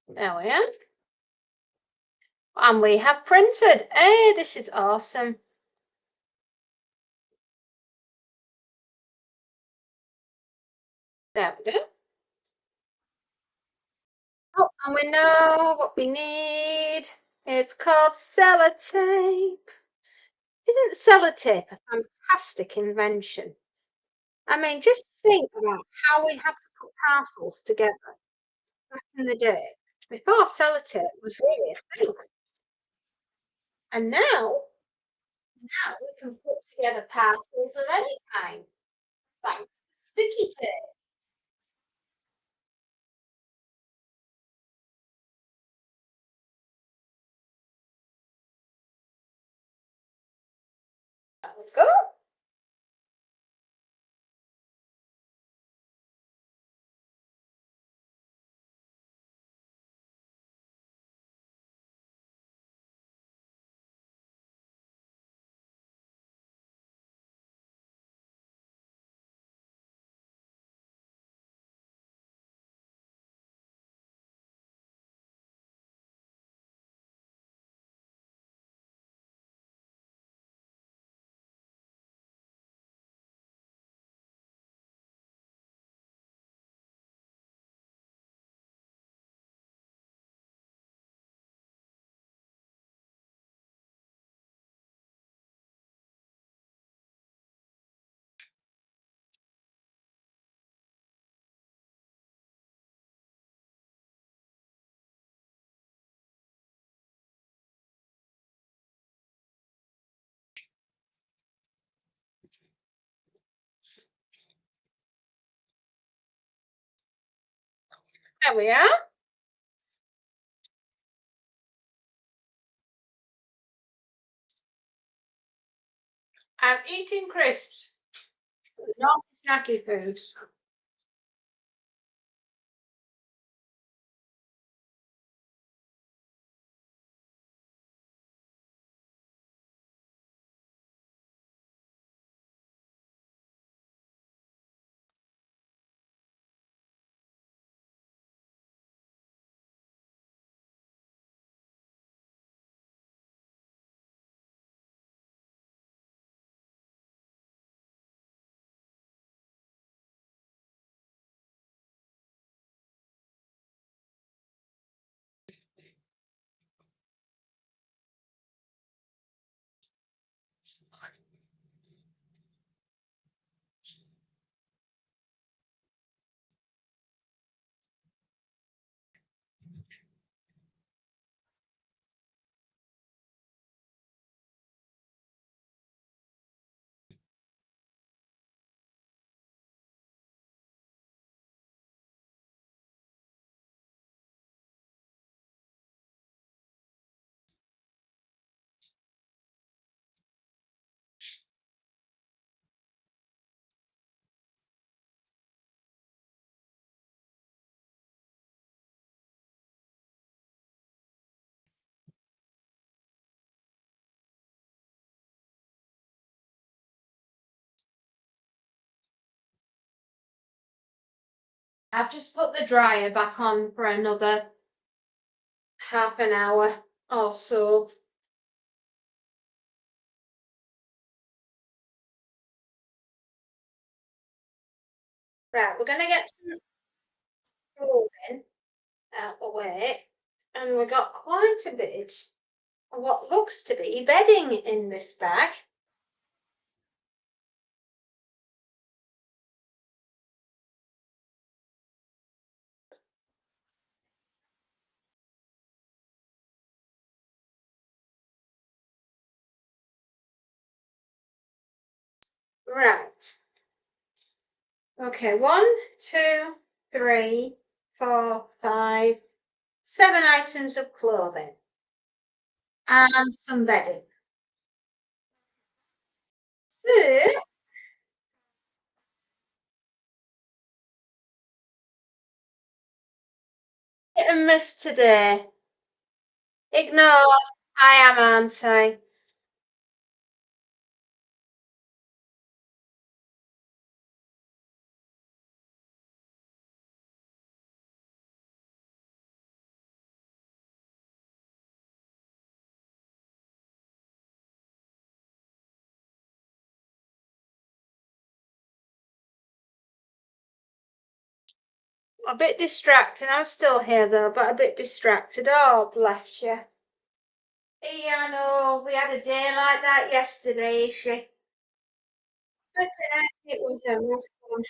There we are. And we have printed. Hey, this is awesome. There we go. Oh, and we know what we need. It's called sellotape. Isn't sellotape a fantastic invention? I mean, just think about how we had to put parcels together back in the day before sellotape was really a thing. And now we can put together parcels of any kind thanks to sticky tape. Let's go. There we are. I'm eating crisps, not snacky foods. I've just put the dryer back on for another half an hour or so. Right, we're going to get some clothing out the way, and we've got quite a bit of what looks to be bedding in this bag. Right. Okay, 1, 2, 3, 4, 5, 7 items of clothing and some bedding. So, hit and miss today. Ignored. I am, aren't I? A bit distracted. I'm still here though, but a bit distracted. Oh, bless you. Yeah, I know. We had a day like that yesterday, she. Flipping heck, it was a rough one.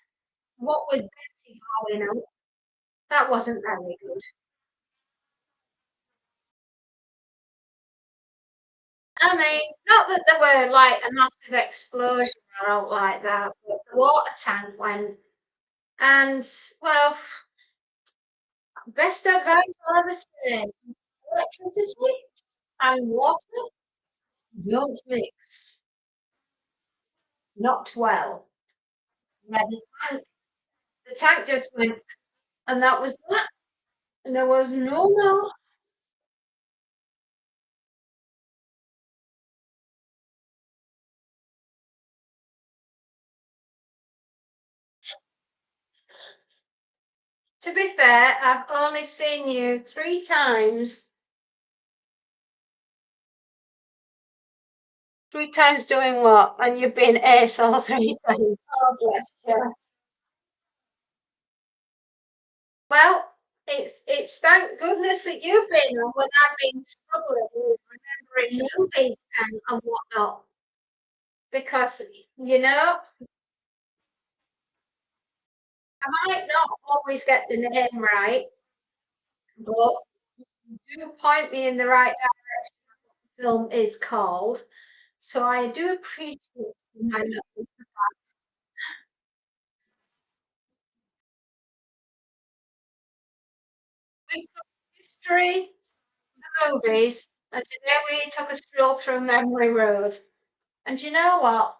What with Betty going on, that wasn't very good. I mean, not that there were like a massive explosion or out like that, but the water tank went. And, well, best advice I'll ever say, electricity and water don't mix. Not well. Yeah, the tank just went, and that was that. And there was no more. To be fair, I've only seen you 3 times. 3 times doing what? And you've been ace all 3 times. Oh, bless you. Well, it's thank goodness that you've been on when I've been struggling with remembering movies and whatnot. Because, you know, I might not always get the name right, but do point me in the right direction the film is called. So I do appreciate my knowledge. We took history, the movies, and today we took a stroll through memory road. And you know what?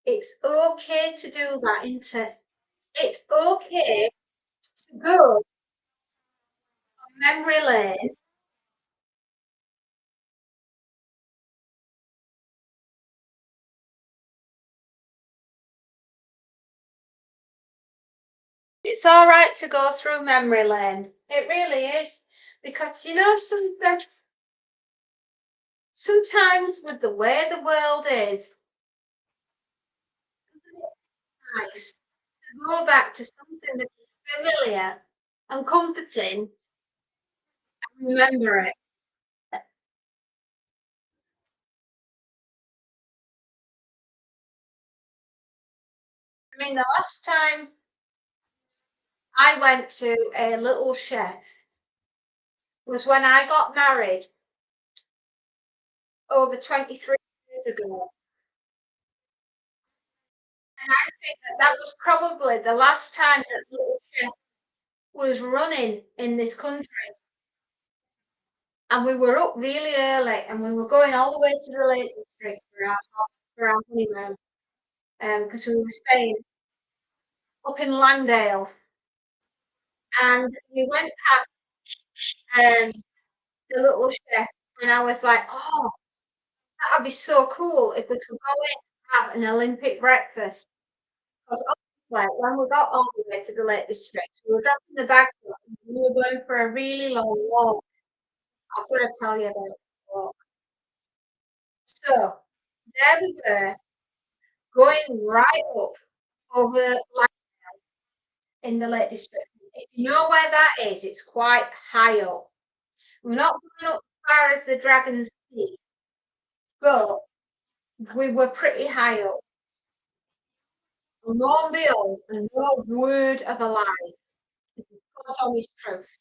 It's okay to do that, isn't it? It's okay to go on memory lane. It's all right to go through memory lane. It really is. Because you know something? Sometimes with the way the world is, it's nice to go back to something that is familiar and comforting and remember it. I mean, the last time I went to a little chef was when I got married over 23 years ago. And I think that that was probably the last time that little chef was running in this country. And we were up really early and we were going all the way to the Lake District for our honeymoon. Because we were staying up in Langdale. And we went past um, the little chef and I was like, oh, that would be so cool if we could go in and have an Olympic breakfast. Because like when we got all the way to the Lake District, we were dropping the bags off, and we were going for a really long walk. I've got to tell you about this walk. So there we were, going right up over like in the Lake District. If you know where that is, it's quite high up. We're not going up as far as the Dragon's Teeth, but we were pretty high up. And lo and behold, and no word of a lie, God's honest truth.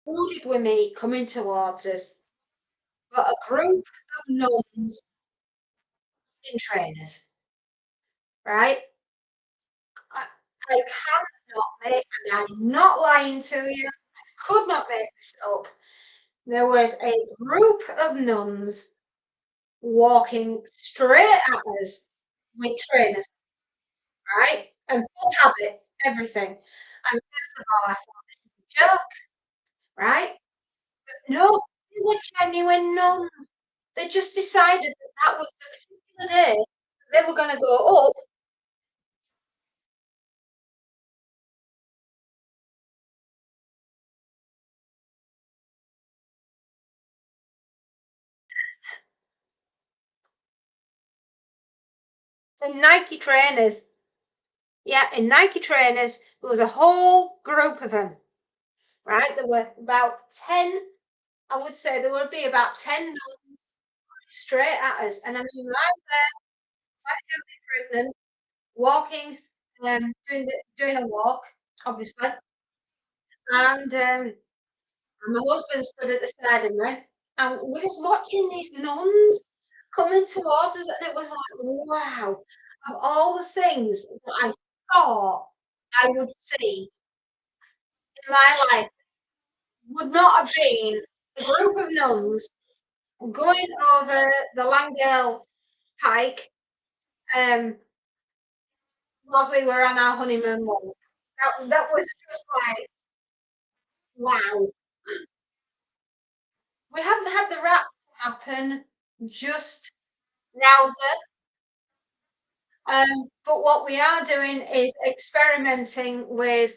Who did we meet coming towards us? But a group of nuns in trainers, right? I, I cannot make, and I'm not lying to you, I could not make this up. There was a group of nuns walking straight at us with trainers, right? And full habit, everything. And first of all, I thought this is a joke, right? But no, they were genuine nuns. They just decided that that was the particular day that they were going to go up in Nike trainers. Yeah, in Nike trainers, there was a whole group of them, right? There were about 10, I would say there would be about 10 nuns straight at us. And I mean, right there, quite heavily pregnant, walking, doing a walk, obviously. And my husband stood at the side of me, and we're just watching these nuns coming towards us, and it was like, wow, of all the things that I thought I would see in my life would not have been a group of nuns going over the Langdale hike whilst we were on our honeymoon walk. That was just like, wow. We haven't had the rap happen just now, but what we are doing is experimenting with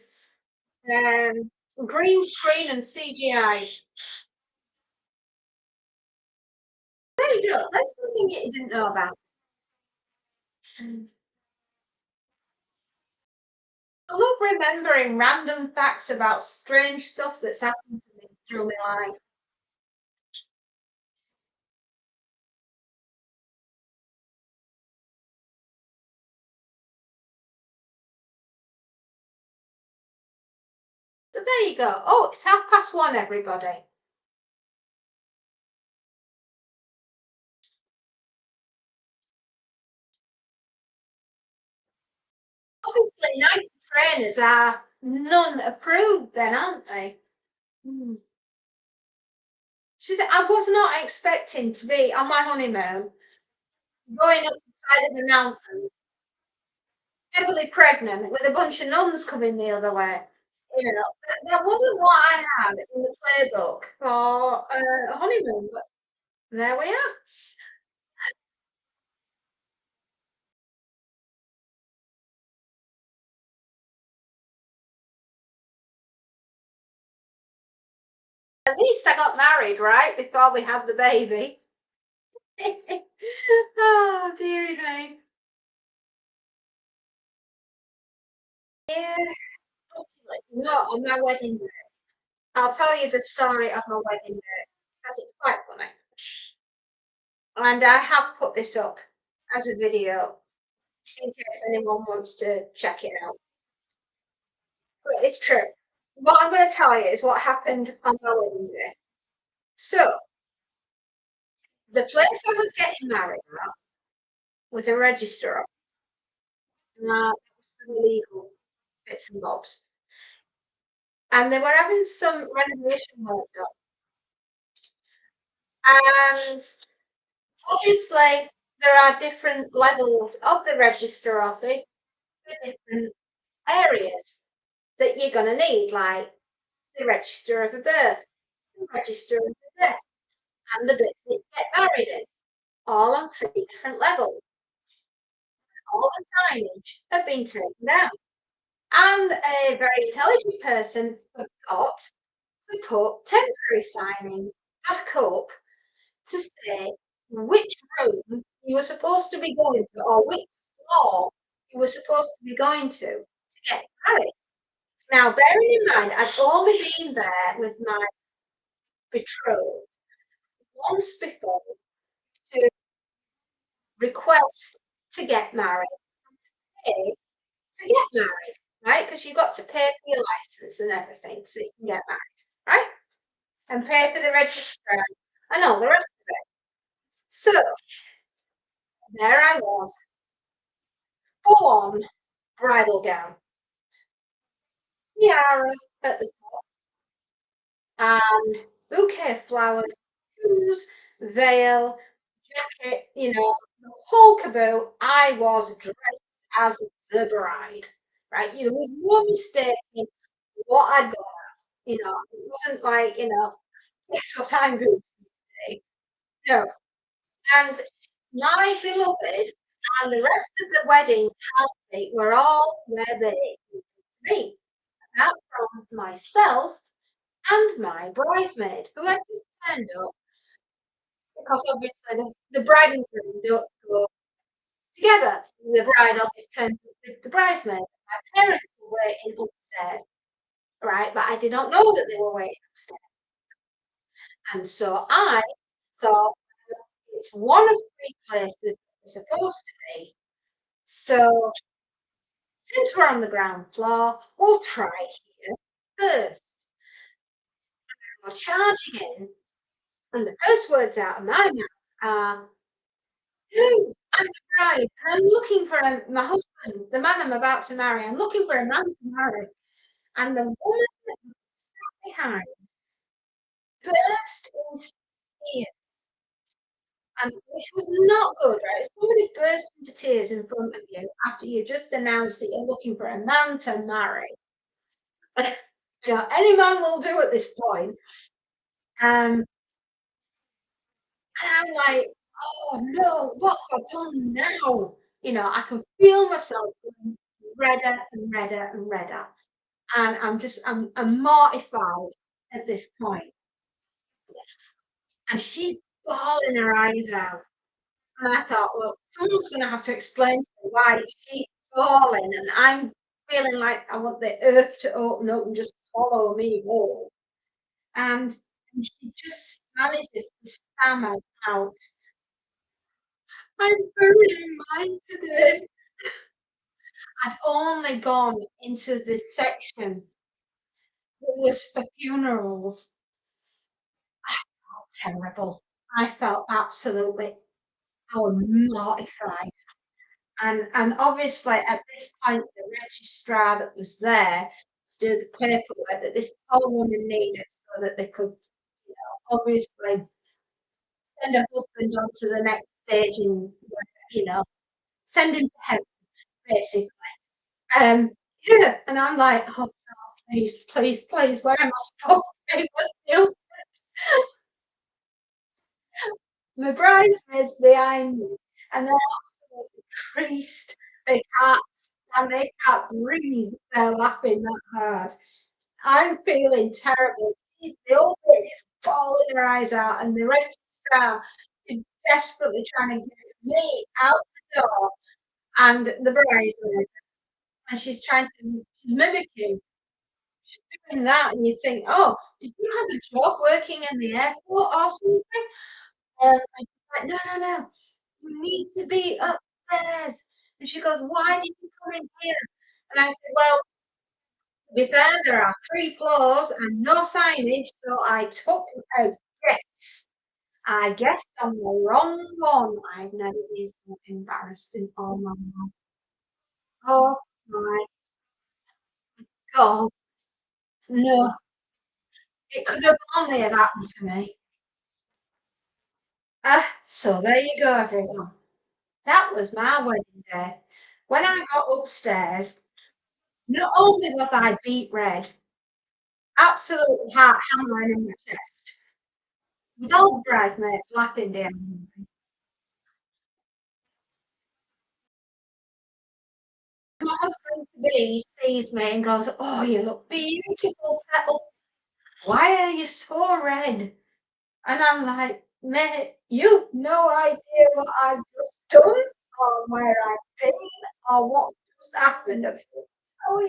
um, green screen and CGI. There you go. That's something you didn't know about. I love remembering random facts about strange stuff that's happened to me through my life. So there you go. Oh, it's 1:30, everybody. Obviously, nice trainers are none approved, then, aren't they? Hmm. She said, I was not expecting to be on my honeymoon, going up the side of the mountain, heavily pregnant, with a bunch of nuns coming the other way. You know, that wasn't what I had in the playbook for a honeymoon, but there we are. At least I got married, right, before we had the baby. Oh, dearie me. Yeah, not on my wedding day. I'll tell you the story of my wedding day because it's quite funny. And I have put this up as a video in case anyone wants to check it out. But it's true. What I'm going to tell you is what happened on my wedding day. So, the place I was getting married at was a registrar. It was some legal bits and bobs. And they were having some renovation work done. And obviously, there are different levels of the register office for different areas that you're going to need, like the register of a birth, the register of a death, and the bit that you get married in, all on three different levels. all the signage had been taken down, and a very intelligent person forgot to put temporary signing back up to say which room you were supposed to be going to or which floor you were supposed to be going to get married. Now, bearing in mind, I'd only been there with my betrothed once before to request to get married, pay to get married, right? Because you got to pay for your license and everything so you can get married, right? And pay for the registrar and all the rest of it. So there I was, full on bridal gown, tiara at the and bouquet of flowers, shoes, veil, jacket, the whole caboodle. I was dressed as the bride, right? There was no mistake in what I'd got. It wasn't like, guess what I'm going to say. No. And my beloved and the rest of the wedding party were all where they needed to be. Apart from myself and my bridesmaid, who had just turned up because obviously the bride and groom don't go together. The bride obviously turns up with the bridesmaid. My parents were waiting upstairs, right? But I did not know that they were waiting upstairs. And so I thought it's one of three places that we're supposed to be. So since we're on the ground floor, we'll try here first. We're charging in, and the first words out of my mouth are, "Hello, I'm the bride, and I'm looking for my husband, the man I'm about to marry. I'm looking for a man to marry." And the woman that was sat behind burst into tears, and which was not good, right? If somebody bursts into tears in front of you after you just announced that you're looking for a man to marry, any man will do at this point. Um, and I'm like, "Oh no, what have I done now?" I can feel myself getting redder and redder and redder. And I'm mortified at this point. And she's bawling her eyes out. And I thought, well, someone's going to have to explain to me why she's bawling and I'm feeling like I want the earth to open up and just swallow me whole. And she just manages to stammer out, "I'm burying mine today." I'd only gone into this section that was for funerals. Terrible. I felt absolutely I was mortified. And obviously at this point the registrar that was there to do the paperwork that this poor woman needed so that they could obviously send her husband on to the next stage and you know, send him to heaven basically. Um yeah, and I'm like, "Oh God, please, please, please, where am I supposed to be? What's the news?" My bridesmaids behind me, and they're absolutely creased. They can't stand, they can't breathe. They're laughing that hard. I'm feeling terrible. The old lady is bawling her eyes out, and the registrar is desperately trying to get me out the door and the bridesmaid, and she's mimicking, she's doing that, and you think, "Oh, did you have a job working in the airport or something?" And I'm like, "No, no, no. You need to be upstairs." And she goes, "Why did you come in here?" And I said, "Well, to be fair, there are 3 floors and no signage, so I took a guess. I guessed on the wrong one." I've never been so embarrassed in all my life. Oh my God. No, it could have only have happened to me. So there you go, everyone. That was my wedding day. When I got upstairs, not only was I beet red, absolutely heart hammering in my chest, with all the bridesmaids laughing down. my husband to be sees me and goes, "Oh, you look beautiful, Petal. Why are you so red?" And I'm like, "Mate, you've no idea what I've just done or where I've been or what's just happened." I said, "Oh, you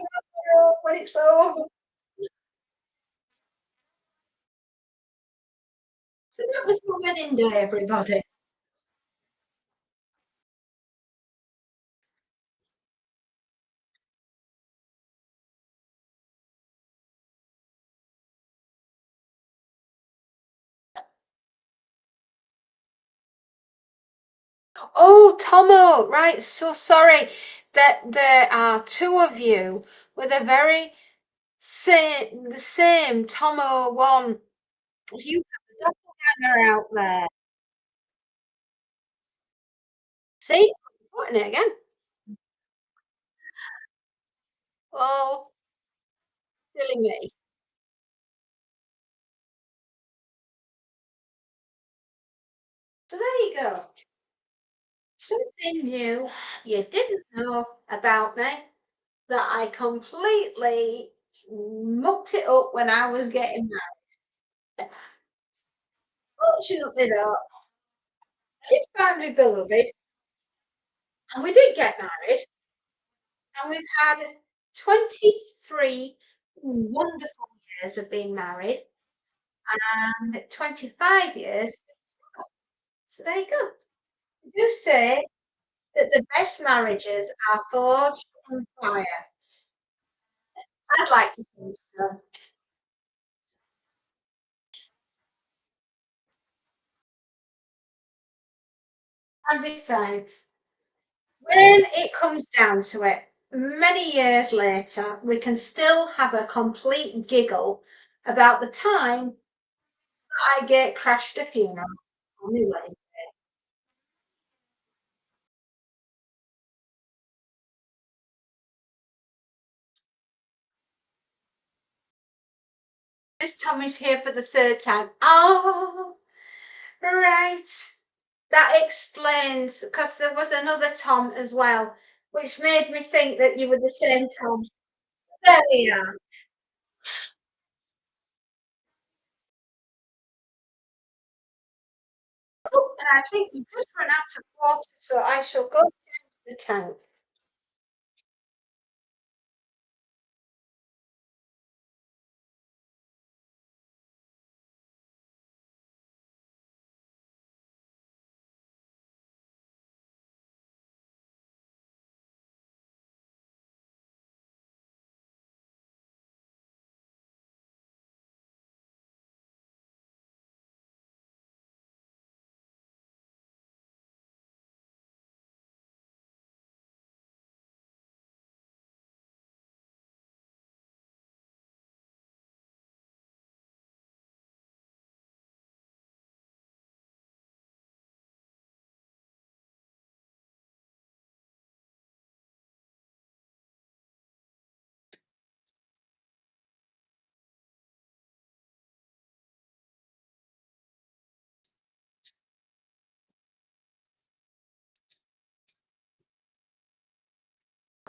know, when it's over." So that was my wedding day, everybody. Oh, Tomo, right. So sorry that there are two of you with a very the same Tomo one. You have a doppelganger out there. See, putting it again. Oh, silly me. So there you go. Something new you didn't know about me that I completely mucked it up when I was getting married. Fortunately, though, I did find my beloved, and we did get married, and we've had 23 wonderful years of being married and 25 years. So there you go. You say that the best marriages are forged in fire. I'd like to think so. And besides, when it comes down to it, many years later, we can still have a complete giggle about the time I get crashed a funeral on my wedding. This Tommy's here for the third time. Oh, right. That explains, because there was another Tom as well, which made me think that you were the same Tom. There we are. Oh, and I think you've just run out of water, so I shall go to the tank.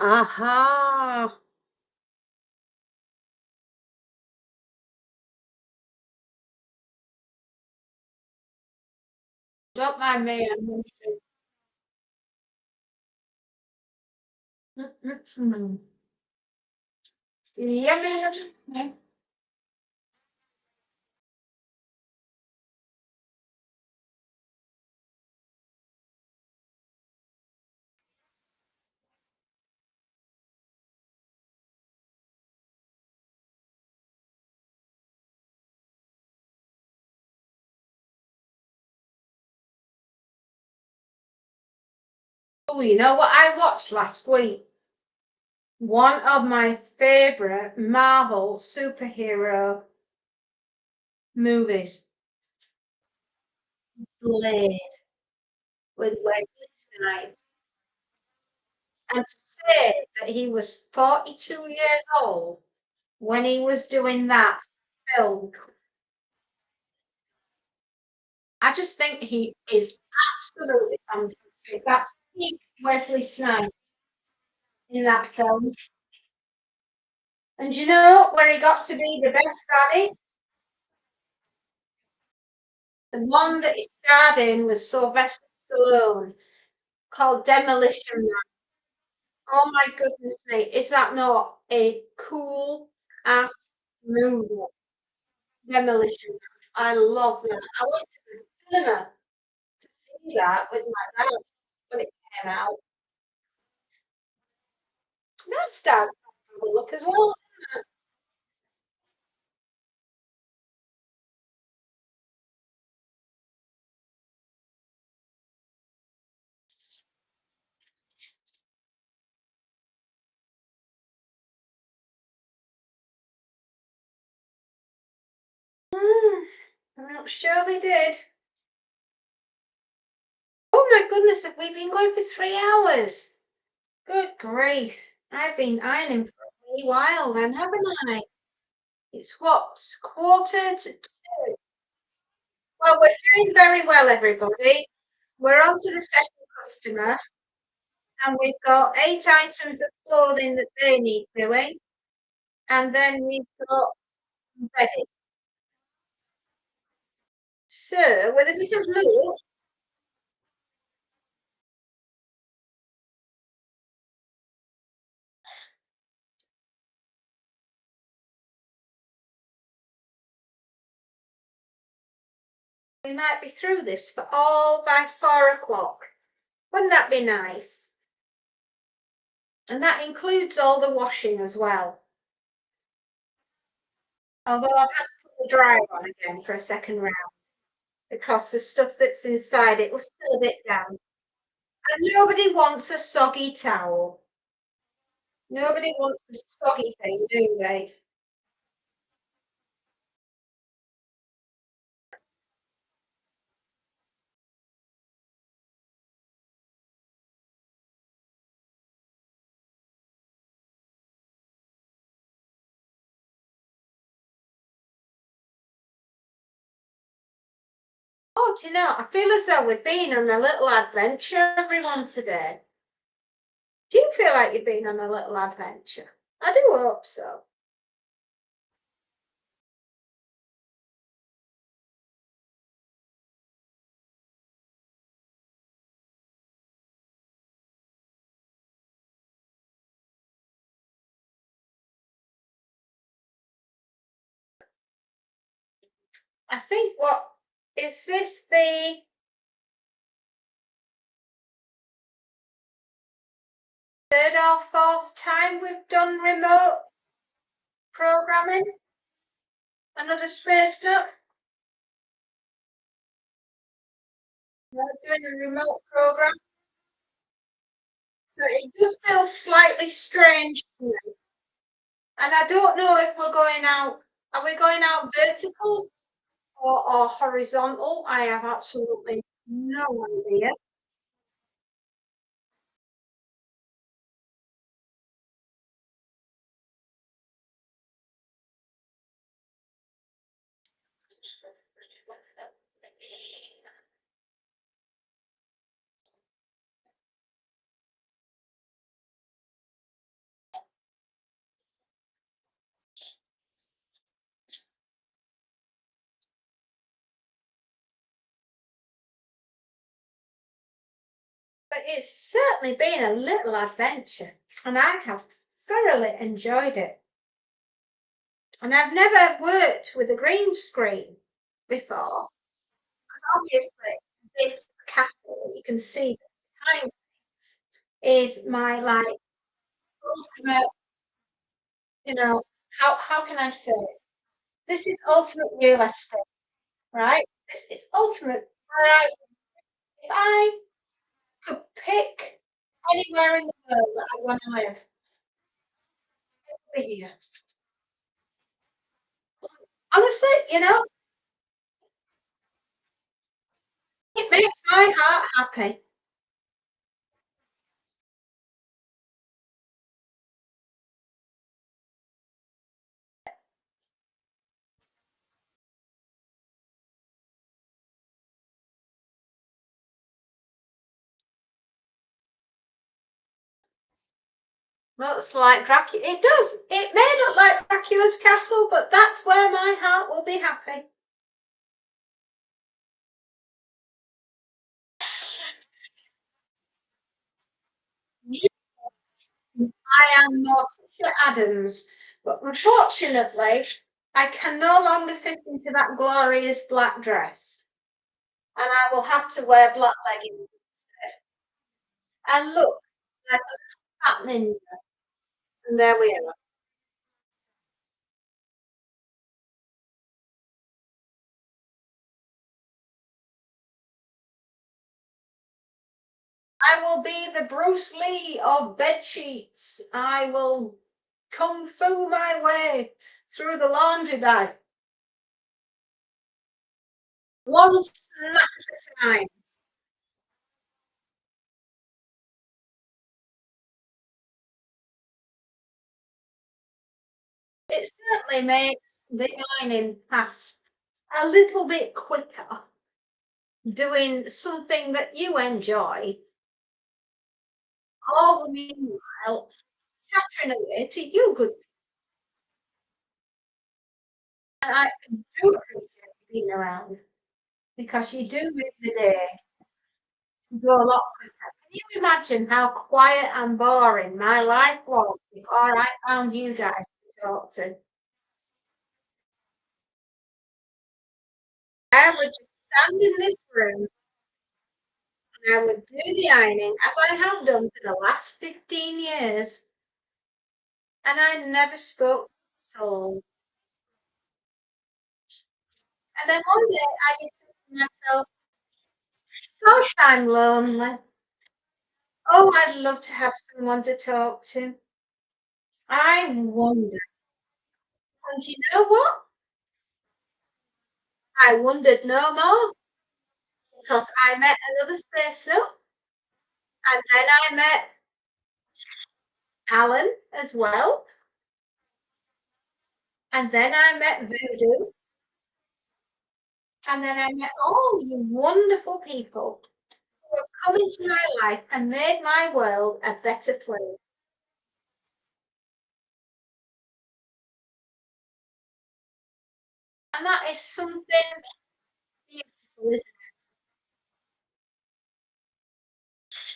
Aha! Don't mind me, I'm munching. Mm-mm-mm. Yummy. Oh, you know what I watched last week? One of my favorite Marvel superhero movies, Blade, with Wesley Snipes. And to say that he was 42 years old when he was doing that film, I just think he is absolutely fantastic. That's peak Wesley Snipes. in that film. And you know where he got to be the best baddie? The one that he starred in was Sylvester Stallone, called Demolition Man. Oh my goodness me, is that not a cool ass movie? Demolition Man. I love that. I went to the cinema to see that with my dad when it came out. That stars have a look as well. I'm not sure they did. Oh my goodness, have we been going for 3 hours? Good grief. I've been ironing for a wee while then, haven't I? It's what, quarter to two. Well, we're doing very well, everybody. We're on to the second customer, and we've got 8 items of clothing that they need doing, and then we've got bedding. So, with a bit of luck, we might be through this for all by 4 o'clock. Wouldn't that be nice? And that includes all the washing as well. Although I've had to put the dryer on again for a second round because the stuff that's inside it was still a bit damp. And nobody wants a soggy towel. Nobody wants a soggy thing, do they? Oh, do you know, I feel as though we've been on a little adventure, everyone, today. Do you feel like you've been on a little adventure? I do hope so. I think what is this the third or fourth time we've done remote programming? Another space note? We're doing a remote program. So it just feels slightly strange to me. And I don't know if we're going out, are we going out vertical or horizontal? I have absolutely no idea. But it's certainly been a little adventure, and I have thoroughly enjoyed it. And I've never worked with a green screen before. Obviously, this castle you can see behind is my like ultimate, you know, how can I say it? This is ultimate real estate, right? This is ultimate. Right? If I could pick anywhere in the world that I want to live, here. Honestly, it makes my heart happy. Looks like Dracula. It does. It may look like Dracula's castle, but that's where my heart will be happy. I am Morticia Adams, but unfortunately, I can no longer fit into that glorious black dress, and I will have to wear black leggings instead. And look like a fat ninja. And there we are. I will be the Bruce Lee of bed sheets. I will kung fu my way through the laundry bag, one snap at a time. It certainly makes the ironing pass a little bit quicker doing something that you enjoy, all the meanwhile chattering away to you good. And I do appreciate you being around because you do make the day go a lot quicker. Can you imagine how quiet and boring my life was before I found you guys to talk to? I would just stand in this room and I would do the ironing as I have done for the last 15 years, and I never spoke to a soul. And then one day I just said to myself, gosh, I'm lonely. Oh, I'd love to have someone to talk to. I wonder. And you know what? I wondered no more because I met another space nut, and then I met Alan as well, and then I met Voodoo, and then I met all you wonderful people who have come into my life and made my world a better place. And that is something beautiful, isn't it?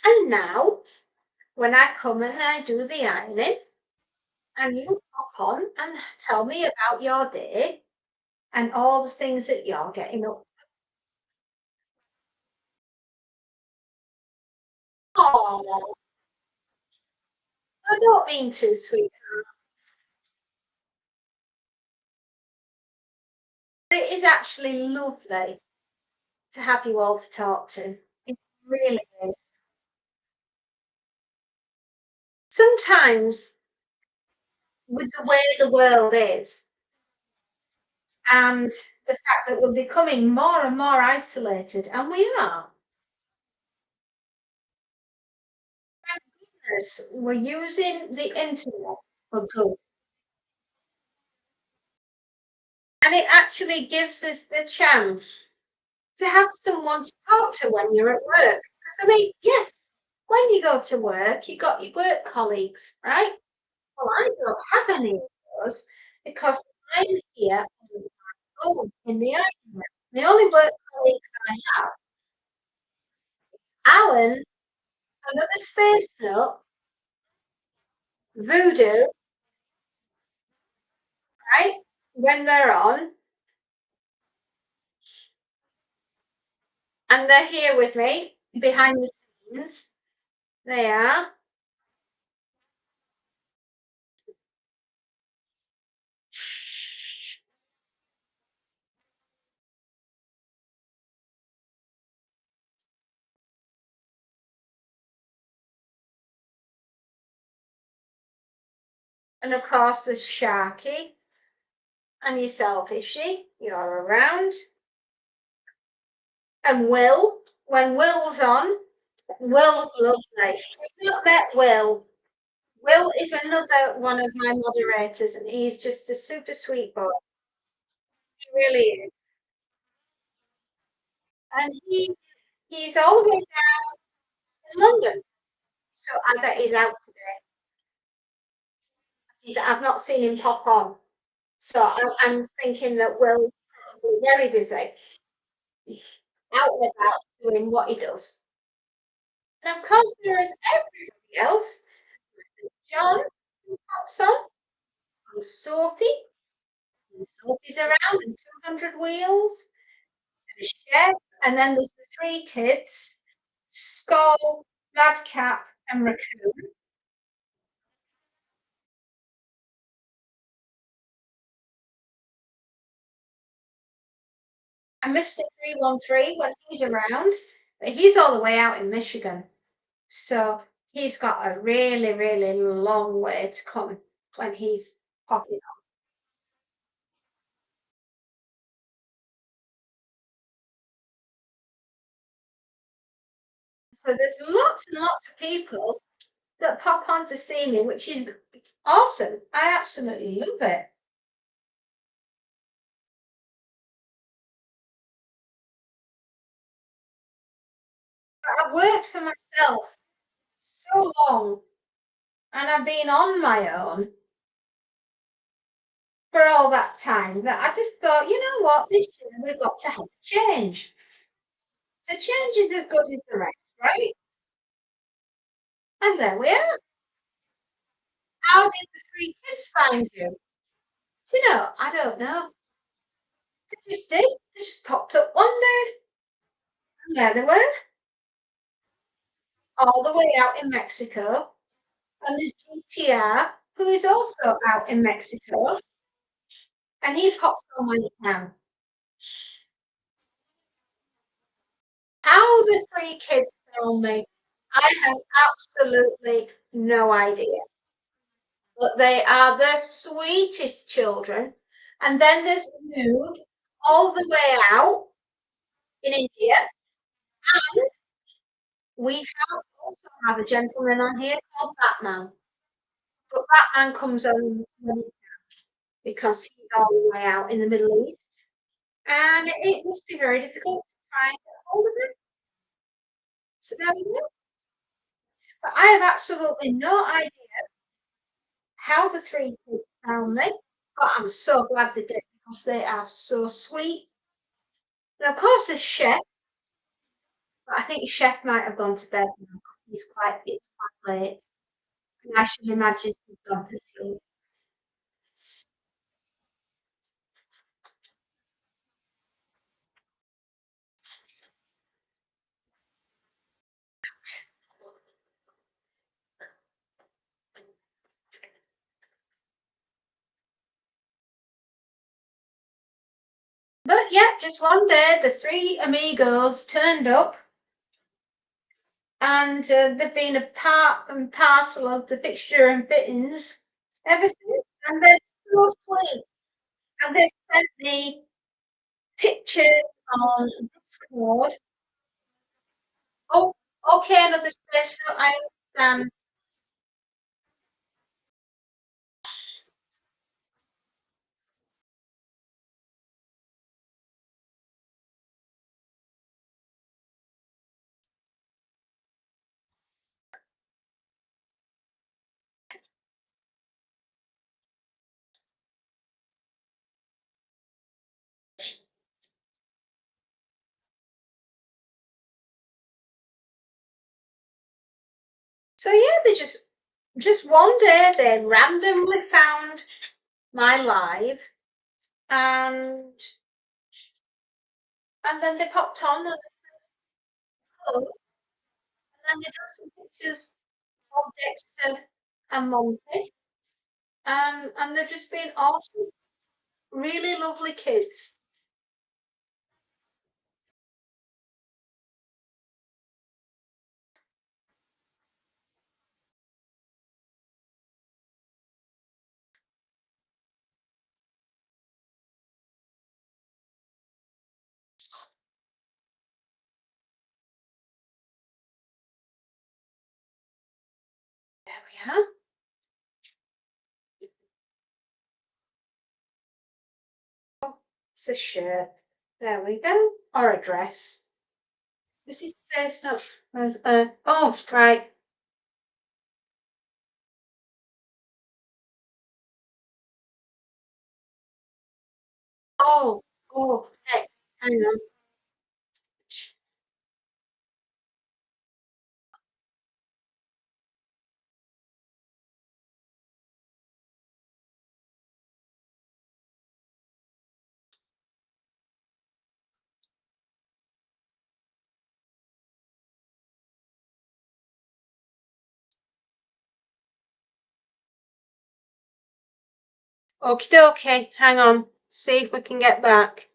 And now, when I come and I do the ironing, and you pop on and tell me about your day and all the things that you're getting up. Oh, I don't mean too sweet. It is actually lovely to have you all to talk to. It really is. Sometimes, with the way the world is, and the fact that we're becoming more and more isolated, and we are, yes, we're using the internet for good. And it actually gives us the chance to have someone to talk to when you're at work. Because I mean, yes, when you go to work, you got your work colleagues, right? Well, I don't have any of those because I'm here on my own in the island. The only work colleagues I have is Alan, another space nut, Voodoo, right? When they're on, and they're here with me behind the scenes. They are. And of course, there's Sharky and your selfishy. You're around. And Will, when Will's on, Will's lovely. You've not met Will. Will is another one of my moderators, and he's just a super sweet boy. He really is. And he's all the way down in London. So I bet he's out today. activities that I've not seen him pop on. So I'm thinking that Will's probably very busy, out and about doing what he does. And of course, there is everybody else. There's John who pops on, and Sophie, and Sophie's around, and 200 Wheels, and a chef, and then there's the three kids, Skull, Madcap, and Raccoon. And Mr. 313 when he's around, but he's all the way out in Michigan. So he's got a really, really long way to come when he's popping up. So there's lots and lots of people that pop on to see me, which is awesome. I absolutely love it. I've worked for myself so long and I've been on my own for all that time that I just thought, you know what, this year we've got to have a change. So change is as good as the rest, right? And there we are. How did the three kids find you? Do you know? I don't know. They just did. They just popped up one day, and there they were, all the way out in Mexico. And there's GTR, who is also out in Mexico, and he pops on when he can. How the three kids found me, I have absolutely no idea. But they are the sweetest children. And then there's Noob, all the way out in India. And we have also have a gentleman on here called Batman. But Batman comes on when because he's all the way out in the Middle East. And it must be very difficult to try and get hold of him. So there we go. But I have absolutely no idea how the three kids found me. But I'm so glad they did because they are so sweet. And of course, the chef, but I think chef might have gone to bed now because it's quite late. And I should imagine he's gone to sleep. But yeah, just one day the three amigos turned up and they've been a part and parcel of the fixture and fittings ever since. And they're so sweet. And they've sent me pictures on Discord. Oh, okay, another space note, I understand. So yeah, they just one day they randomly found my live and then they popped on and hello, and then they got some pictures of Dexter and Monty. And they've just been awesome, really lovely kids. There we are. It's a shirt. There we go. Or a dress. This is space up. Where's oh right. Oh, oh, hey, hang on. Okie dokie, hang on. See if we can get back.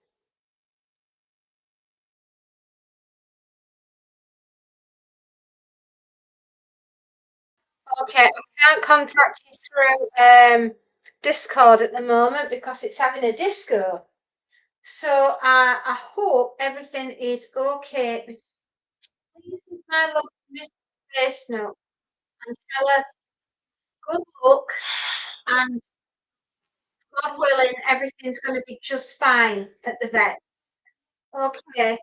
Okay, I can't contact you through Discord at the moment because it's having a disco. So I hope everything is okay. Please give my love to Miss Face Note and tell her good luck and God willing, everything's going to be just fine at the vet. Okay.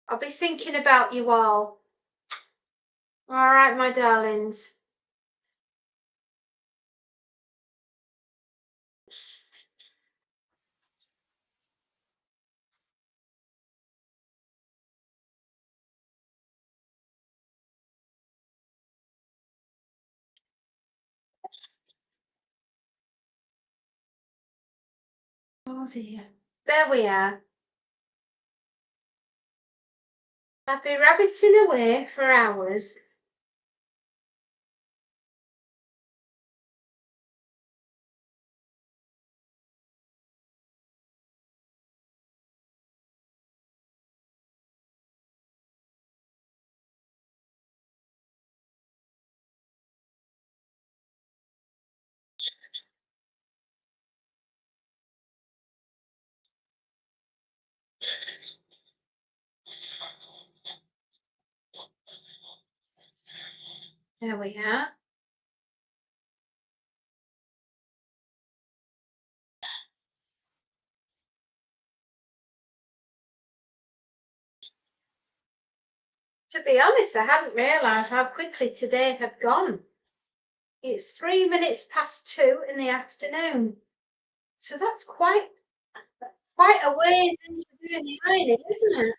I'll be thinking about you all. All right, my darlings. Oh dear. There we are. I've been rabbiting away for hours. There we are. To be honest, I hadn't realised how quickly today had gone. It's 3 minutes past 2 in the afternoon. So that's quite a ways into doing the ironing, isn't it?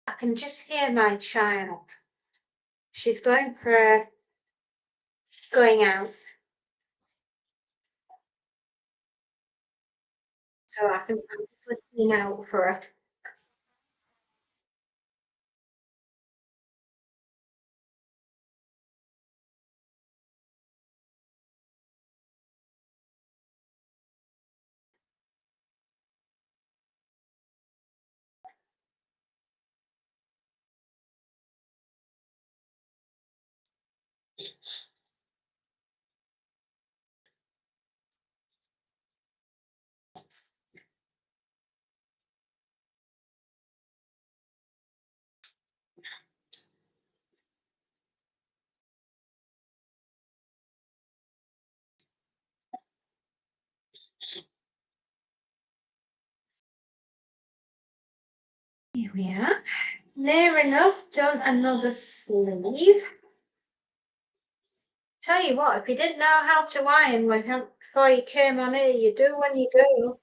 I can just hear my child. She's going out, so I'm just listening out for her. Yeah, near enough. Done another sleeve. Tell you what, if you didn't know how to iron before you came on here, you do when you go.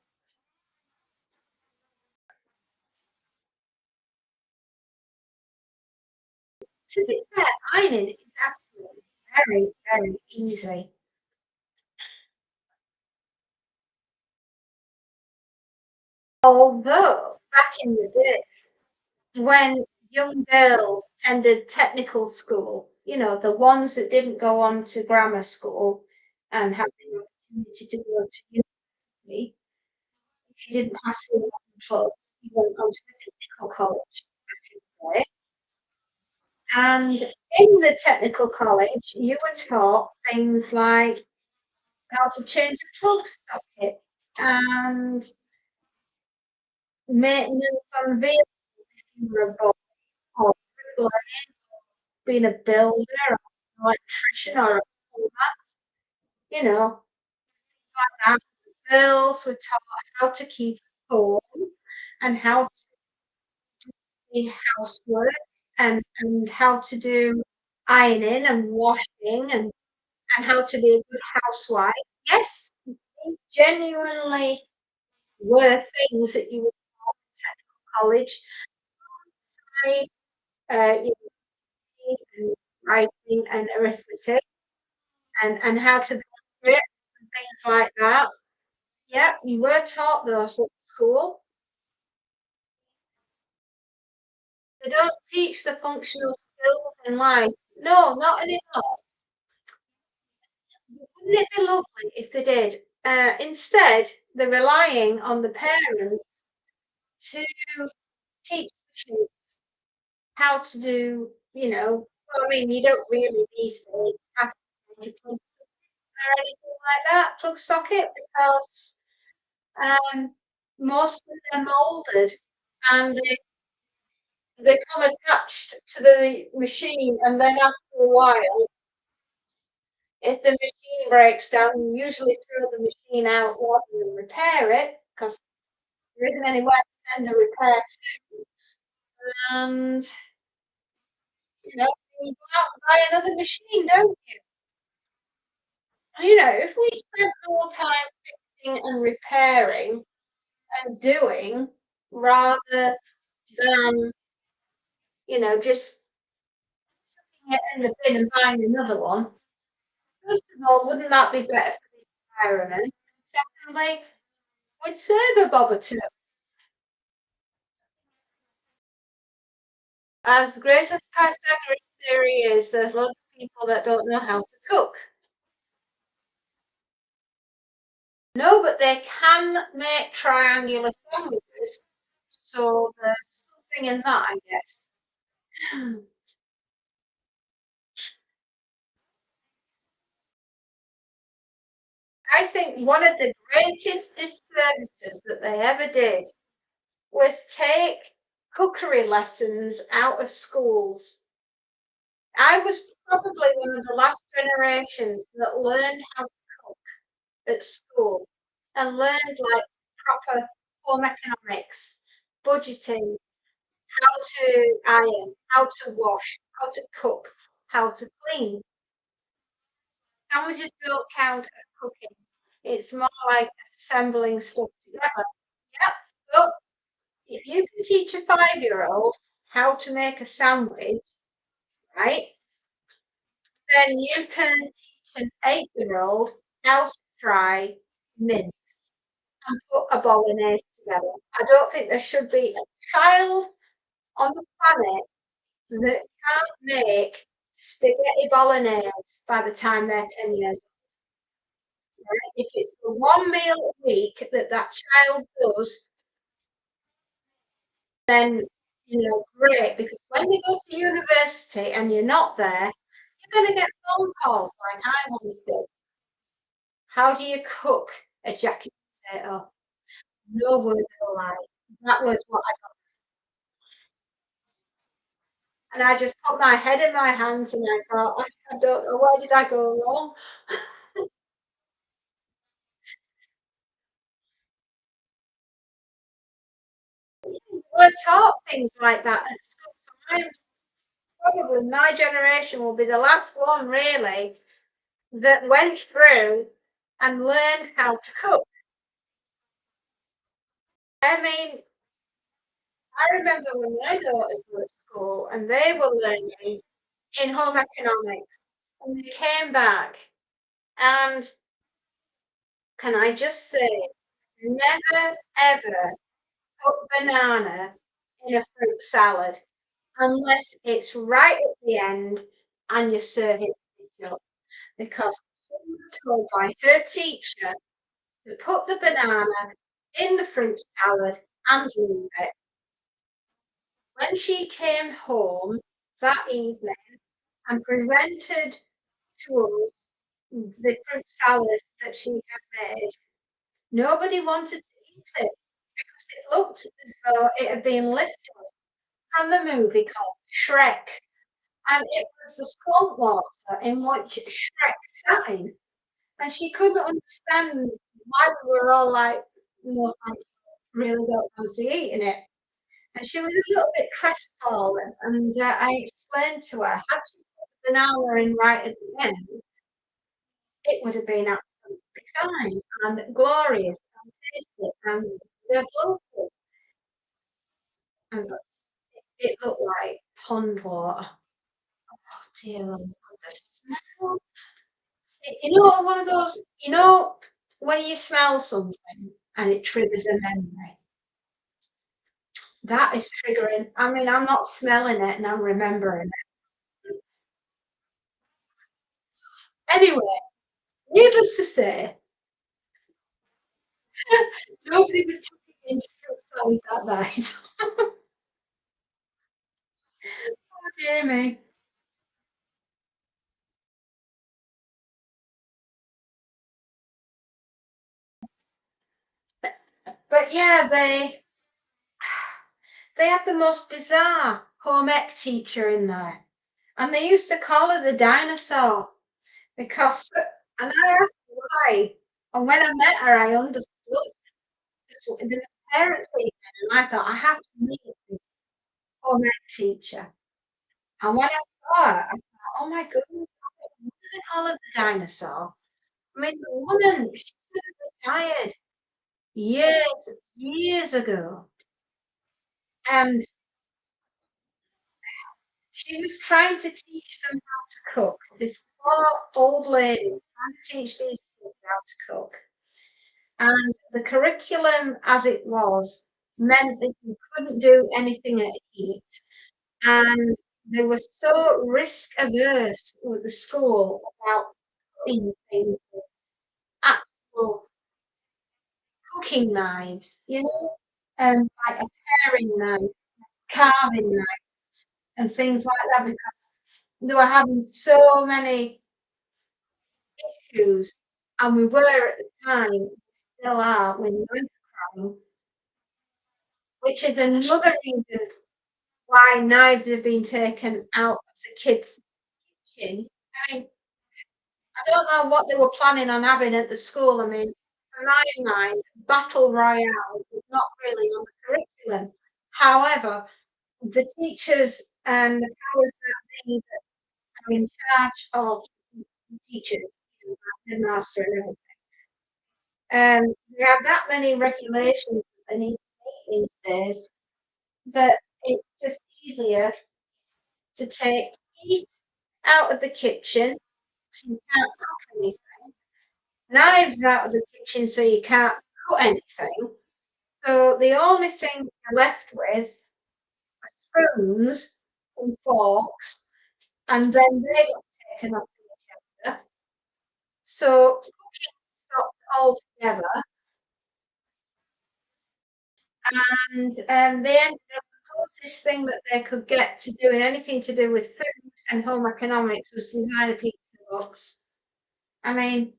To be fair, ironing is actually very, very easy. Although, back in the day, when young girls attended technical school, the ones that didn't go on to grammar school and have the opportunity to go to university, if you didn't pass the 11 plus, you went on to a technical college. Okay? And in the technical college, you were taught things like how to change a plug socket and maintenance on vehicles if you were a boy, or being a builder, or an electrician, or a plumber, things like that. Girls were taught how to keep home and how to do housework and how to do ironing and washing and how to be a good housewife. Yes, these genuinely were things that you would in college. Alongside, you know, and writing and arithmetic and how to build it and things like that. Yeah, you were taught those at school. They don't teach the functional skills in life. No, not anymore. Wouldn't it be lovely if they did? Instead, they're relying on the parents to teach the kids how to do, well, I mean, you don't really these days have to plug or anything like that, plug socket, because most of them are molded and they become attached to the machine, and then after a while, if the machine breaks down, you usually throw the machine out rather than repair it because there isn't anywhere to send the repair to. And you go out and buy another machine, don't you? And, if we spent more time fixing and repairing and doing rather than, just putting it in the bin and buying another one, first of all, wouldn't that be better for the environment? Secondly, we'd save a bob or two. As great as Pythagoras' theory is, there's lots of people that don't know how to cook. No, but they can make triangular sandwiches, so there's something in that, I guess. I think one of the greatest disservices that they ever did was take cookery lessons out of schools. I was probably one of the last generations that learned how to cook at school and learned like proper home economics, budgeting, how to iron, how to wash, how to cook, how to clean. Sandwiches don't count as cooking. It's more like assembling stuff together. Yep. But if you can teach a 5-year-old how to make a sandwich, right, then you can teach an 8-year-old how to fry mince and put a bolognese together. I don't think there should be a child on the planet that can't make spaghetti bolognese by the time they're 10 years old. Right? If it's the one meal a week that that child does, then, great, because when they go to university and you're not there, you're going to get phone calls like I once did. How do you cook a jacket potato? No word of a lie. That was what I got. And I just put my head in my hands and I thought, I don't know, where did I go wrong? were taught things like that at school. So I'm probably my generation will be the last one really that went through and learned how to cook. I mean, I remember when my daughters were at school and they were learning in home economics and they came back and can I just say, never ever put banana in a fruit salad unless it's right at the end and you serve it up. Because she was told by her teacher to put the banana in the fruit salad and leave it. When she came home that evening and presented to us the fruit salad that she had made, nobody wanted to eat it because it looked as though it had been lifted from the movie called Shrek, and it was the swamp water in which Shrek sat in. And she couldn't understand why we were all like, no thanks, really don't fancy eating it. And she was a little bit crestfallen. And I explained to her, had she put the banana in right at the end, it would have been absolutely fine and glorious and tasty and they're lovely. And it looked like pond water. Oh dear, Lord, the smell. You know, one of those, when you smell something and it triggers a memory. That is triggering. I mean, I'm not smelling it and I'm remembering it. Anyway, needless to say, nobody was tucking into fruit salad that night. Oh, dear me. But yeah, they had the most bizarre home ec teacher in there. And they used to call her the dinosaur because, and I asked why. And when I met her, I understood. There was parents evening, and I thought I have to meet this home ec teacher. And when I saw her, I thought, oh my goodness, what does it call her the dinosaur? I mean, the woman, she could have retired years ago. And she was trying to teach them how to cook. This poor old lady was trying to teach these kids how to cook. And the curriculum as it was meant that you couldn't do anything at heat. And they were so risk averse with the school about cooking things with actual cooking knives, like a paring knife, carving knife, and things like that because they were having so many issues, and we were at the time, we still are, with knife crime, which is another reason why knives have been taken out of the kids' kitchen. I mean, I don't know what they were planning on having at the school. I mean, for my mind, battle royale is not really on the curriculum. However, the teachers and the powers that be that are in charge of teachers, headmaster and everything, they have that many regulations that they need to meet these days that it's just easier to take heat out of the kitchen so you can't cook anything, knives out of the kitchen so you can't cut anything. So the only thing you're left with are spoons and forks, and then they got taken off the agenda. So cooking stopped altogether, and they ended up the closest thing that they could get to doing anything to do with food and home economics was design a pizza box. I mean,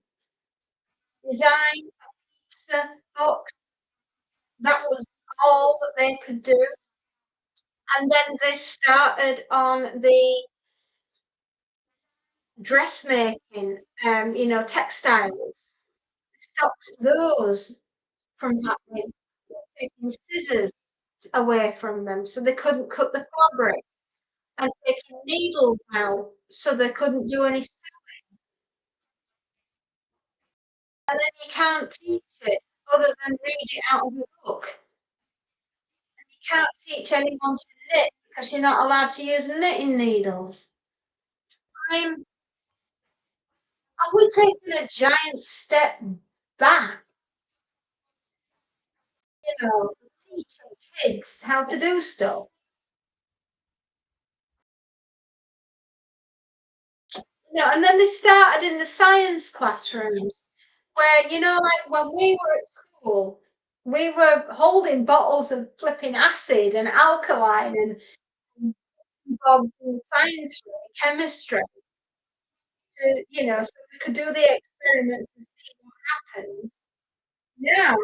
design a pizza box, that was all that they could do. And then they started on the dressmaking, textiles, stopped those from happening. Taking scissors. away from them, so they couldn't cut the fabric, and taking needles out so they couldn't do any and then you can't teach it other than read it out of a book. You can't teach anyone to knit because you're not allowed to use knitting needles. I'm we're taking a giant step back, teaching kids how to do stuff. And then they started in the science classrooms where, like when we were at school, we were holding bottles of flipping acid and alkaline and bobs in science room, chemistry, so we could do the experiments and see what happens. Now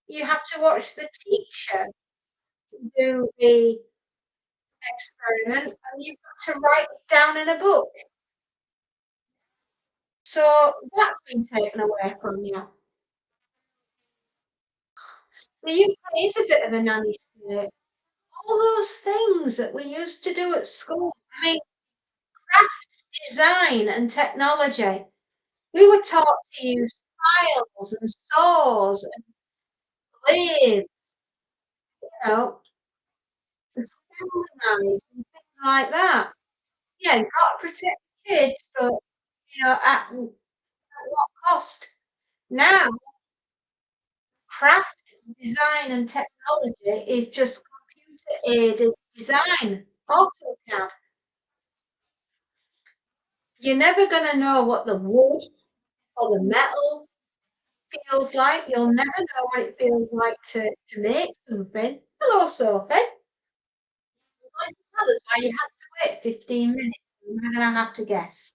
you have to watch the teacher do the experiment and you've got to write it down in a book. So that's been taken away from you. The UK is a bit of a nanny state. All those things that we used to do at school, I mean, craft, design, and technology. We were taught to use files and saws and lathes, know, and stemmer knives and things like that. Yeah, you've got to protect the kids, but, at what cost? Now, craft, design, and technology is just computer-aided design, AutoCAD. You're never gonna know what the wood or the metal feels like. You'll never know what it feels like to make something. Hello, Sophie. You'd like to tell us why you had to wait 15 minutes? We're gonna have to guess.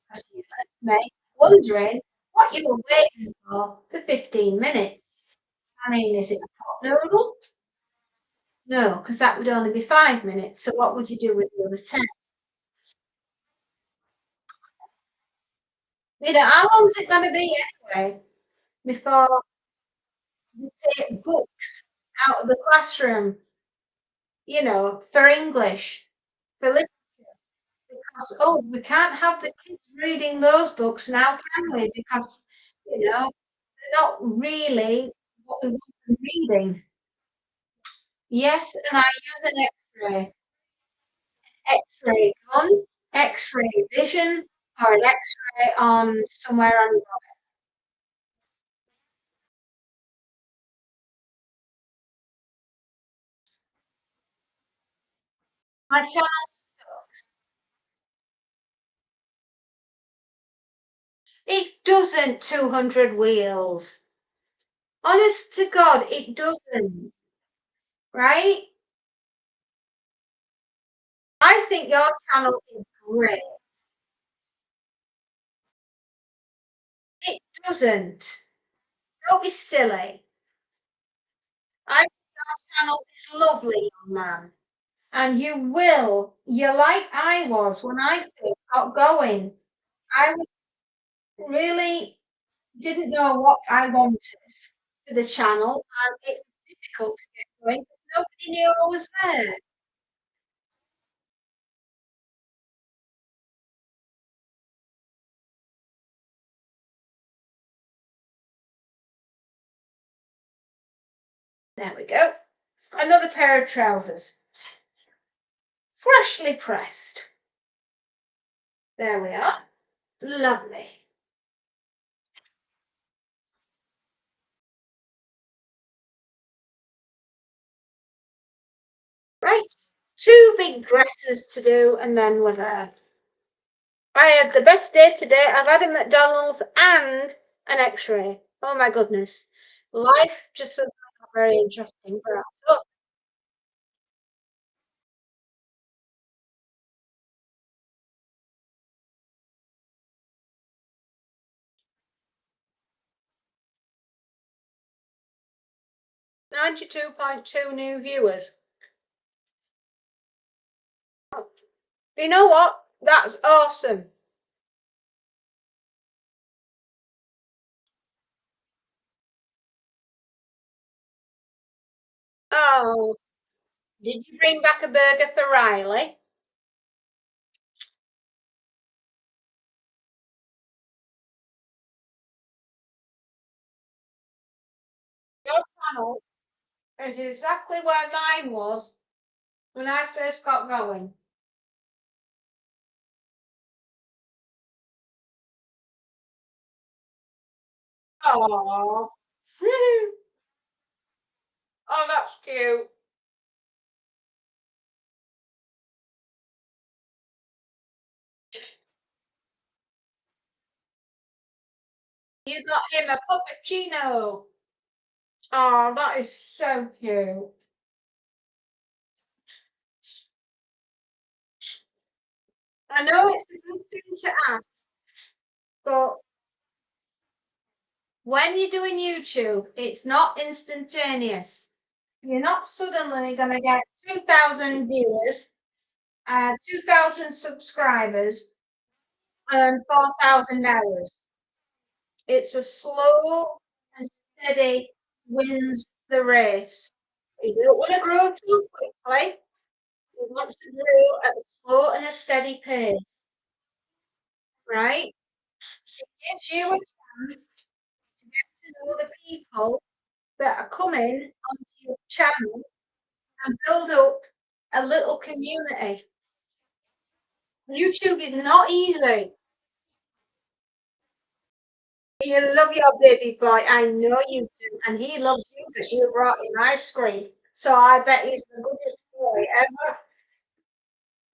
Because you left me wondering what you were waiting for 15 minutes. I mean, is it a pot noodle? No, because that would only be 5 minutes. So what would you do with the other 10? How long's it gonna be anyway before you take books out of the classroom, for English, for literature? Because, oh, we can't have the kids reading those books now, can we? Because, they're not really what we want them reading. Yes, and I use an X-ray. X-ray gun, X-ray vision, or an X-ray on somewhere on my channel. It doesn't 200 wheels. Honest to God, it doesn't, right? I think your channel is great. It doesn't. Don't be silly. I think your channel is lovely, young man. And you're like I was when I first got going. I was really didn't know what I wanted for the channel, and it was difficult to get going because nobody knew I was there. There we go. Another pair of trousers. Freshly pressed. There we are. Lovely. Right. Two big dresses to do, and then we're there. I had the best day today. I've had a McDonald's and an X-ray. Oh my goodness. Life just suddenly got very interesting for us. So, 92.2 new viewers. You know what? That's awesome. Oh, did you bring back a burger for Riley? Your channel is exactly where mine was when I first got going. Oh, oh, that's cute. You got him a puppuccino. Oh, that is so cute. I know it's a good thing to ask, but when you're doing YouTube, it's not instantaneous. You're not suddenly going to get 2,000 viewers, 2,000 subscribers, and 4,000 hours. It's a slow and steady wins the race. You don't want to grow too quickly. You want to grow at a slow and a steady pace, right? It gives you a chance to get to know the people that are coming onto your channel and build up a little community. YouTube is not easy. You love your baby boy. I know you do. And he loves you because you brought him ice cream. So I bet he's the goodest boy ever.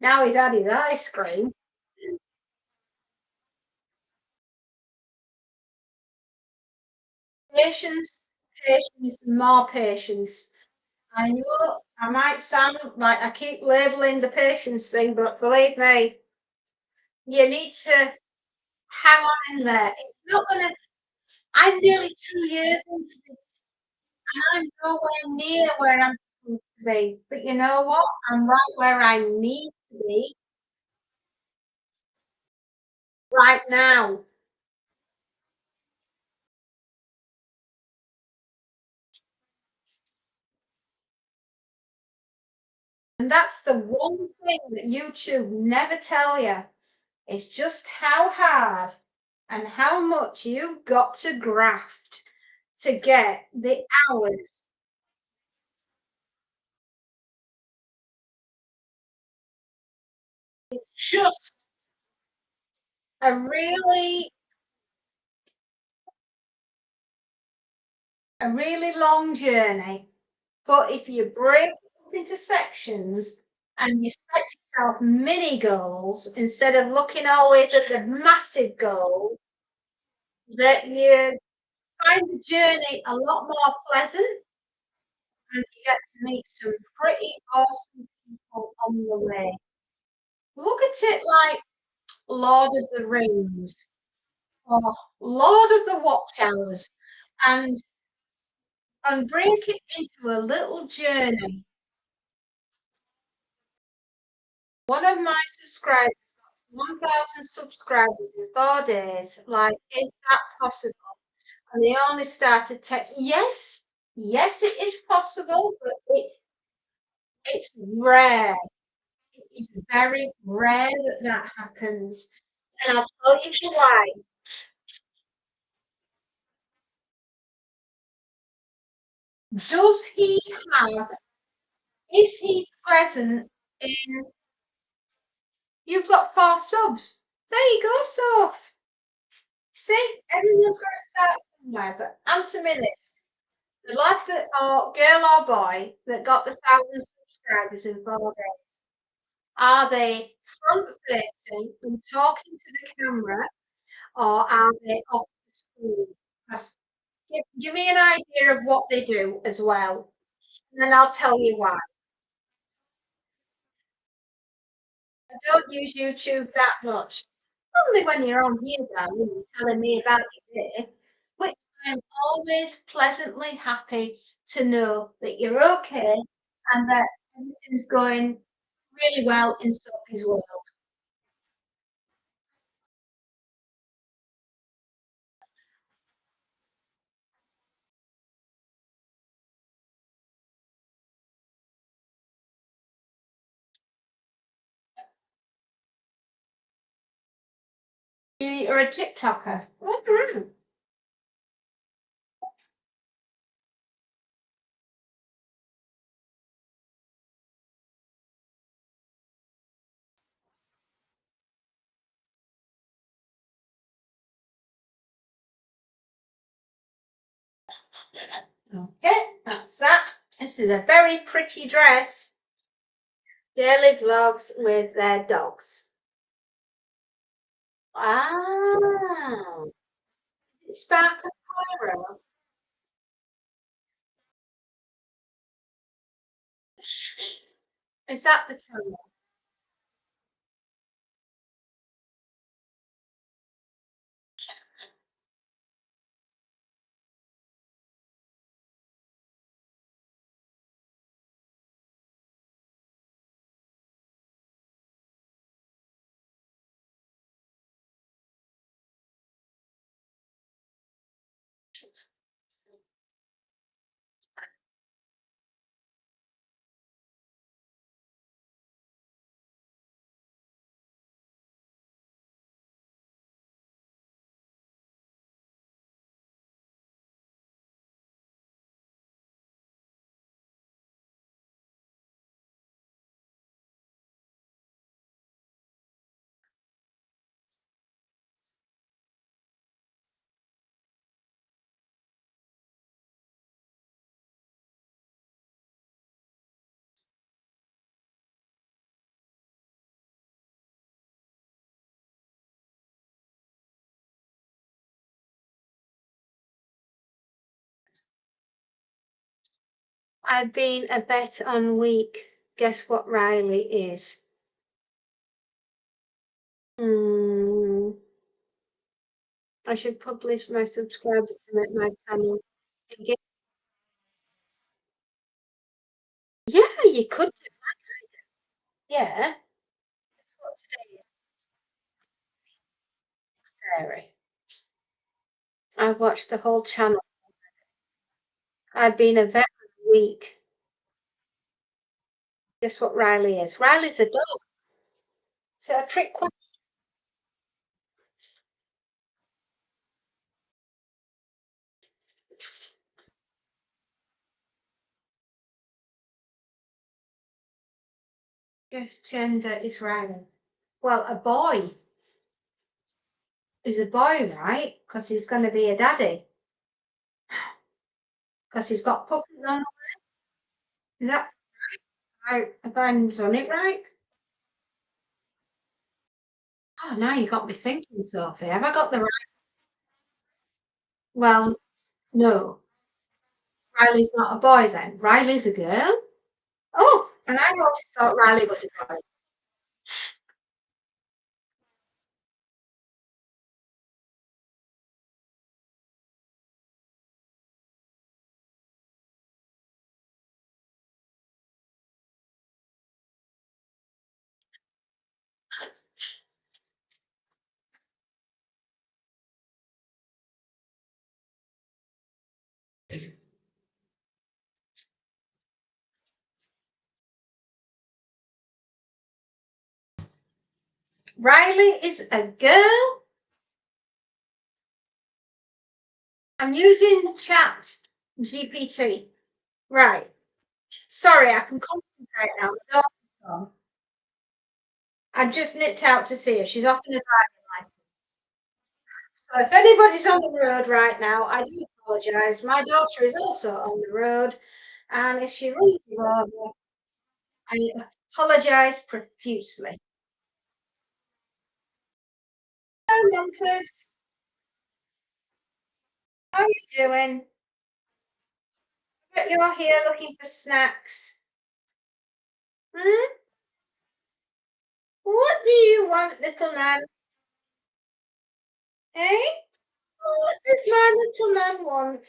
Now he's had his ice cream. Patience, patience, more patience. I know I might sound like I keep labeling the patience thing, but believe me, you need to hang on in there. It's not going to, I'm nearly 2 years into this. I'm nowhere near where I'm supposed to be. But you know what? I'm right where I need to be right now. And that's the one thing that YouTube never tell you is just how hard and how much you've got to graft to get the hours. It's just a really long journey. But if you break it up into sections and you set yourself mini goals instead of looking always at the massive goals, that you find the journey a lot more pleasant and you get to meet some pretty awesome people on the way. Look at it like Lord of the Rings or Lord of the Watchtowers and break it into a little journey. One of my subscribers got 1,000 subscribers in 4 days. Like, is that possible? And they only started yes, yes, it is possible, but it's rare. It is very rare that that happens. And I'll tell you why. Does he have, is he present in, you've got 4 subs. There you go, Soph. See, everyone's got to start somewhere, but answer me this. The lad that, or girl or boy that got the 1,000 subscribers in 4 days, are they front facing and talking to the camera, or are they off the screen? 'Cause give me an idea of what they do as well, and then I'll tell you why. I don't use YouTube that much. Only when you're on here, darling, and telling me about your day, which I'm always pleasantly happy to know that you're okay and that everything's going really well in Sophie's world. you're a TikToker. Mhm. Okay, that's that. This is a very pretty dress. Daily vlogs with their dogs. Ah, Sparkle Pyro. Is that the channel? I've been a bet on week. Guess what Riley is? Hmm. I should publish my subscribers to make my channel. Yeah, you could do. Yeah. Guess what today is? Fairy. I watched the whole channel. I've been a vet for a week. Guess what Riley is? Riley's a dog. So a trick question. Guess gender is Riley. Well, a boy is a boy, right? Because he's going to be a daddy. Because he's got puppies on. Is that right? Have I done it right? Oh, now you got me thinking, Sophie. Have I got the right? Well, no. Riley's not a boy then. Riley's a girl. Oh, and I always thought Riley was a boy. Riley is a girl. I'm using chat GPT. Right. Sorry, I can concentrate now. The daughter's gone. I've just nipped out to see her. She's off in a driving license. So if anybody's on the road right now, I do apologise. My daughter is also on the road, and if she runs you over, I apologise profusely. Hello, Montes. How are you doing? Bet you're here looking for snacks. Hmm? What do you want, little man? Eh? What does my little man want?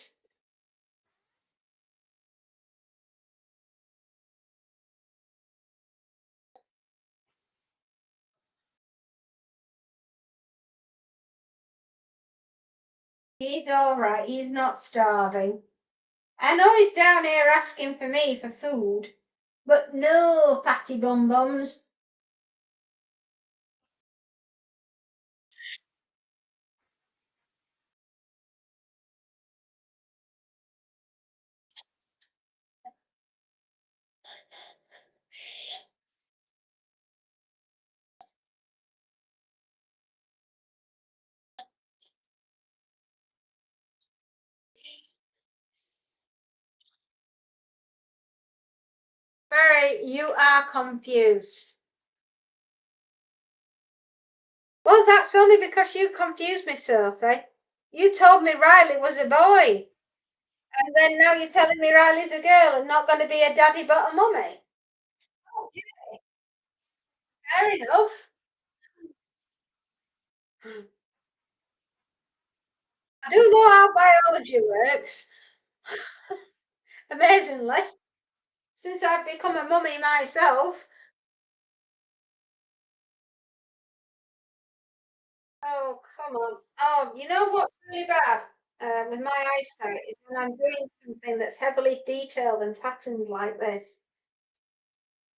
He's all right. He's not starving. I know he's down here asking for me for food, but no, fatty bum bums. sorry, you are confused. Well, that's only because you confused me, Sophie. You told me Riley was a boy. And then now you're telling me Riley's a girl and not going to be a daddy but a mummy. Oh, yeah, fair enough. I do know how biology works, amazingly, since I've become a mummy myself. Oh, come on. Oh, you know what's really bad with my eyesight is when I'm doing something that's heavily detailed and patterned like this.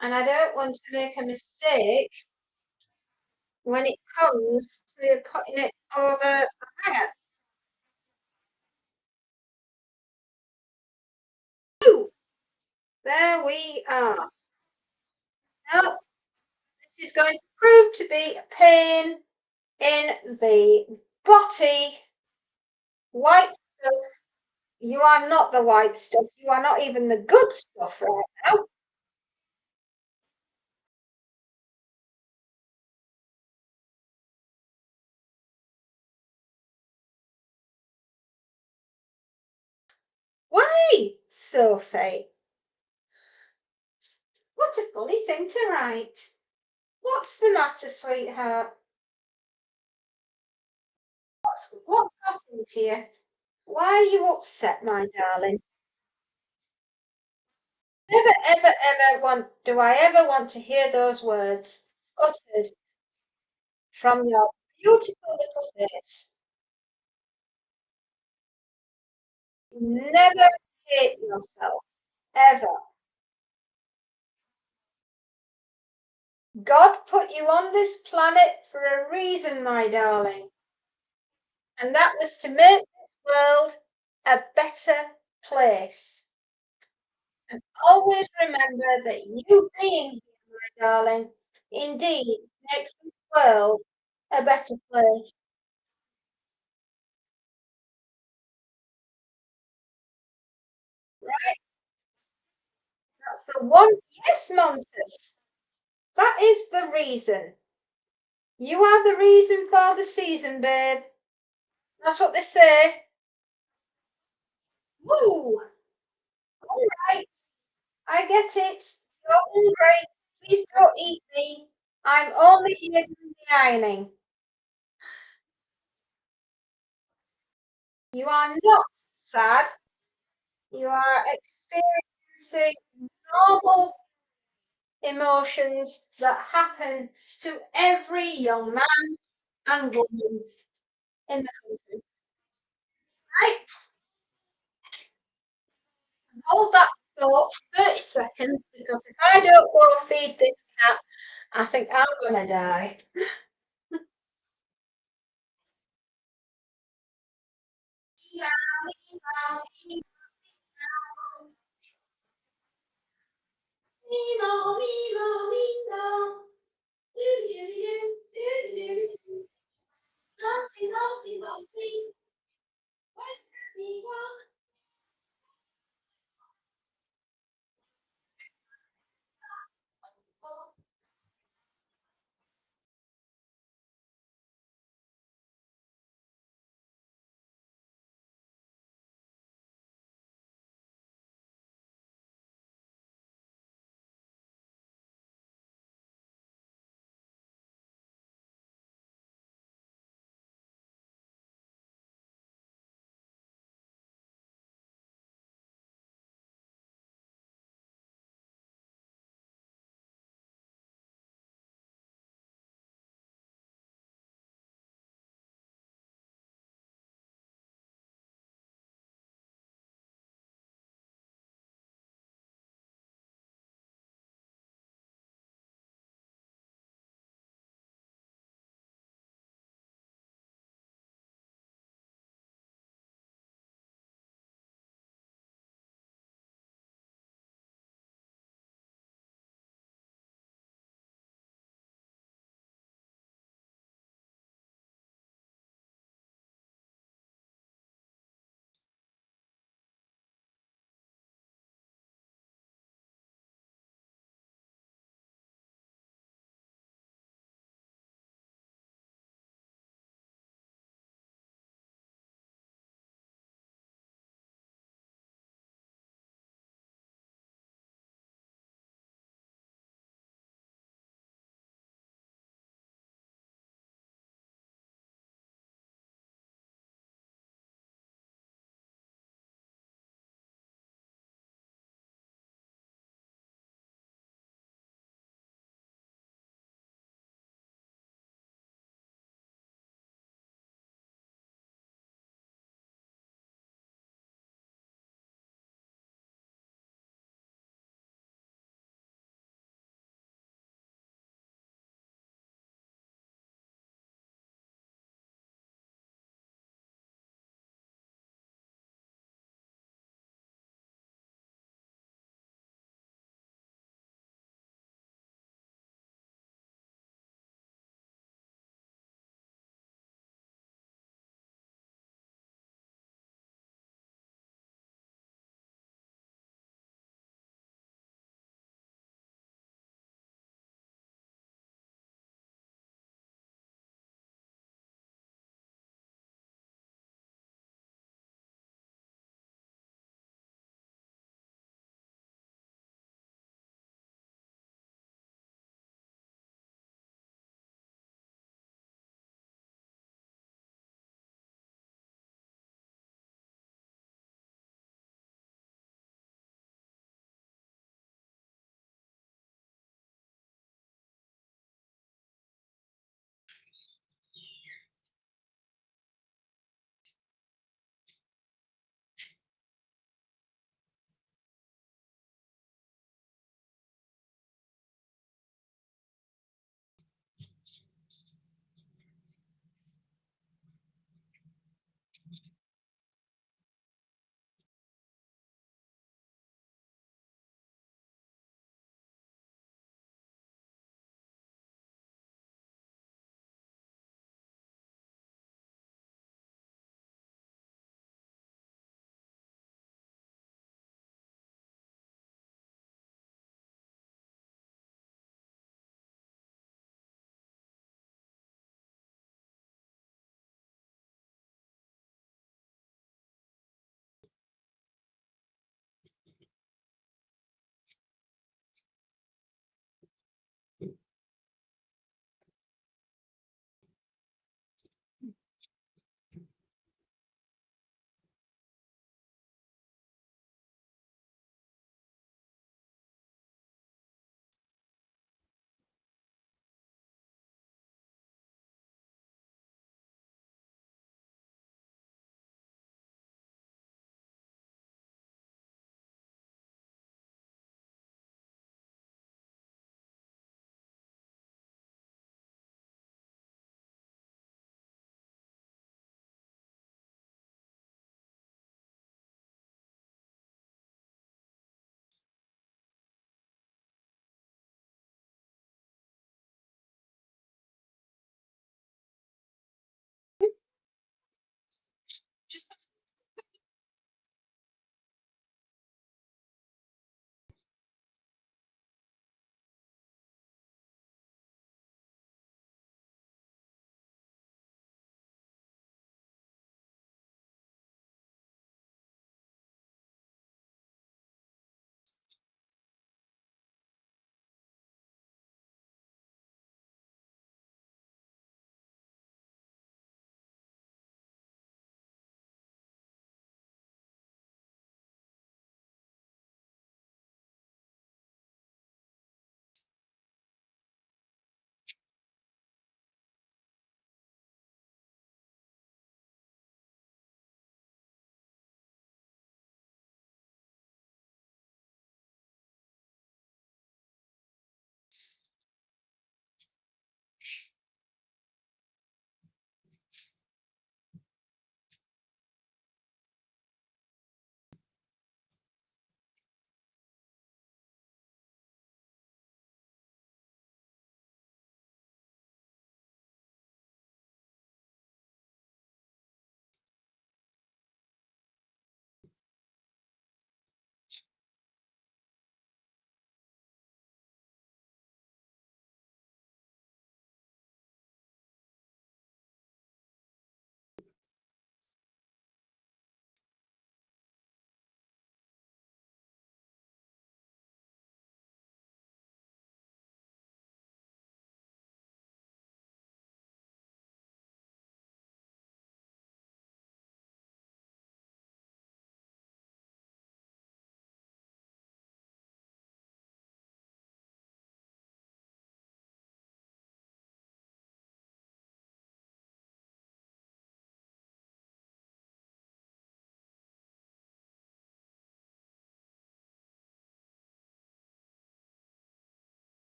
And I don't want to make a mistake when it comes to putting it over a hanger. Ooh, there we are. Now, this is going to prove to be a pain in the body. White stuff. You are not the white stuff. You are not even the good stuff right now. Why, Sophie? What a funny thing to write. What's the matter, sweetheart? What's got into you? Why are you upset, my darling? Never, ever, ever do I ever want to hear those words uttered from your beautiful little face. Never hate yourself, ever. God put you on this planet for a reason, my darling, and that was to make this world a better place. And always remember that you being here, my darling, indeed makes this world a better place. Right? That's the one. Yes, Montes. That is the reason. You are the reason for the season, babe. That's what they say. Woo! All right. I get it. You're hungry. Please don't eat me. I'm only here doing the ironing. You are not sad. You are experiencing normal emotions that happen to every young man and woman in the country. Right? Hold that thought 30 seconds because if I don't go feed this cat, I think I'm going to die.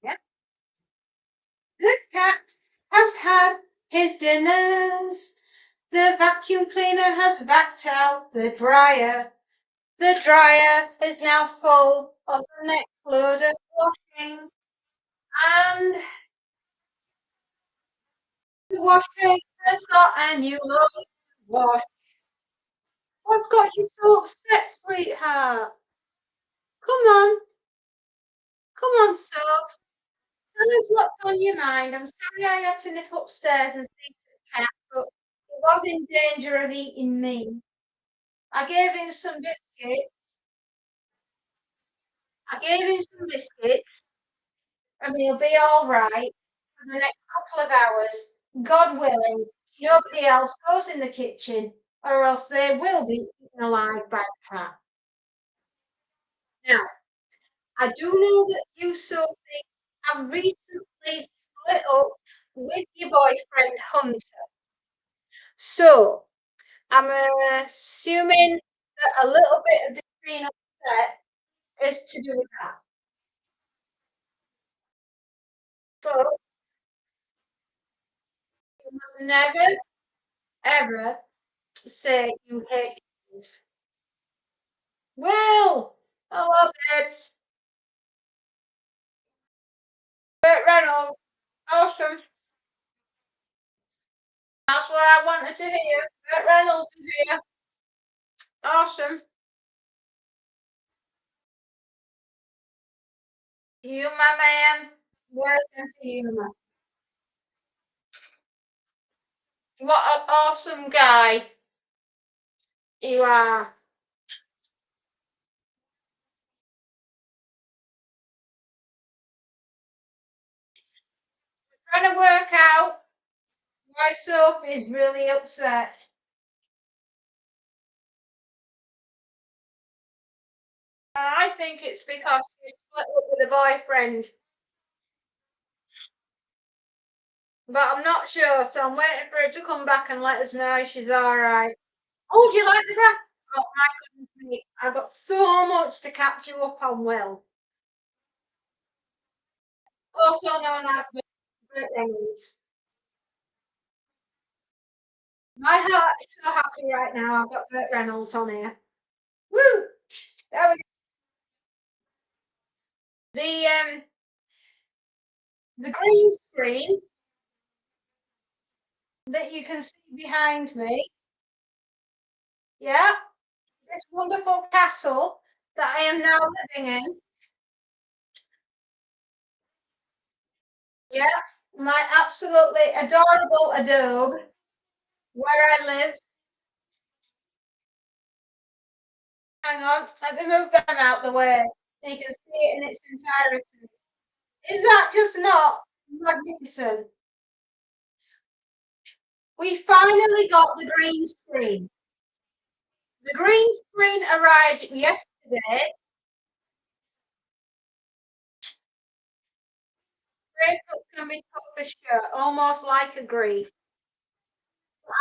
Yeah. The cat has had his dinners. The vacuum cleaner has vacked out the dryer. The dryer is now full of the next load of washing. And the washer has got a new load to wash. What's got you so upset, sweetheart? Come on, come on, Soph. Tell us what's on your mind. I'm sorry I had to nip upstairs and see to the cat, but it was in danger of eating me. I gave him some biscuits. I gave him some biscuits, and he'll be all right for the next couple of hours. God willing, nobody else goes in the kitchen, or else they will be eaten alive by the cat. Now, I do know that you, Sophie, have recently split up with your boyfriend Hunter. So, I'm assuming that a little bit of this being upset is to do with that. But you must never, ever say you hate Eve. Will! Hello, babes. Burt Reynolds. Awesome. That's what I wanted to hear. Burt Reynolds is here. Awesome. You, my man. What a sense of humor. What an awesome guy you are. Trying to work out why Sophie's really upset. I think it's because she split up with a boyfriend, but I'm not sure, so I'm waiting for her to come back and let us know she's all right. Oh, do you like the draft? Oh my goodness me, I've got so much to catch you up on, Will. Also known as the Burt Reynolds. My heart is so happy right now. I've got Burt Reynolds on here. Woo! There we go. The green screen that you can see behind me. Yeah, this wonderful castle that I am now living in. Yeah, my absolutely adorable adobe where I live. Hang on, let me move them out the way so you can see it in its entirety. Is that just not magnificent? We finally got the green screen. The green screen arrived yesterday. Breakups can be tough for sure, almost like a grief.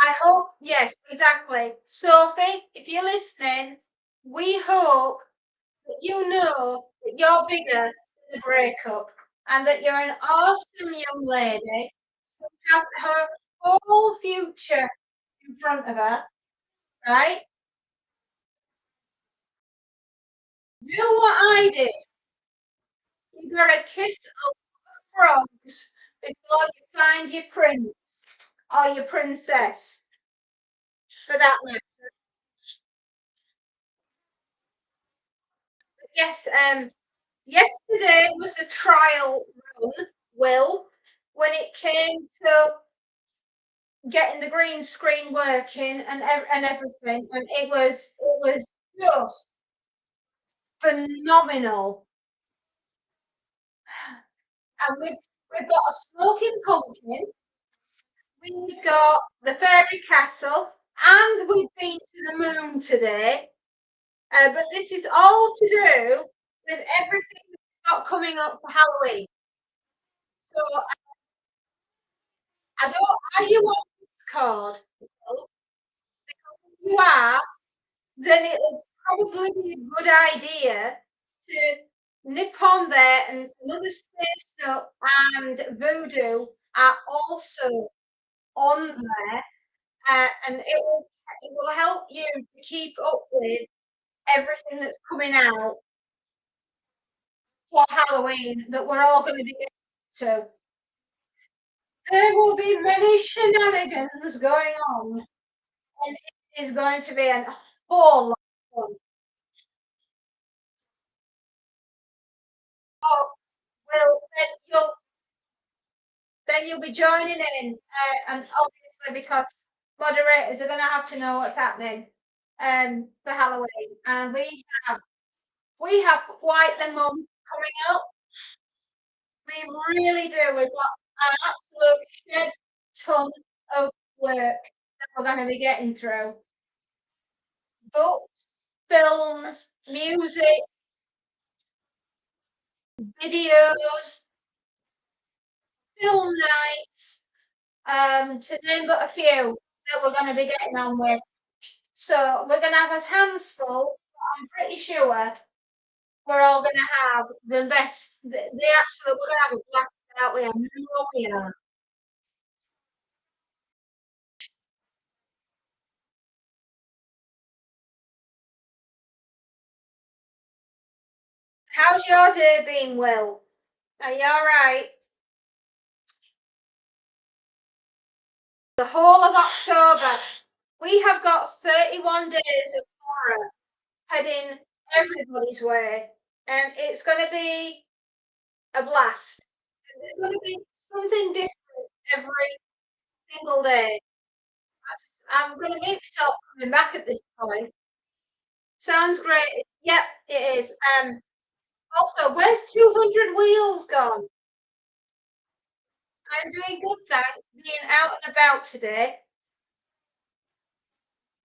I hope, yes, exactly. Sophie, if you're listening, we hope that you know that you're bigger than the breakup and that you're an awesome young lady who has her whole future in front of her, right? Do what I did. You gotta kiss a frogs before you find your prince or your princess, for that matter. Yes, yesterday was a trial run, Will, when it came to getting the green screen working and everything, and it was just phenomenal. And we've got a smoking pumpkin, we've got the fairy castle, and we've been to the moon today. But this is all to do with everything we've got coming up for Halloween. So I don't. Are you on Discord? Will? Because if you are, then it'll probably be a good idea to nip on there, and another space nut and voodoo are also on there, and it will help you to keep up with everything that's coming out for Halloween that we're all going to be getting to. There will be many shenanigans going on, and it is going to be a whole lot of fun. Oh, well, then you'll be joining in, and obviously because moderators are going to have to know what's happening for Halloween, and we have quite the month coming up. We really do. We've got an absolute shed ton of work that we're going to be getting through. Books, films, music, videos, film nights, to name but a few that we're going to be getting on with. So we're going to have a hands full. I'm pretty sure we're all going to have the best, the absolute, we're going to have a blast out. We are. We are. How's your day been, Will? Are you all right? The whole of October, we have got 31 days of horror heading everybody's way, and it's going to be a blast. There's going to be something different every single day. I'm going to make myself coming back at this point. Sounds great. Yep, it is. Also, where's 200 wheels gone? I'm doing good, thanks. Being out and about today.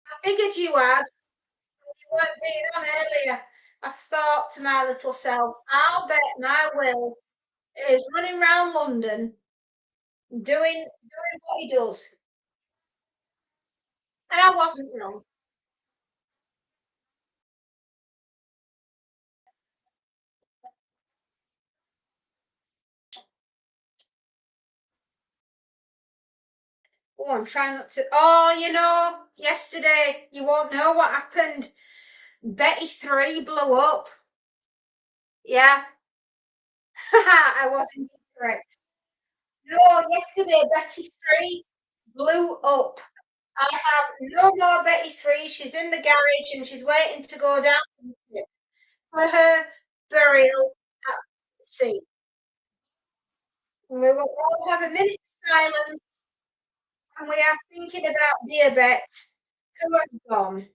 I figured you had. You weren't being on earlier. I thought to my little self, I'll bet my Will is running around London doing what he does. And I wasn't wrong. Oh, I'm trying not to. Oh, yesterday, you won't know what happened. Betty 3 blew up. Yeah, I wasn't correct. No, yesterday, Betty 3 blew up. I have no more Betty 3. She's in the garage and she's waiting to go down for her burial at sea. We will all have a minute's silence and we are thinking about dear Bet, who has gone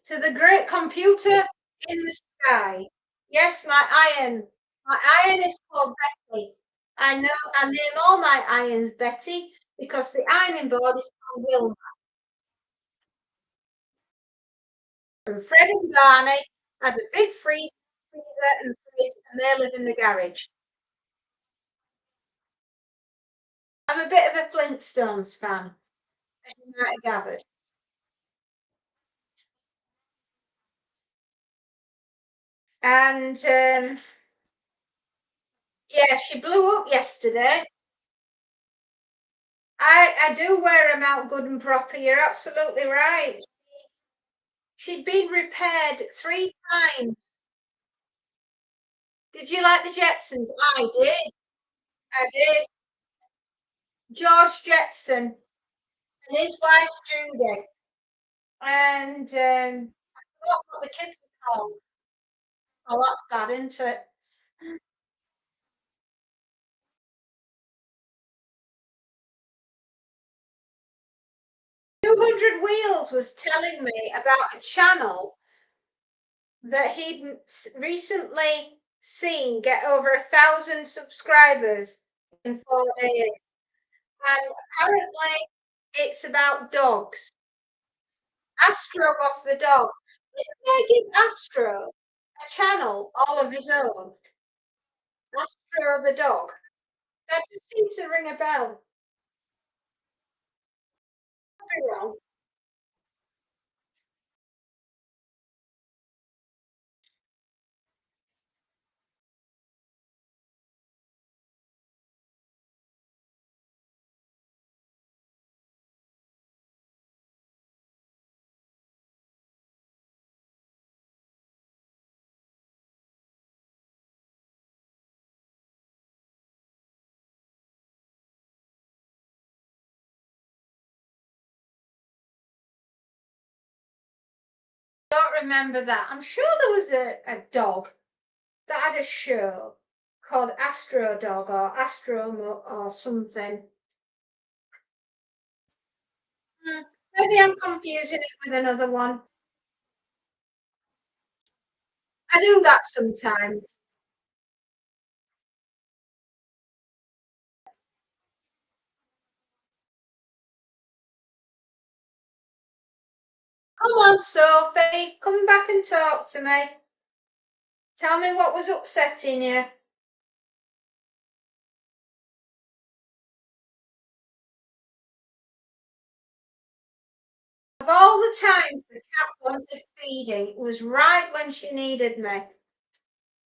to the great computer in the sky. Yes, my iron. My iron is called Betty. I name all my irons Betty because the ironing board is called Wilma. And Fred and Barney had a big freezer and fridge, and they live in the garage. I'm a bit of a Flintstones fan, as you might have gathered. And yeah, she blew up yesterday. I do wear them out good and proper. You're absolutely right. She'd been repaired 3 times. Did you like the Jetsons? I did. I did. George Jetson and his wife Judy. And I forgot what the kids were called. Oh, that's bad, isn't it? 200 Wheels was telling me about a channel that he'd recently seen get over 1,000 subscribers in 4 days. And apparently it's about dogs. Astro was the dog. Didn't they give Astro a channel all of his own? Astro the dog. That just seems to ring a bell. Could be wrong. don't remember that. I'm sure there was a dog that had a show called Astro Dog or or something. Hmm, maybe I'm confusing it with another one. I do that sometimes. Come on, Sophie, come back and talk to me. Tell me what was upsetting you. Of all the times the cat wanted feeding, it was right when she needed me.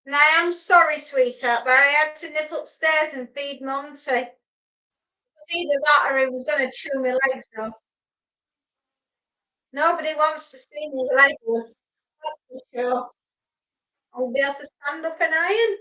And I am sorry, sweetheart, but I had to nip upstairs and feed Monty. It was either that or he was going to chew my legs off. Nobody wants to see me legless, that's for sure. I'll be able to stand up and iron.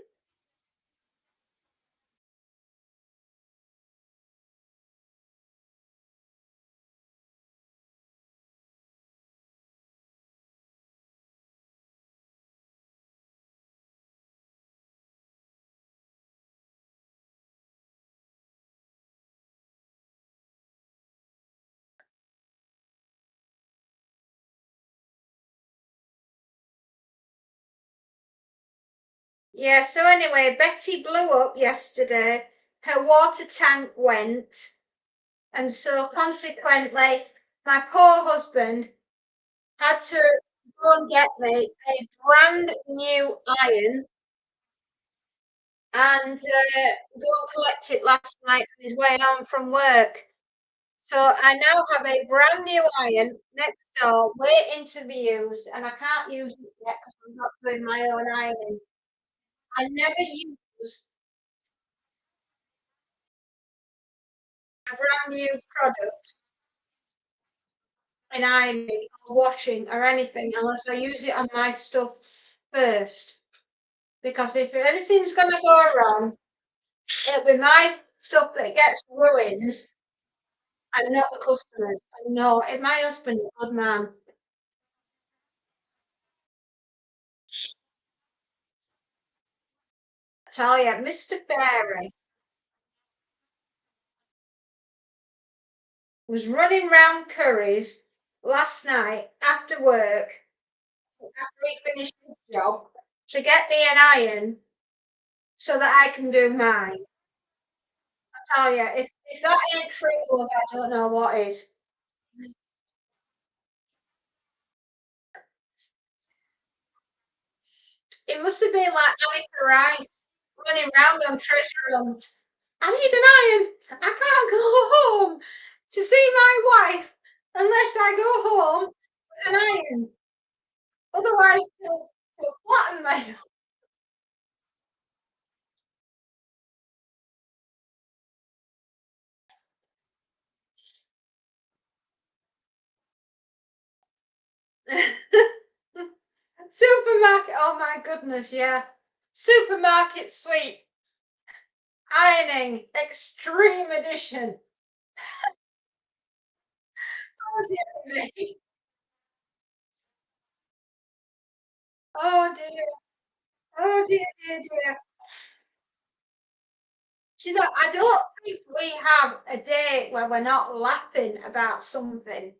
Yeah, so anyway, Betty blew up yesterday. Her water tank went. And so consequently, my poor husband had to go and get me a brand new iron and go and collect it last night on his way home from work. So I now have a brand new iron next door waiting to be used, and I can't use it yet because I'm not doing my own ironing. I never use a brand new product in ironing or washing or anything unless I use it on my stuff first. Because if anything's going to go wrong, it'll be my stuff that gets ruined and not the customers. I know, my husband's a good man. I tell you, Mr. Fairy was running round Curry's last night after work, after he finished his job, to get me an iron so that I can do mine. I tell you, if that ain't true love, I don't know what is. It must have been like Annika Rice running round on treasure hunt. I need an iron. I can't go home to see my wife unless I go home with an iron. Otherwise, she'll flatten me. Supermarket. Oh my goodness, yeah. Supermarket sweep. Ironing. Extreme edition. Oh dear me. Oh dear. Oh dear, dear, dear. Do you know, I don't think we have a day where we're not laughing about something.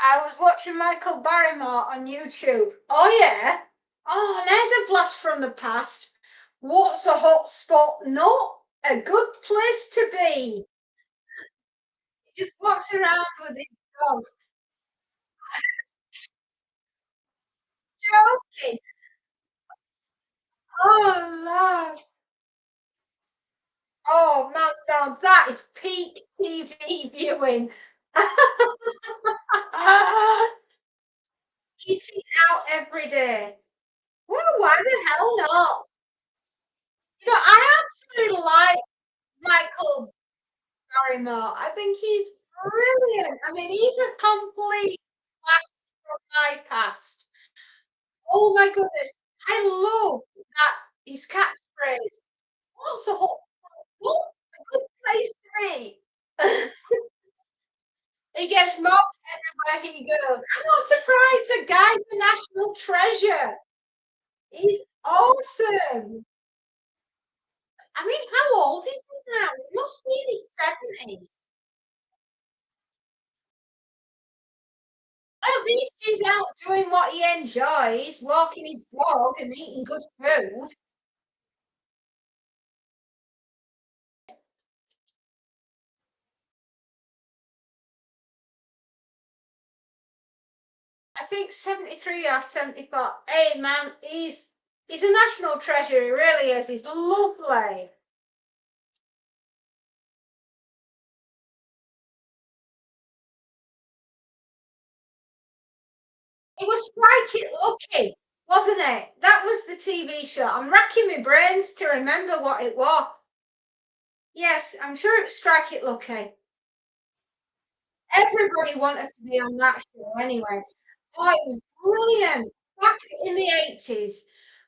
I was watching Michael Barrymore on YouTube. Oh yeah. Oh, there's a blast from the past. What's a hot spot? Not a good place to be. He just walks around with his dog. Joking. Oh Lord. Oh man, now that is peak TV viewing. Eating out every day. Well, why the hell not? You know, I actually like Michael Barrymore. I think he's brilliant. I mean, he's a complete blast from my past. Oh my goodness. I love that his catchphrase. What's a hot what a good place to be. He gets mobbed everywhere he goes. I'm not surprised. The guy's a national treasure. He's awesome. I mean, how old is he now? He must be in his 70s. At least he's out doing what he enjoys, walking his dog and eating good food. I think 73 or 74. Hey man, he's a national treasure, he really is. He's lovely. It was Strike It Lucky, wasn't it? That was the TV show. I'm racking my brains to remember what it was. Yes, I'm sure it was Strike It Lucky. Everybody wanted to be on that show anyway. Oh, it was brilliant. Back in the 80s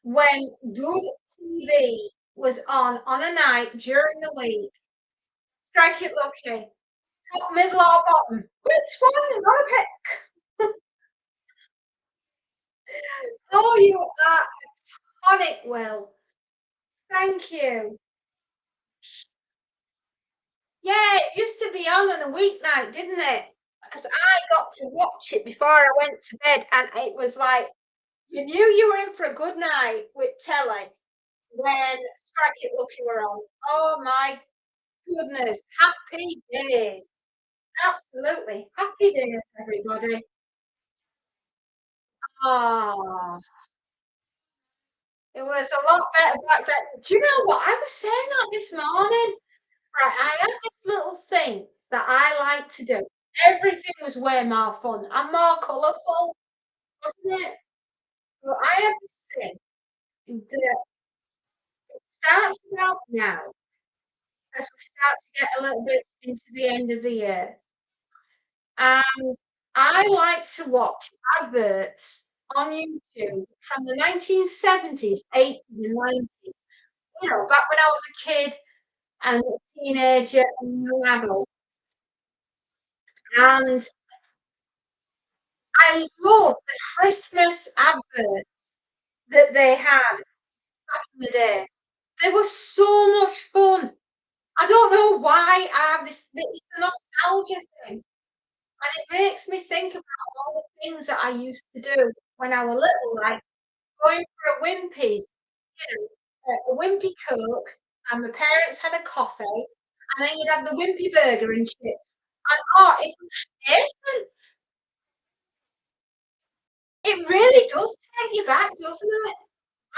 when good TV was on a night during the week. Strike It Lucky. Top, middle, or bottom. Which one? Okay. Oh, you are on it, Will. Thank you. Yeah, it used to be on a weeknight, didn't it? Because I got to watch it before I went to bed, and it was like you knew you were in for a good night with telly when Strike It Lucky were on. Oh my goodness, happy days. Absolutely. Happy days, everybody. Ah, it was a lot better back then. Do you know what? I was saying that this morning. Right, I have this little thing that I like to do. Everything was way more fun and more colourful, wasn't it? But I have this thing that starts about now as we start to get a little bit into the end of the year. And I like to watch adverts on YouTube from the 1970s, 80s, and 90s. You know, back when I was a kid and a teenager and young adult. And I love the Christmas adverts that they had back in the day. They were so much fun. I don't know why I have this, it's a nostalgia thing. And it makes me think about all the things that I used to do when I was little, like going for a Wimpy's, you know, a Wimpy Coke, and my parents had a coffee, and then you'd have the Wimpy burger and chips. And oh, it was tasty. It really does take you back, doesn't it?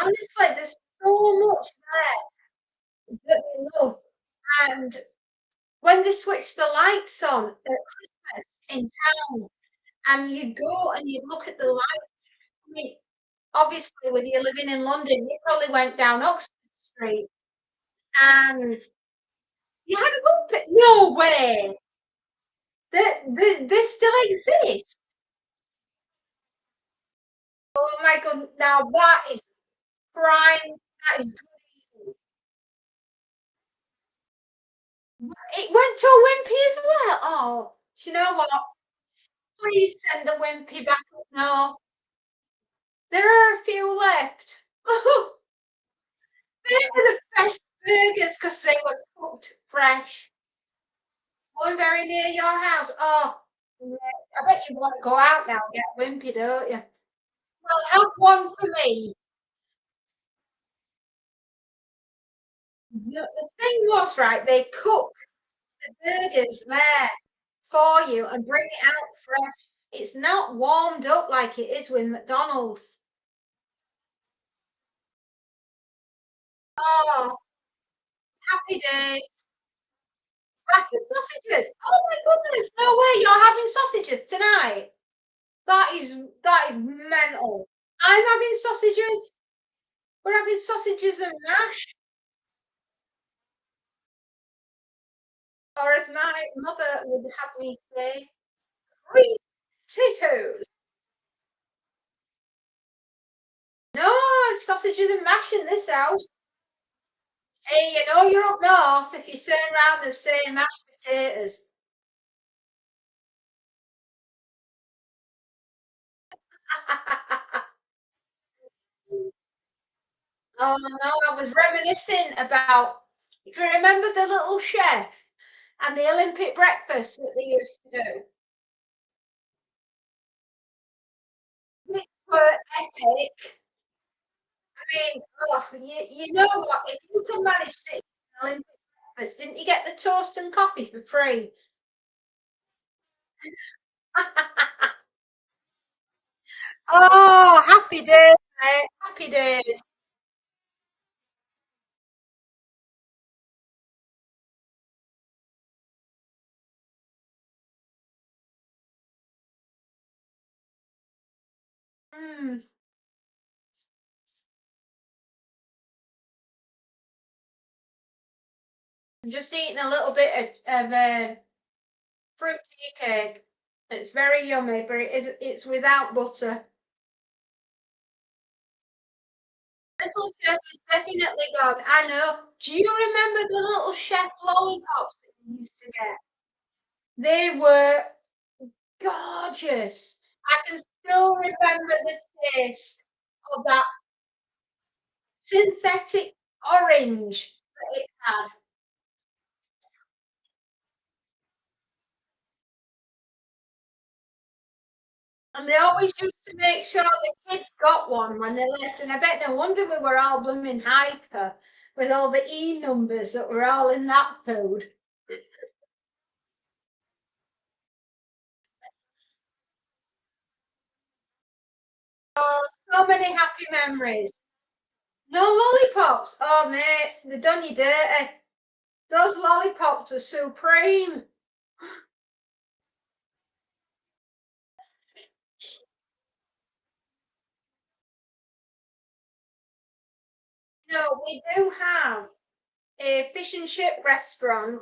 Honestly, there's so much there that we love. And when they switch the lights on at Christmas in town, and you go and you look at the lights, I mean, obviously, with you living in London, you probably went down Oxford Street and you had a bumper. No way! They still exist. Oh my god! Now that is prime. That is good. It went to a Wimpy as well. Oh, do you know what? Please send the Wimpy back up north. There are a few left. They were the best burgers because they were cooked fresh. One very near your house. Oh, yeah. I bet you want to go out now and get Wimpy, don't you? Well, have one for me. The thing was, right, they cook the burgers there for you and bring it out fresh. It's not warmed up like it is with McDonald's. Oh, happy days. Batter sausages. Oh my goodness, no way, you're having sausages tonight. That is mental. I'm having sausages. We're having sausages and mash, or as my mother would have me say, green potatoes. No, sausage sausages and mash in this house. Hey, you know you're up north if you turn around and say mashed potatoes. Oh no, I was reminiscing about. Do you remember the little chef and the Olympic breakfast that they used to do? Which were epic. I mean, oh, you know what? If you can manage to eat an Olympic breakfast, didn't you get the toast and coffee for free? Oh, happy days, mate. Happy days. Mm, I'm just eating a little bit of fruit tea cake. It's very yummy, but it's without butter. Little chef is definitely gone. I know. Do you remember the little chef lollipops that you used to get? They were gorgeous. I can still remember the taste of that synthetic orange that it had. And they always used to make sure the kids got one when they left. And I bet no wonder we were all blooming hyper with all the E numbers that were all in that food. Oh, so many happy memories. No lollipops. Oh, mate, they done you dirty. Those lollipops were supreme. No, we do have a fish and chip restaurant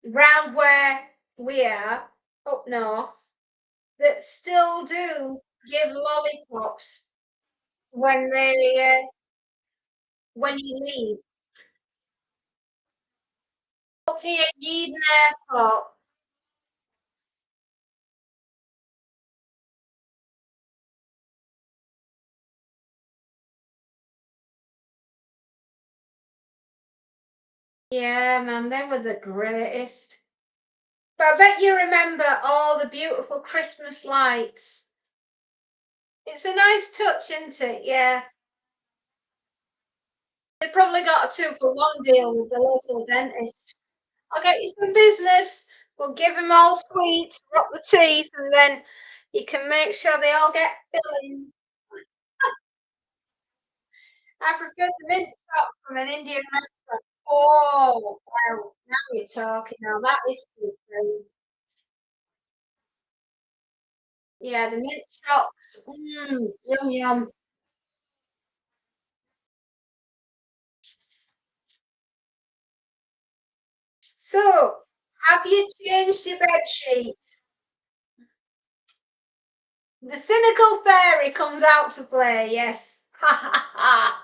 round where we are up north that still do give lollipops when when you leave. Up here, Eden Airport. Yeah, man, they were the greatest. But I bet you remember all the beautiful Christmas lights. It's a nice touch, isn't it? Yeah. They probably got a 2-for-1 deal with the local dentist. I'll get you some business. We'll give them all sweets, rot the teeth, and then you can make sure they all get filling. I prefer the mint chop from an Indian restaurant. Oh, wow. Now you're talking. Now that is super. Yeah, the mint chops. Yum, yum. So, have you changed your bed sheets? The cynical fairy comes out to play, yes. Ha ha ha.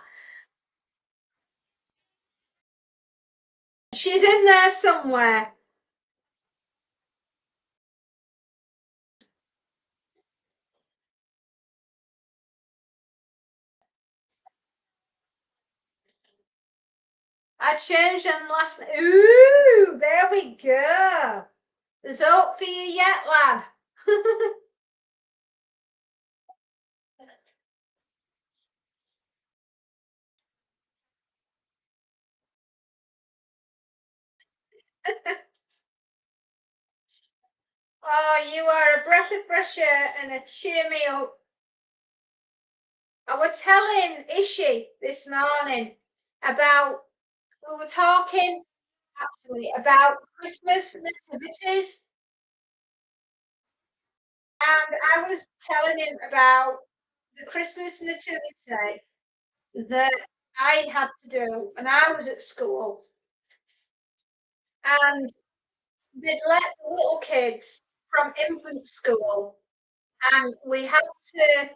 She's in there somewhere. I changed them last. Ooh, there we go. There's hope for you yet, lad. Oh, you are a breath of fresh air and a cheer me up. I was telling Ishi this morning about, we were talking actually about Christmas nativities, and I was telling him about the Christmas nativity that I had to do when I was at school, and they'd let the little kids from infant school, and we had to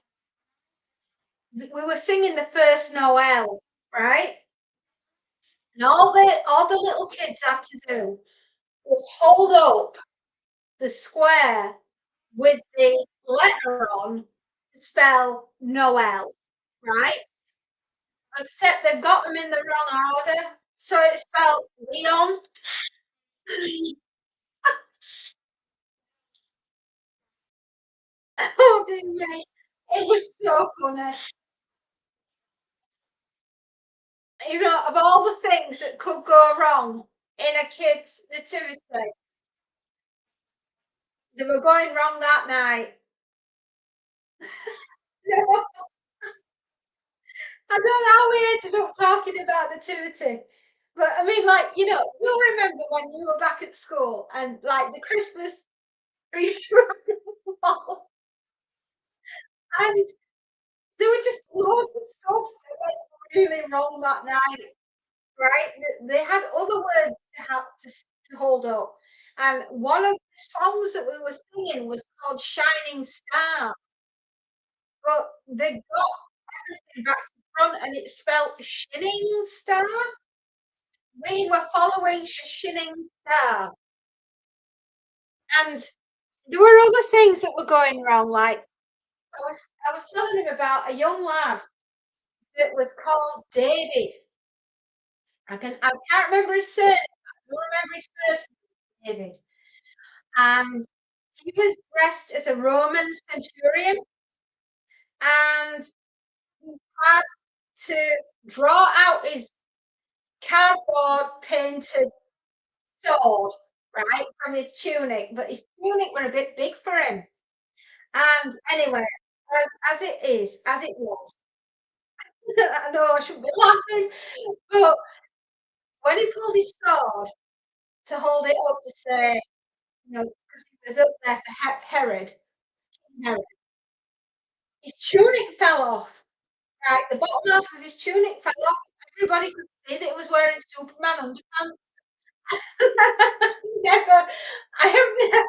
we were singing the first Noel, right? And all the little kids had to do was hold up the square with the letter on to spell Noel, right? Except they've got them in the wrong order. So it's spelled Leon. Oh dear me. It was so funny. You know, of all the things that could go wrong in a kid's nativity, they were going wrong that night. I don't know how we ended up talking about nativity. But I mean, like, you'll remember when you were back at school and like the Christmas tree and there were just loads of stuff that went really wrong that night, right? They had other words to hold up. And one of the songs that we were singing was called Shining Star, but they got everything back to front and it spelled Shinning Star. We were following a Shinning Star. And there were other things that were going wrong, like I was telling him about a young lad that was called David. I can't remember his surname. I don't remember his first name, David. And he was dressed as a Roman centurion, and he had to draw out his cardboard painted sword, right, from his tunic, but his tunic were a bit big for him. And anyway, as it was, I know I shouldn't be laughing, but when he pulled his sword to hold it up to say, because he was up there for Herod, his tunic fell off. Right, the bottom half of his tunic fell off. Everybody could see that he was wearing Superman underpants. Never, I have never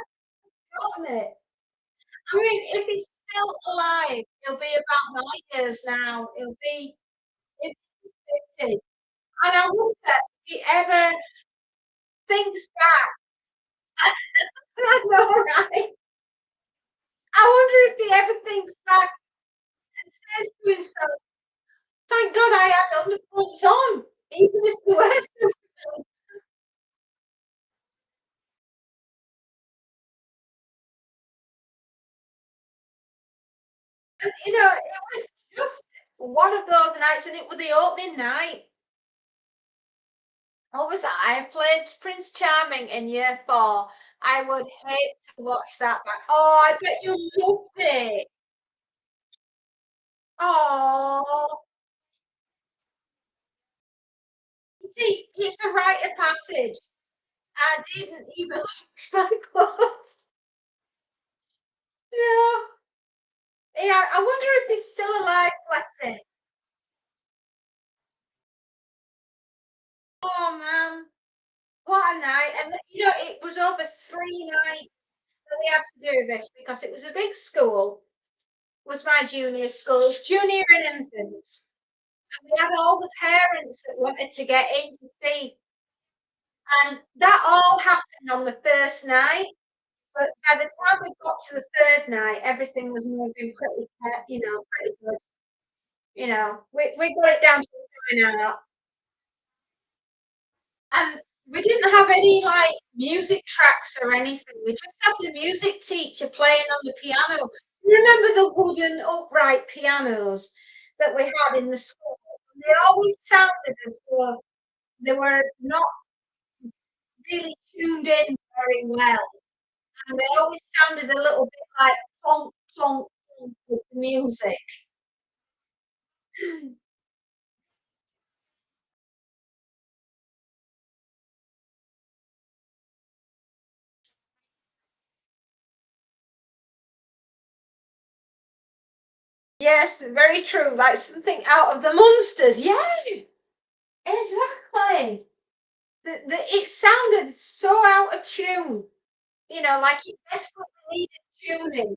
forgotten it. I mean, if he's still alive, he'll be about my years now. He'll be in his 50s. And I wonder if he ever thinks back. I know, right? I wonder if he ever thinks back and says to himself, thank God I had underpants on, even if they were Superman. And, it was just one of those nights, and it was the opening night. What was that? I played Prince Charming in year 4. I would hate to watch that back. Oh, I bet you loved it. Oh, you see, it's a rite of passage. I didn't even wash my clothes. No. Yeah, I wonder if he's still alive, bless him. Oh man, what a night. And it was over 3 nights that we had to do this because it was a big school, was my junior school, junior and infants. And we had all the parents that wanted to get in to see. And that all happened on the first night. But by the time we got to the third night, everything was moving pretty good. We got it down to a fine art. And we didn't have any, like, music tracks or anything. We just had the music teacher playing on the piano. You remember the wooden upright pianos that we had in the school? They always sounded as though they were not really tuned in very well, and they always sounded a little bit like plonk, plonk, plonk with the music. Yes, very true, like something out of the monsters. Yeah, exactly. It sounded so out of tune, like it desperately needed tuning.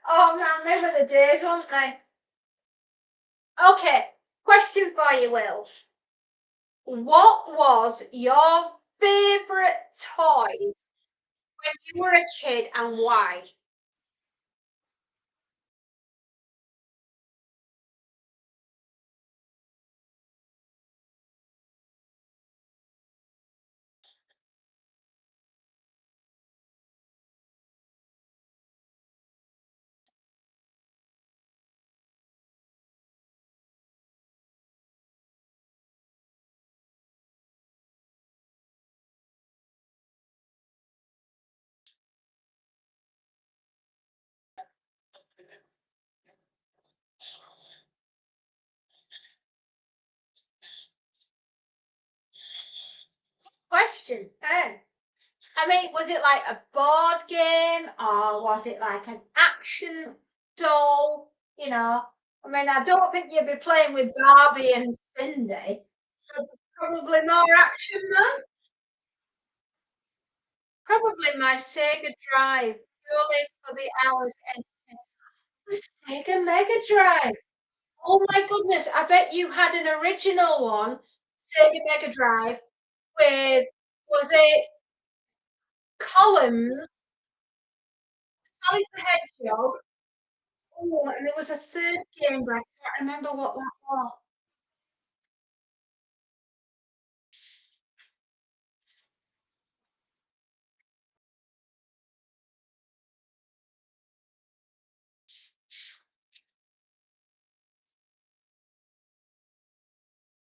Oh man, they were the days, weren't they? Okay, question for you, Will. What was your favourite toy when you were a kid and why? Question. I mean, was it like a board game or was it like an action doll? I mean, I don't think you'd be playing with Barbie and Cindy. Probably more action, man. Probably my Sega Drive, purely for the hours entertainment. The Sega Mega Drive. Oh my goodness, I bet you had an original one, Sega Mega Drive, with, was it Columns, Sonic the Hedgehog? Oh, and there was a third game, but I can't remember what that was.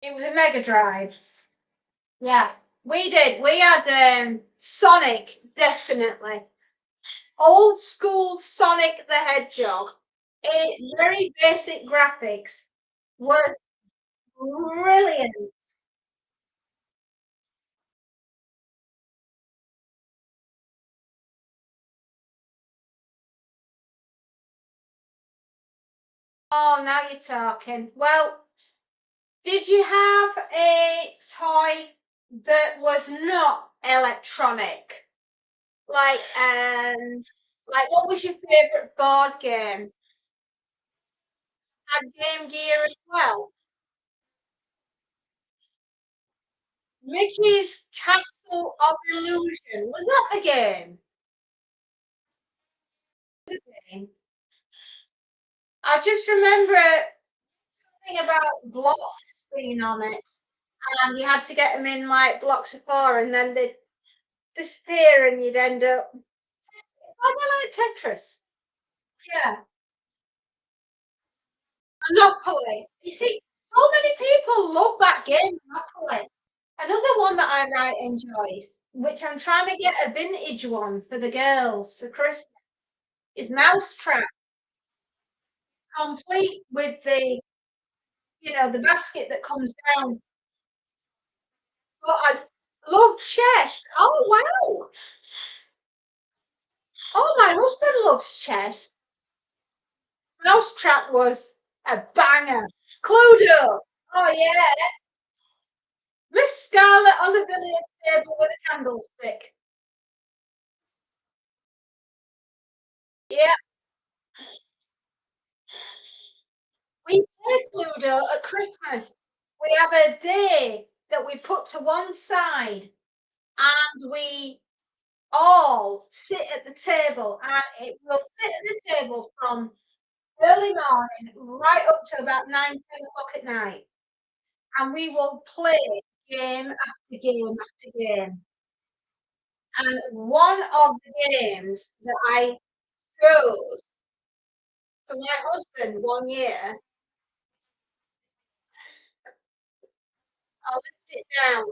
It was a Mega Drive. Yeah, we did. We had Sonic, definitely. Old school Sonic the Hedgehog. Its very basic graphics was brilliant. Oh, now you're talking. Well, did you have a toy that was not electronic? Like what was your favourite board game? Had Game Gear as well. Mickey's Castle of Illusion. Was that the game? Okay. I just remember something about blocks being on it, and you had to get them in like blocks of four, and then they'd disappear, and you'd end up. I don't like Tetris. Yeah, Monopoly. You see, so many people love that game, Monopoly. Another one that I right enjoyed, which I'm trying to get a vintage one for the girls for Christmas, is Mousetrap, complete with the basket that comes down. But I love chess. Oh wow! Oh, my husband loves chess. Mousetrap was a banger. Cluedo. Oh yeah. Miss Scarlet on the billiard table with a candlestick. Yeah, we play Cluedo at Christmas. We have a day that we put to one side and we all sit at the table and it will sit at the table from early morning right up to about 9, 10 o'clock at night. And we will play game after game after game. And one of the games that I chose for my husband one year, I'll list it down,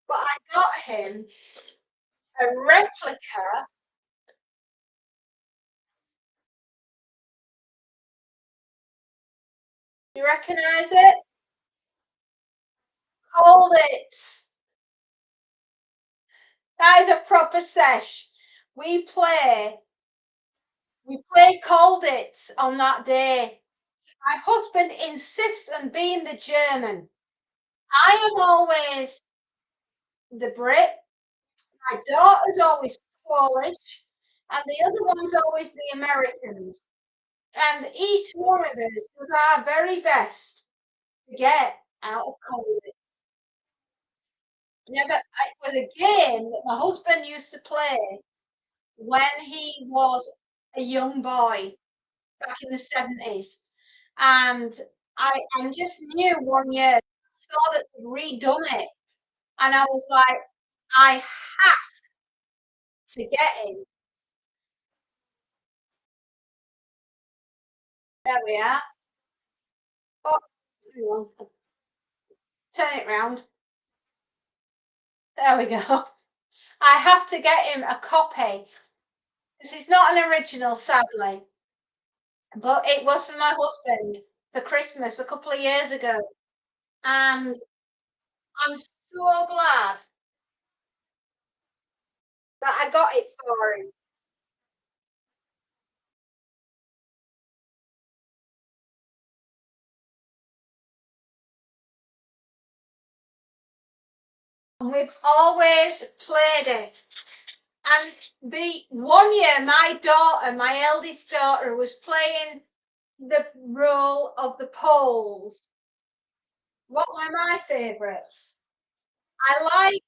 but I got him a replica. You recognise it? Hold it. That is a proper sesh. We play, we play Cold It on that day. My husband insists on being the German. I am always the Brit. My daughter's always Polish. and the other one's always the Americans. And each one of us does our very best to get out of college. Never, it was a game that my husband used to play when he was a young boy back in the 70s. And I just knew one year, I saw that they'd redone it. And I was like, I have to get in. There we are. Oh, hang on. Turn it round. There we go. I have to get him a copy because it's not an original, sadly, but it was for my husband for Christmas a couple of years ago. And I'm so glad that I got it for him. And we've always played it. And the one year, my eldest daughter, was playing the role of the Poles. What were my favourites? I like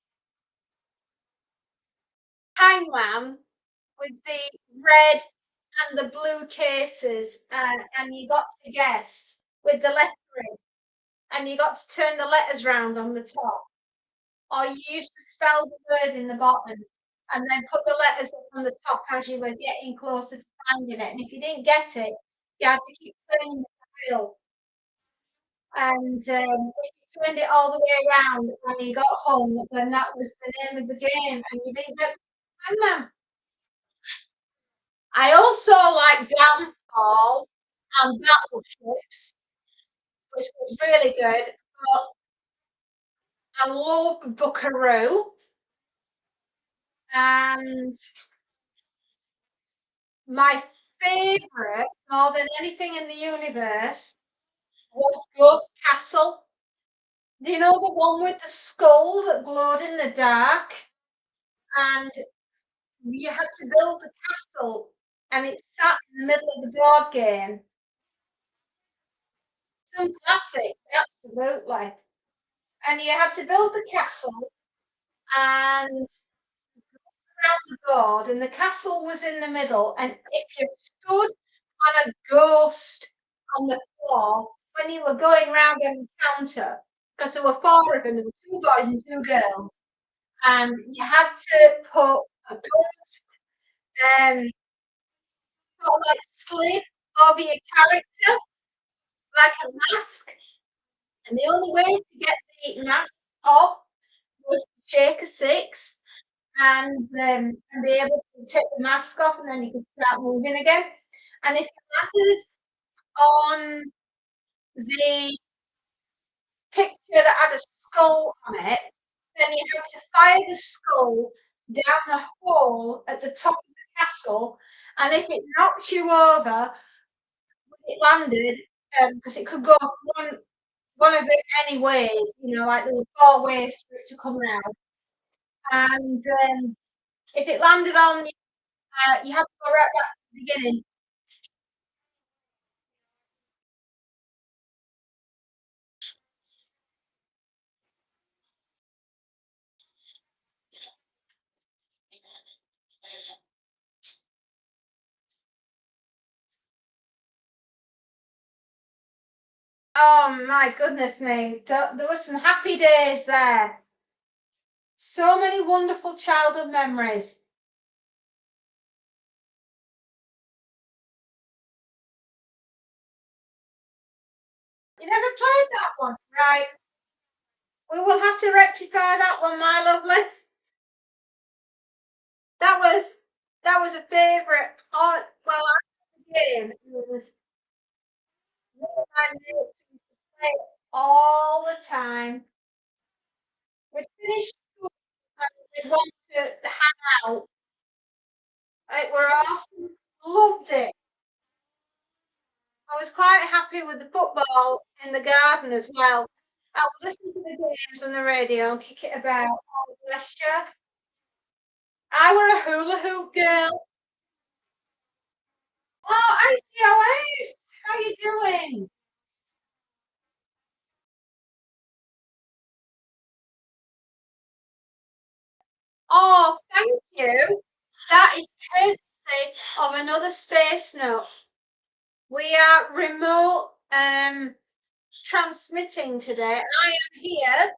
Hangman with the red and the blue cases, and you got to guess with the lettering, and you got to turn the letters round on the top, or you used to spell the word in the bottom and then put the letters up on the top as you were getting closer to finding it. And if you didn't get it, you had to keep turning the wheel. And if you turned it all the way around and you got home, then that was the name of the game, and you didn't get the I also like Downfall and Battleships, which was really good. But I love Buckaroo, and my favourite, more than anything in the universe, was Ghost Castle. Do you know the one with the skull that glowed in the dark? And you had to build a castle, and it sat in the middle of the board game. Some classics, absolutely. And you had to build the castle and around the board, and the castle was in the middle. And if you stood on a ghost on the floor when you were going round an encounter, because there were four of them, there were two boys and two girls, and you had to put a ghost um, sort of like slid over your character like a mask. And the only way to get the mask off was to shake a six and be able to take the mask off, and then you could start moving again. And if you landed on the picture that had a skull on it, then you had to fire the skull down the hole at the top of the castle. And if it knocked you over when it landed, because it could go one of it any ways, like there were four ways for it to come out. And if it landed on you, you had to go right back to the beginning. Oh my goodness me. There were some happy days there. So many wonderful childhood memories. You never played that one, right? We will have to rectify that one, my lovely. That was that was a favourite. Oh, well, I game. It was one of my mates used to play it all the time. We'd finish school and we'd want to hang out. It were awesome. Loved it. I was quite happy with the football in the garden as well. I would listen to the games on the radio and kick it about. Oh, bless you. I were a hula hoop girl. Joyce, how you doing? Oh, thank you. That is courtesy of another space note. We are remote transmitting today. I am here,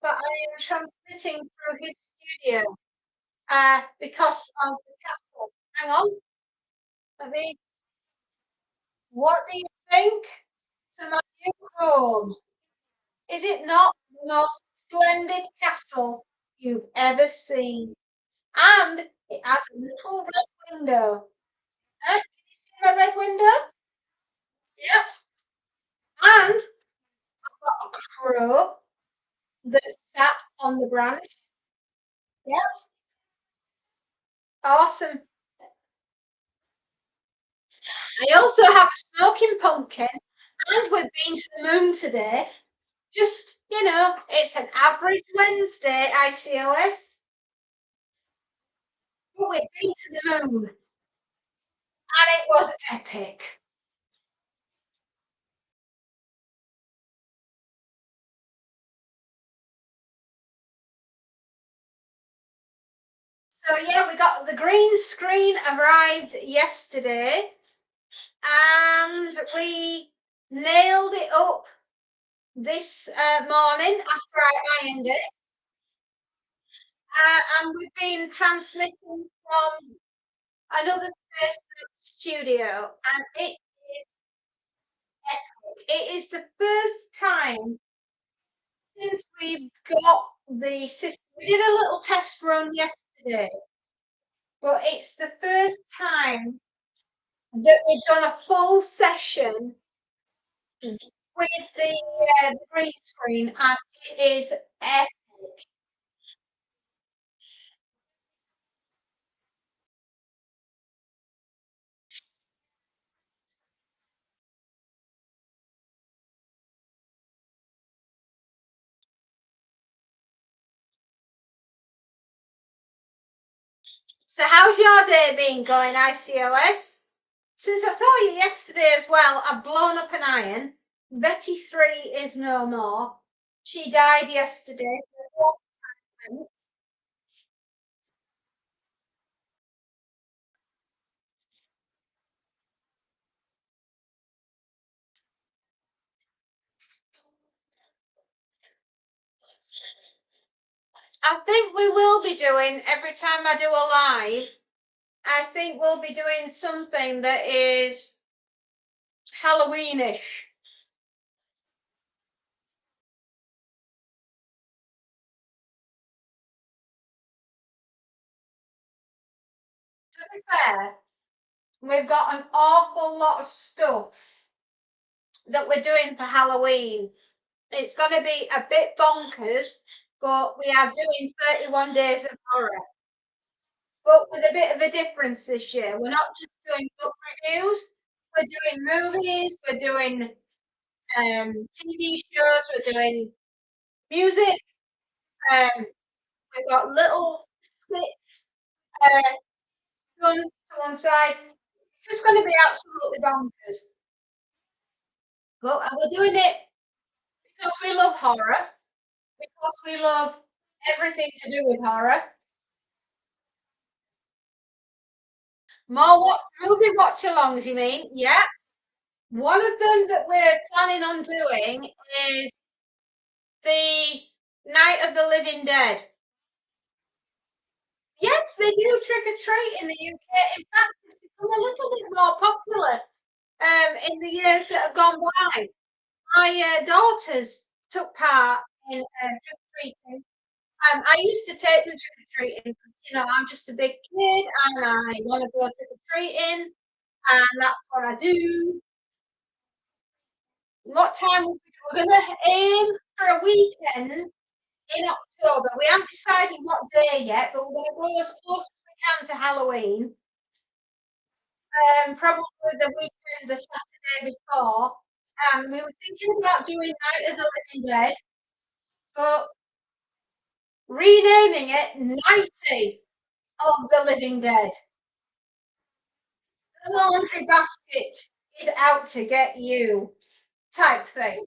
but I am transmitting through his studio because of the castle. Hang on, let me. What do you think to my new home? Is it not the most splendid castle you've ever seen? And it has a little red window. Can you see my red window? Yep. And I've got a crow that sat on the branch. Yep. Awesome. I also have a smoking pumpkin, and we've been to the moon today. Just, it's an average Wednesday, ICOS, but we've been to the moon, and it was epic. So yeah, we got the green screen arrived yesterday, and we nailed it up this morning after I ironed it. And we've been transmitting from another space studio, and it is the first time since we've got the system. We did a little test run yesterday, but it's the first time that we've done a full session with the green screen, and it is epic. So how's your day been going, ICOS? Since I saw you yesterday as well, I've blown up an iron. Betty 3 is no more. She died yesterday. I think we will be doing, every time I do a live, I think we'll be doing something that is Halloweenish. To be fair, we've got an awful lot of stuff that we're doing for Halloween. It's going to be a bit bonkers, but we are doing 31 days of horror. But with a bit of a difference this year. We're not just doing book reviews, we're doing movies, we're doing TV shows, we're doing music, we've got little skits uh, done to one side. It's just going to be absolutely bonkers. But we're doing it because we love horror, because we love everything to do with horror. More what movie watch alongs, you mean? Yeah. One of them that we're planning on doing is the Night of the Living Dead. Yes, they do trick or treat in the UK. In fact, it's become a little bit more popular in the years that have gone by. My daughters took part in trick or treating. I used to take them trick or treating because, I'm just a big kid and I want to go trick or treating, and that's what I do. What time we're going to aim for a weekend in October. We haven't decided what day yet, but we're going to go as close as we can to Halloween. Probably the weekend, the Saturday before. We were thinking about doing Night of the Living Dead, but renaming it 90 of the Living Dead. The laundry basket is out to get you type thing.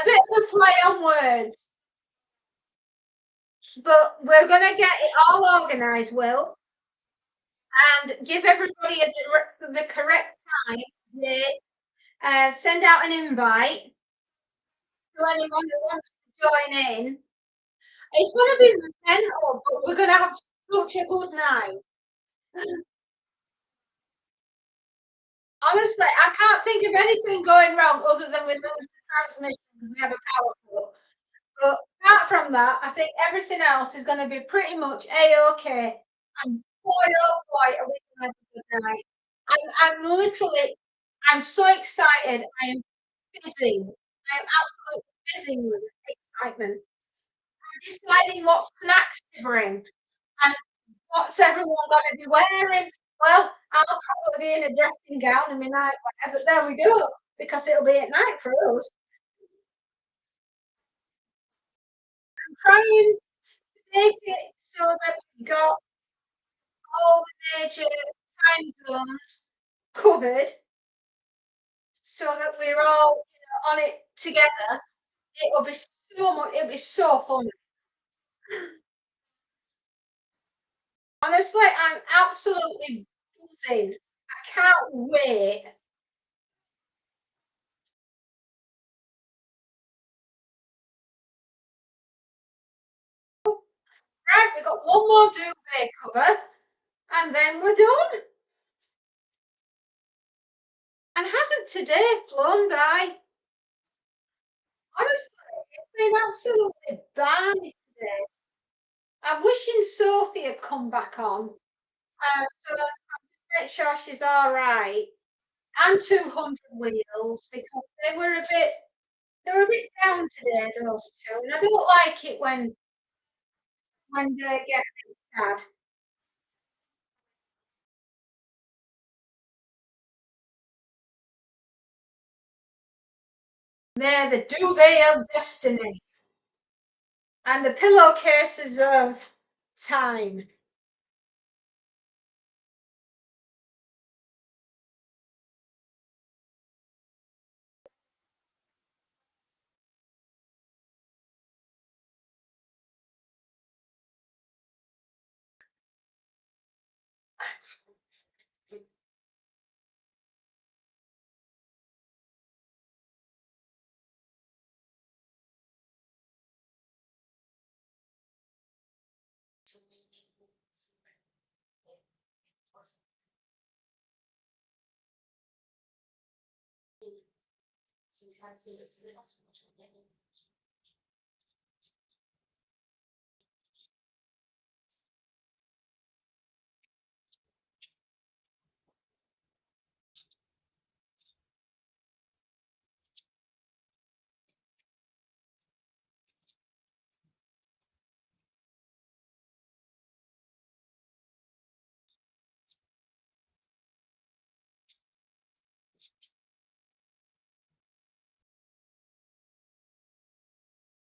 A bit of a play on words, but we're gonna get it all organised, Will, and give everybody the correct time. Date, send out an invite to anyone who wants to join in. It's gonna be mental, but we're gonna have such a good night. Honestly, I can't think of anything going wrong other than we lose the transmission because we have a power cut. But apart from that, I think everything else is going to be pretty much a-okay. And boy, oh boy, are we going to have a good night. I'm literally, I'm so excited. I am fizzing. I am absolutely fizzing with excitement. I'm deciding what snacks to bring and what's everyone going to be wearing. Well, I'll probably be in a dressing gown and my nightwear, but there we go, because it'll be at night for us. I'm trying to make it so that we've got all the major time zones covered so that we're all, on it together. It'll be so much, it'll be so fun. Honestly, I'm absolutely buzzing. I can't wait. Right, we've got one more duvet cover and then we're done. And hasn't today flown by? Honestly, it's been absolutely balmy today. I'm wishing Sophie had come back on. So let's make sure she's all right. And 200 wheels because they were a bit down today, those two. And I don't like it when they get a bit sad. They're the duvet of destiny and the pillowcases of time.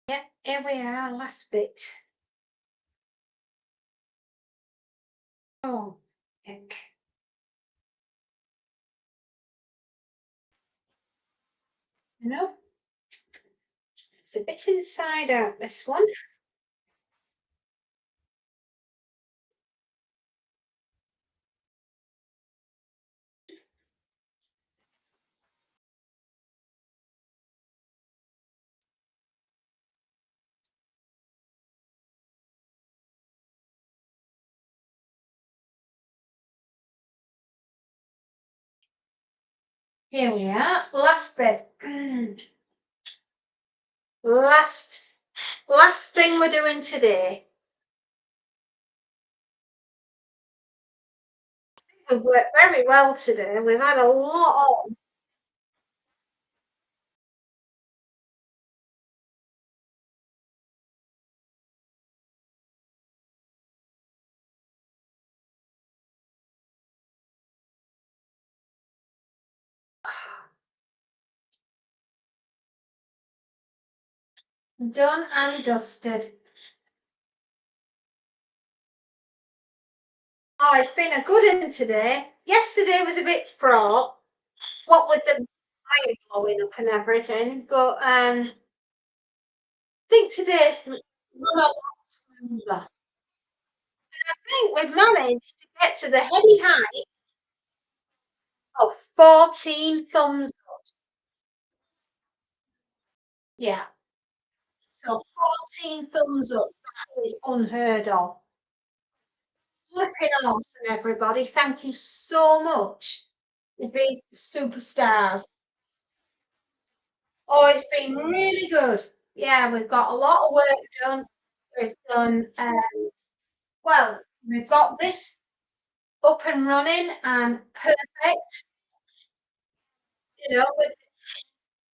Yep, here we are, last bit. Oh, heck. You know, it's a bit inside out, this one. Here we are, last bit. Last last thing we're doing today. We've worked very well today. We've had a lot on. Done and dusted. Oh, it's been a good one today. Yesterday was a bit fraught, what with the fire blowing up and everything, but I think today's run a lot smoother. I think we've managed to get to the heady heights of 14 thumbs up. Yeah, so 14 thumbs up. That is unheard of. Flipping awesome, everybody. Thank you so much. You've been superstars. Oh, it's been really good. Yeah, we've got a lot of work done. We've done, well, we've got this up and running and perfect. You know,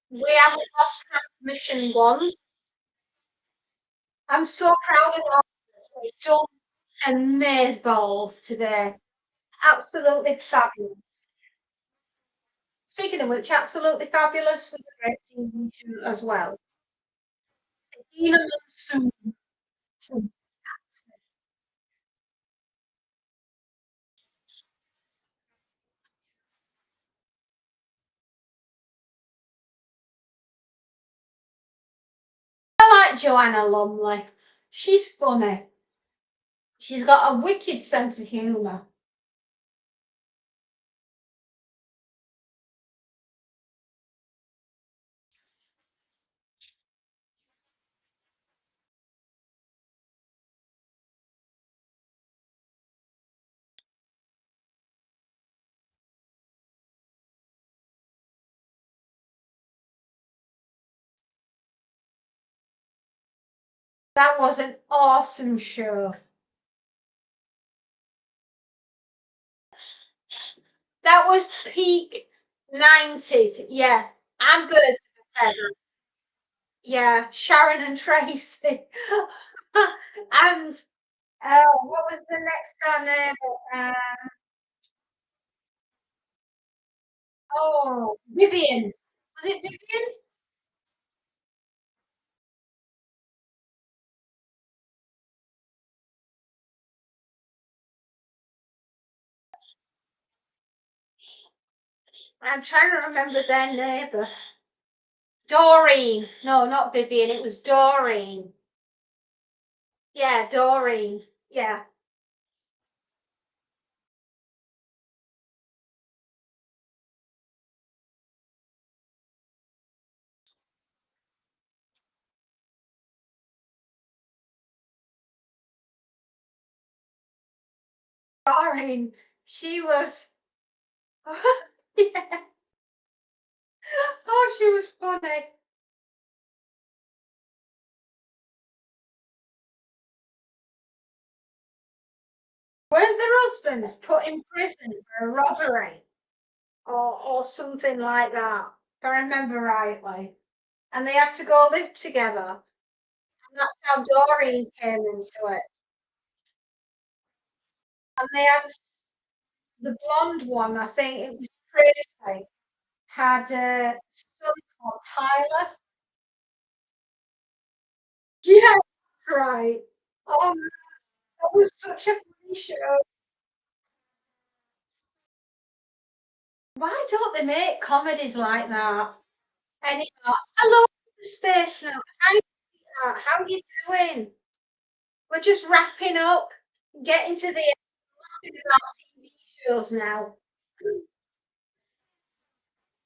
we haven't lost transmission once. I'm so proud of us. We've done amaze balls today. Absolutely fabulous. Speaking of which, absolutely fabulous was a great TV show as well. Dina Monsoon. I like Joanna Lumley. She's funny. She's got a wicked sense of humour. That was an awesome show. That was peak 90s. Yeah. And Birds of a Feather. Yeah. Sharon and Tracy. And what was the next one there? Oh, Vivian. Was it Vivian? I'm trying to remember their neighbour. Doreen. No, not Vivian. It was Doreen. Yeah, Doreen. Yeah. Doreen. She was. Yeah. Oh, she was funny. Weren't their husbands put in prison for a robbery or something like that? If I remember rightly. And they had to go live together. And that's how Doreen came into it. And they had the blonde one, I think it was Tracy, had a son called Tyler. Yeah, right. Oh, that was such a funny show. Why don't they make comedies like that anymore? Hello, the space now. How you doing? We're just wrapping up, getting to the end of our TV shows now.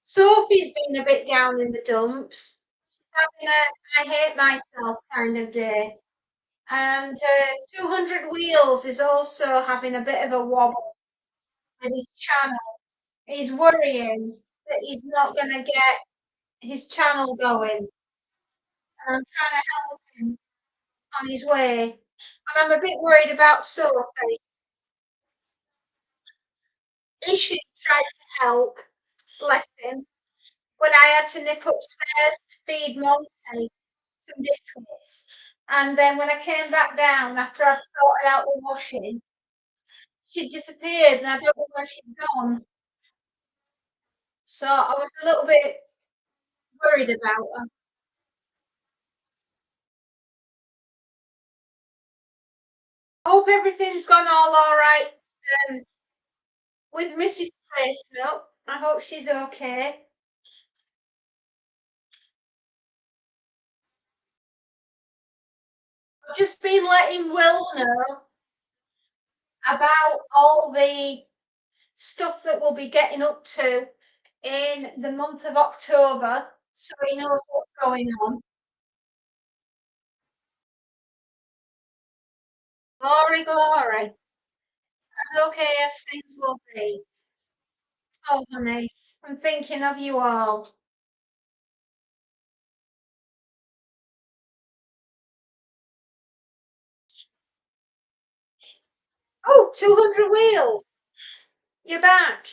Sophie's been a bit down in the dumps. Having a I hate myself kind of day. And 200 Wheels is also having a bit of a wobble with his channel. He's worrying that he's not going to get his channel going. And I'm trying to help him on his way. And I'm a bit worried about Sophie. He should try to help, bless him. But I had to nip upstairs to feed Monty some biscuits. And then when I came back down after I'd sorted out the washing, she disappeared and I don't know where she'd gone. So I was a little bit worried about her. I hope everything's gone all right um, with Mrs. Placenote. I hope she's okay. I've just been letting Will know about all the stuff that we'll be getting up to in the month of October, so he knows what's going on. Glory, glory. As okay as things will be. Oh, honey, I'm thinking of you all. Oh, 200 wheels. You're back.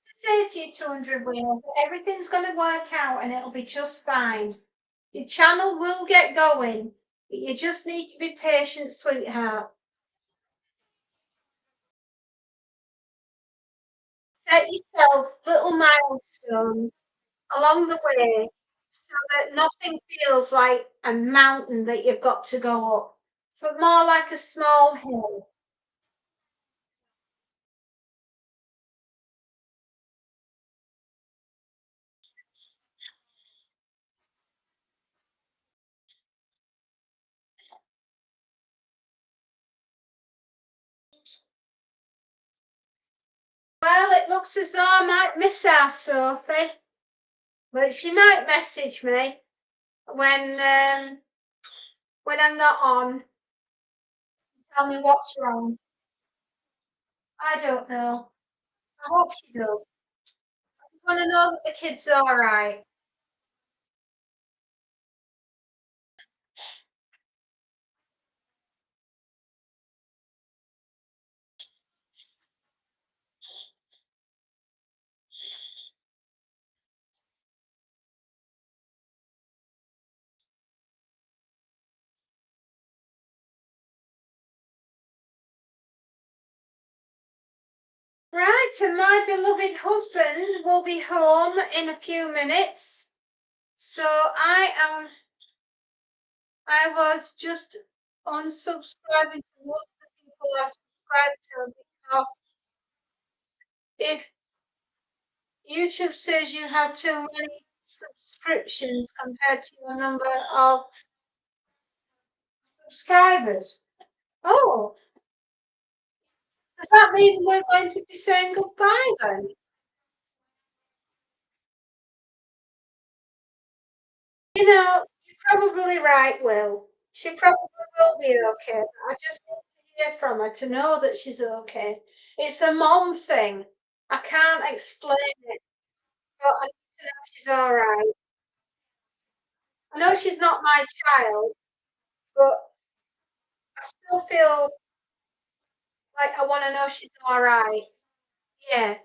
To say to you, 200 wheels, that everything's going to work out and it'll be just fine. Your channel will get going, but you just need to be patient, sweetheart. Set yourself little milestones along the way so that nothing feels like a mountain that you've got to go up, but more like a small hill. Well, it looks as though I might miss our Sophie, but she might message me when when I'm not on. Tell me what's wrong. I don't know. I hope she does. I just want to know that the kids are all right. Right, and my beloved husband will be home in a few minutes. So I was just unsubscribing to most of the people I've subscribed to because if YouTube says you have too many subscriptions compared to your number of subscribers. Oh, does that mean we're going to be saying goodbye then? You know, you're probably right, Will. She probably will be okay. I just need to hear from her to know that she's okay. It's a mom thing. I can't explain it, but I need to know she's all right. I know she's not my child, but I still feel like I want to know she's all right. Yeah,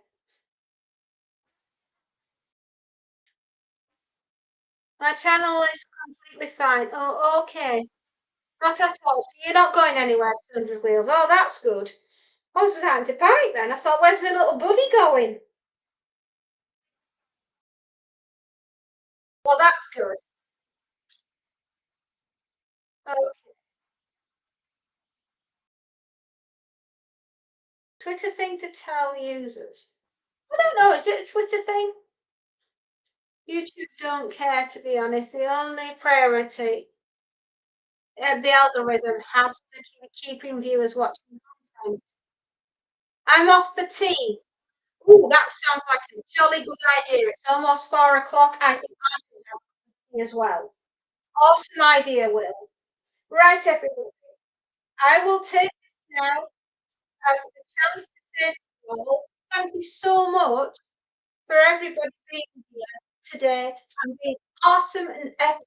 my channel is completely fine. Oh, okay. Not at all. So you're not going anywhere, 200 wheels. Oh, that's good. I was starting to panic then. I thought, where's my little buddy going? Well, that's good. Oh, Twitter thing to tell users. I don't know. Is it a Twitter thing? YouTube don't care, to be honest. The only priority, the algorithm has to keep keeping viewers watching content. I'm off for tea. Ooh, that sounds like a jolly good idea. It's almost 4 o'clock. I think I should have tea as well. Awesome idea, Will. Right, everyone. I will take this now as the chance to say to you all, thank you so much for everybody being here today and being awesome and epic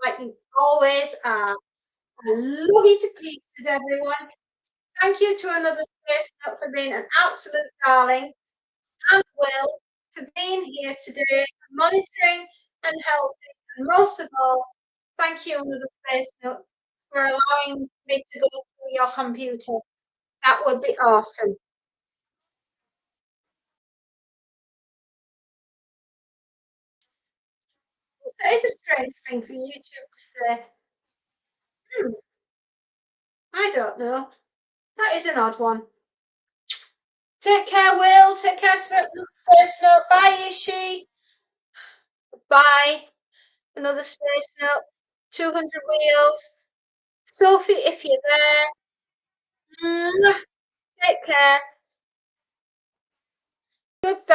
like you always are. I love you to pieces, everyone. Thank you to another Space Note for being an absolute darling, and Will for being here today, monitoring and helping. And most of all, thank you, another Space Note, for allowing me to go through your computer. That would be awesome. That is a strange thing for YouTube to say. Hmm, I don't know. That is an odd one. Take care, Will. Take care, Space Note. Bye, Ishi. Bye. Another Space Note. 200 wheels. Sophie, if you're there, take care. Goodbye.